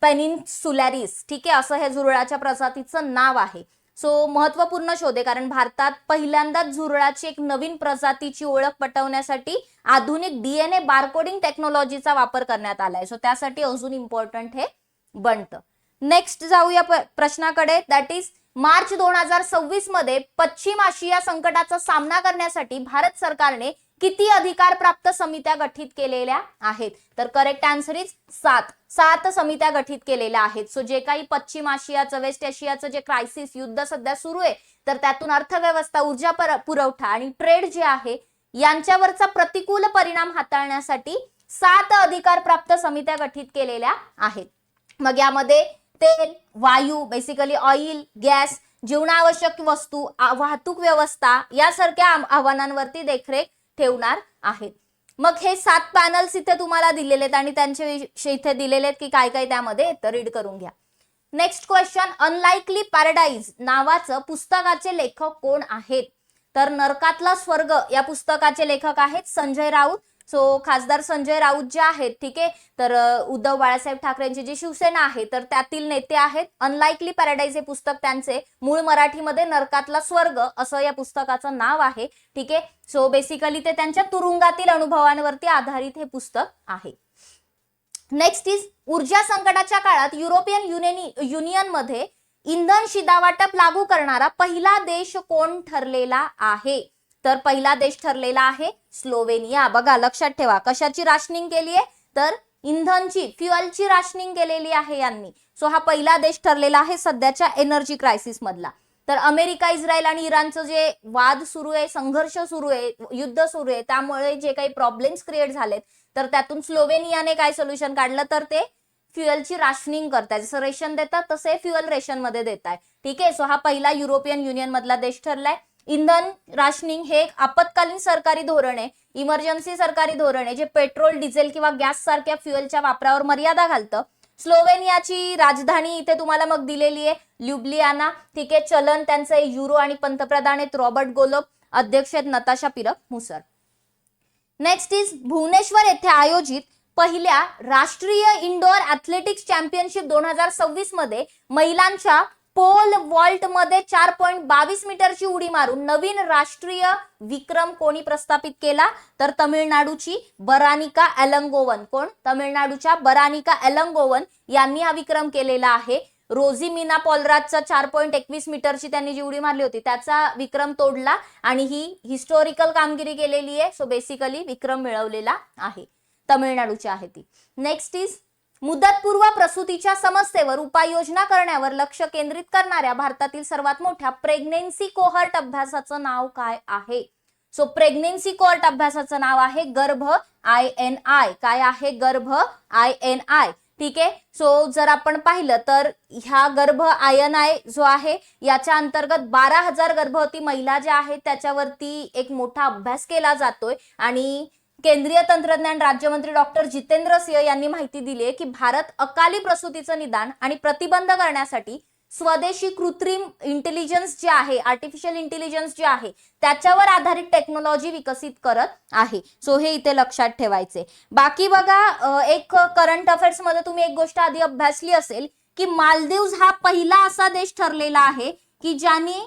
Speaker 2: पेनिन्सुलॅरिस, ठीक आहे, असं हे झुरळाच्या प्रजातीचं नाव आहे. सो महत्वपूर्ण शोध आहे, कारण भारतात पहिल्यांदाच झुरळाची एक नवीन प्रजातीची ओळख पटवण्यासाठी आधुनिक डीएनए बारकोडिंग टेक्नॉलॉजीचा वापर करण्यात आलाय. सो त्यासाठी अजून इम्पॉर्टंट हे बनतं. नेक्स्ट जाऊया प्रश्नाकडे. दॅट इज मार्च 2026 मध्ये पश्चिम आशिया संकटाचा सामना करण्यासाठी भारत सरकारने किती अधिकार प्राप्त समित्या गठीत केलेल्या आहेत? तर करेक्ट आन्सर इज 7 समित्या गठीत केलेल्या आहेत. सो जे काही पश्चिम आशियाचं, वेस्ट आशियाचं जे क्रायसिस युद्ध सध्या सुरू आहे, तर त्यातून अर्थव्यवस्था, ऊर्जा पुरवठा आणि ट्रेड जे आहे यांच्यावरचा प्रतिकूल परिणाम हाताळण्यासाठी 7 अधिकार प्राप्त समित्या गठीत केलेल्या आहेत. मग यामध्ये तेल, वायू, बेसिकली ऑइल, गॅस, जीवनावश्यक वस्तू, वाहतूक व्यवस्था यासारख्या आव्हानांवरती देखरेख ठेवणार आहेत. मग हे 7 पॅनल्स इथे तुम्हाला दिलेले आहेत आणि त्यांचे इथे दिलेले आहेत की काय काय त्यामध्ये, तर रीड करून घ्या. नेक्स्ट क्वेश्चन, अनलाइकली पॅराडाइज नावाचं पुस्तकाचे लेखक कोण आहेत? तर नरकातला स्वर्ग या पुस्तकाचे लेखक आहेत संजय राऊत. सो खासदार संजय राऊत जे आहेत, ठीक आहे, तर उद्धव बाळासाहेब ठाकरेंची जी शिवसेना आहे तर त्यातील नेते आहेत. अनलाइकली पॅराडाइज हे पुस्तक त्यांचे मूळ मराठीमध्ये नरकातला स्वर्ग असं या पुस्तकाचं नाव आहे, ठीक आहे. सो बेसिकली ते त्यांच्या तुरुंगातील अनुभवांवरती आधारित हे पुस्तक आहे. नेक्स्ट इज, ऊर्जा संकटाच्या काळात युरोपियन युनियन मध्ये इंधन शिधावाटप लागू करणारा पहिला देश कोण ठरलेला आहे? तर पहिला देश ठरलेला आहे स्लोवेनिया. बघा लक्षात ठेवा, कशाची राशनिंग केली आहे? तर इंधनची, फ्युएलची राशनिंग केलेली आहे यांनी. सो हा पहिला देश ठरलेला आहे सध्याच्या एनर्जी क्रायसिस मधला. तर अमेरिका, इस्रायल आणि इराणचं जे वाद सुरू आहे, संघर्ष सुरू आहे, युद्ध सुरू आहे, त्यामुळे जे काही प्रॉब्लेम्स क्रिएट झालेत, तर त्यातून स्लोवेनियाने काय सोल्युशन काढलं? तर ते फ्युएलची राशनिंग करताय. जसं रेशन देतात तसे फ्युएल रेशन मध्ये देत आहे, ठीक आहे. सो हा पहिला युरोपियन युनियन मधला देश ठरलाय. इंधन राशनिंग हे एक आपत्कालीन सरकारी धोरण आहे, इमर्जन्सी सरकारी धोरण आहे, जे पेट्रोल, डिझेल किंवा गॅस सारख्या फ्युएलच्या वापरावर मर्यादा घालतं. स्लोवेनियाची राजधानी इथे तुम्हाला मग दिलेली आहे ल्युब्लियाना, ठीक आहे. चलन त्यांचं युरो आणि पंतप्रधान आहेत रॉबर्ट गोलोब, अध्यक्ष आहेत नताशा पिरक मुसर. नेक्स्ट इज, भुवनेश्वर येथे आयोजित पहिल्या राष्ट्रीय इंडोर ऍथलेटिक्स चॅम्पियनशिप 2026 मध्ये महिलांच्या पोल वॉल्ट मध्ये 4.22 मीटरची उडी मारून नवीन राष्ट्रीय विक्रम कोणी प्रस्थापित केला? तर तमिळनाडूची बरानिका एलंगोवन. कोण? तमिळनाडूच्या बरानिका एलंगोवन यांनी हा विक्रम केलेला आहे. रोझी मीना पॉलराजचा 4.21 मीटरची त्यांनी जी उडी मारली होती त्याचा विक्रम तोडला आणि ही हिस्टोरिकल कामगिरी केलेली आहे. सो बेसिकली विक्रम मिळवलेला आहे. तमिळनाडूची आहे ती. नेक्स्ट इज, मुदतपूर्व प्रसूतीच्या समस्येवर उपाययोजना करण्यावर लक्ष केंद्रित करणाऱ्या भारतातील सर्वात मोठ्या प्रेग्नेन्सी कोहर्ट अभ्यासाचं नाव काय आहे? सो प्रेग्नेन्सी कोहर्ट अभ्यासाचं नाव आहे गर्भ INI. काय आहे? गर्भ INI, ठीक आहे. सो जर आपण पाहिलं तर ह्या गर्भ INI जो आहे याच्या अंतर्गत 12,000 गर्भवती महिला ज्या आहेत त्याच्यावरती एक मोठा अभ्यास केला जातोय आणि केंद्रीय तंत्रज्ञान राज्यमंत्री डॉक्टर जितेंद्र सिंह यांनी माहिती दिली आहे की भारत अकाली प्रसूतीचं निदान आणि प्रतिबंध करण्यासाठी स्वदेशी कृत्रिम इंटेलिजन्स जे आहे, आर्टिफिशियल इंटेलिजन्स जे आहे त्याच्यावर आधारित टेक्नॉलॉजी विकसित करत आहे. सो हे इथे लक्षात ठेवायचे. बाकी बघा, एक करंट अफेअर्स मध्ये तुम्ही एक गोष्ट आधी अभ्यासली असेल की मालदीव्स हा पहिला असा देश ठरलेला आहे की ज्याने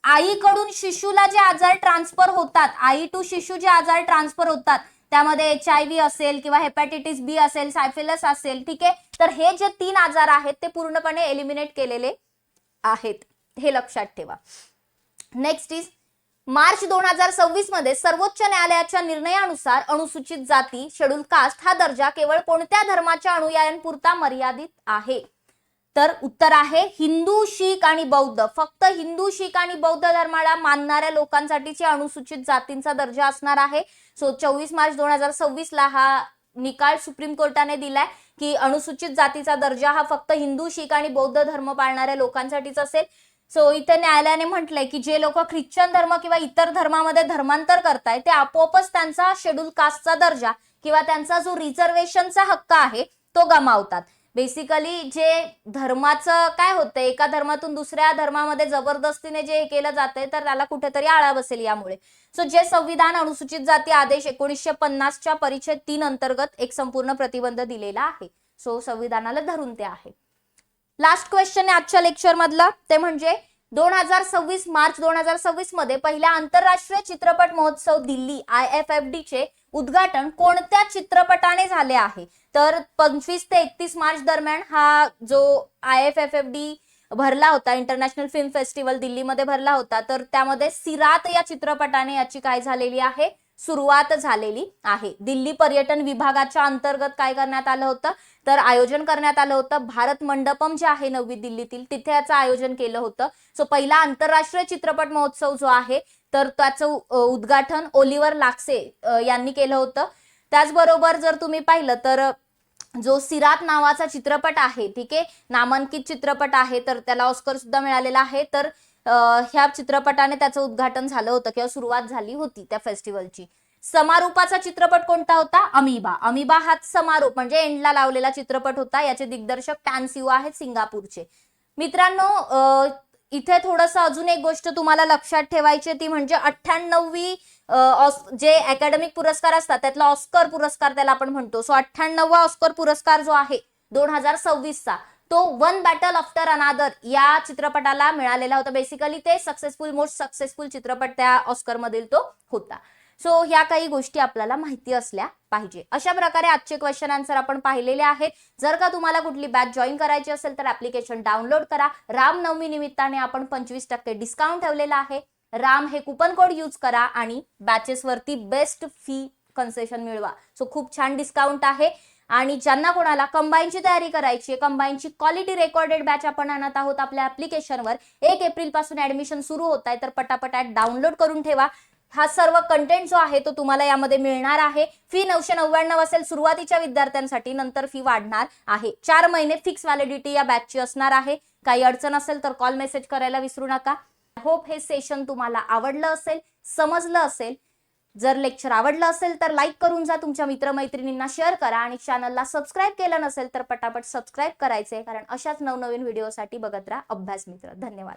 Speaker 2: आईकडून शिशूला जे आजार ट्रान्सफर होतात, आई टू शिशू जे आजार ट्रान्सफर होतात त्यामध्ये HIV असेल किंवा हेपॅटायटिस B असेल, सायफिलस असेल, ठीक आहे. तर हे जे 3 आजार आहेत ते पूर्णपणे एलिमिनेट केलेले आहेत, हे लक्षात ठेवा. नेक्स्ट इज, मार्च 2026 मध्ये सर्वोच्च न्यायालयाच्या निर्णयानुसार अनुसूचित जाती शेड्यूल कास्ट हा दर्जा केवळ कोणत्या धर्माच्या अनुयायांपुरता मर्यादित आहे? तर उत्तर आहे हिंदू, शीख आणि बौद्ध. फक्त हिंदू, शीख आणि बौद्ध धर्माला मानणाऱ्या लोकांसाठीची अनुसूचित जातींचा दर्जा असणार आहे. सो 24 मार्च 2026 ला हा निकाल सुप्रीम कोर्टाने दिलाय की अनुसूचित जातीचा दर्जा हा फक्त हिंदू, शीख आणि बौद्ध धर्म पाळणाऱ्या लोकांसाठीच असेल. सो इथे न्यायालयाने म्हटलंय की जे लोक ख्रिश्चन धर्म किंवा इतर धर्मामध्ये धर्मांतर करताय ते आपोआपच त्यांचा शेड्यूल कास्टचा दर्जा किंवा त्यांचा जो रिझर्वेशनचा हक्क आहे तो गमावतात. बेसिकली जे धर्माचं काय होतंय, एका धर्मातून दुसऱ्या धर्मामध्ये जबरदस्तीने जे केलं जातंय तर त्याला कुठेतरी आळा बसेल यामुळे. सो जे संविधान अनुसूचित जाती आदेश 1950च्या परिच्छेद 3 अंतर्गत एक संपूर्ण प्रतिबंध दिलेला आहे. सो संविधानाला धरून ते आहे. लास्ट क्वेश्चन आहे आजच्या लेक्चर मधला, ते म्हणजे 2026 मार्च 2026 मध्ये पहिल्या आंतरराष्ट्रीय चित्रपट महोत्सव दिल्ली IFFD चे उद्घाटन कोणत्या चित्रपटाने झाले आहे? तर 25 ते 31 मार्च दरम्यान हा जो IFFD भरला होता, इंटरनॅशनल फिल्म फेस्टिवल दिल्लीमध्ये भरला होता, तर त्यामध्ये सिरात या चित्रपटाने याची काय झालेली आहे, सुरुवात झालेली आहे. दिल्ली पर्यटन विभागाच्या अंतर्गत काय करण्यात आलं होतं, तर आयोजन करण्यात आलं होतं. भारत मंडपम जे आहे नवी दिल्लीतील तिथे याचं आयोजन केलं होतं. सो पहिला आंतरराष्ट्रीय चित्रपट महोत्सव जो आहे तर त्याचं उद्घाटन ओलिव्हर लाक्से यांनी केलं होतं. त्याचबरोबर जर तुम्ही पाहिलं तर जो सिरात नावाचा चित्रपट आहे, ठीक आहे, नामांकित चित्रपट आहे, तर त्याला ऑस्कर सुद्धा मिळालेला आहे. तर ह्या चित्रपटाने त्याचं उद्घाटन झालं होतं किंवा सुरुवात झाली होती त्या फेस्टिवलची. समारोपाचा चित्रपट कोणता होता? अमीबा. अमीबा हा समारोप म्हणजे एंडला लावलेला चित्रपट होता. याचे दिग्दर्शक टॅन सिओ आहेत सिंगापूरचे. मित्रांनो, इथे थोडंसं अजून एक गोष्ट तुम्हाला लक्षात ठेवायची, ती म्हणजे 98वी जे अकॅडमिक पुरस्कार असतात त्यातला ऑस्कर पुरस्कार त्याला आपण म्हणतो. सो 98वा ऑस्कर पुरस्कार जो आहे 2026चा तो वन बॅटल आफ्टर अनादर या चित्रपटाला मिळालेला होता. बेसिकली ते मोस्ट सक्सेसफुल चित्रपट त्या ऑस्कर मधील तो होता. सो ह्या काही गोष्टी आपल्याला माहिती असल्या पाहिजे. अशा प्रकारे आजचे क्वेश्चन आन्सर आपण पाहिलेले आहेत. जर का तुम्हाला कुठली बॅच जॉईन करायची असेल तर ऍप्लिकेशन डाउनलोड करा. रामनवमी निमित्ताने आपण 25% डिस्काउंट ठेवलेला आहे. राम हे कुपन कोड यूज करा आणि बॅचेस वरती बेस्ट फी कन्सेशन मिळवा. सो खूप छान डिस्काउंट आहे. आणि ज्यांना कोणाला कंबाईनची तयारी करायची आहे, कंबाईनची क्वालिटी रेकॉर्डेड बॅच आपण आणत आहोत आपल्या ऍप्लिकेशनवर. 1 एप्रिल पासून ऍडमिशन सुरू होत आहे, तर पटापट डाउनलोड करून ठेवा. हा सर्व कंटेंट जो आहे तो तुम्हाला यामध्ये मिळणार आहे. फी 999 असेल सुरुवातीच्या विद्यार्थ्यांसाठी, नंतर फी वाढणार आहे. 4 महिने फिक्स व्हॅलिडिटी या बॅचची असणार आहे. काही अडचण असेल तर कॉल मेसेज करायला विसरू नका. होप हे सेशन तुम्हाला आवडलं असेल, समजलं असेल. जर लेक्चर आवडलं असेल तर लाईक करून जा, तुमच्या मित्रमैत्रिणींना शेअर करा आणि चॅनलला सबस्क्राईब केलं नसेल तर पटापट सबस्क्राईब करायचे, कारण अशाच नवनवीन व्हिडिओसाठी बघत राहा अभ्यास मित्र. धन्यवाद.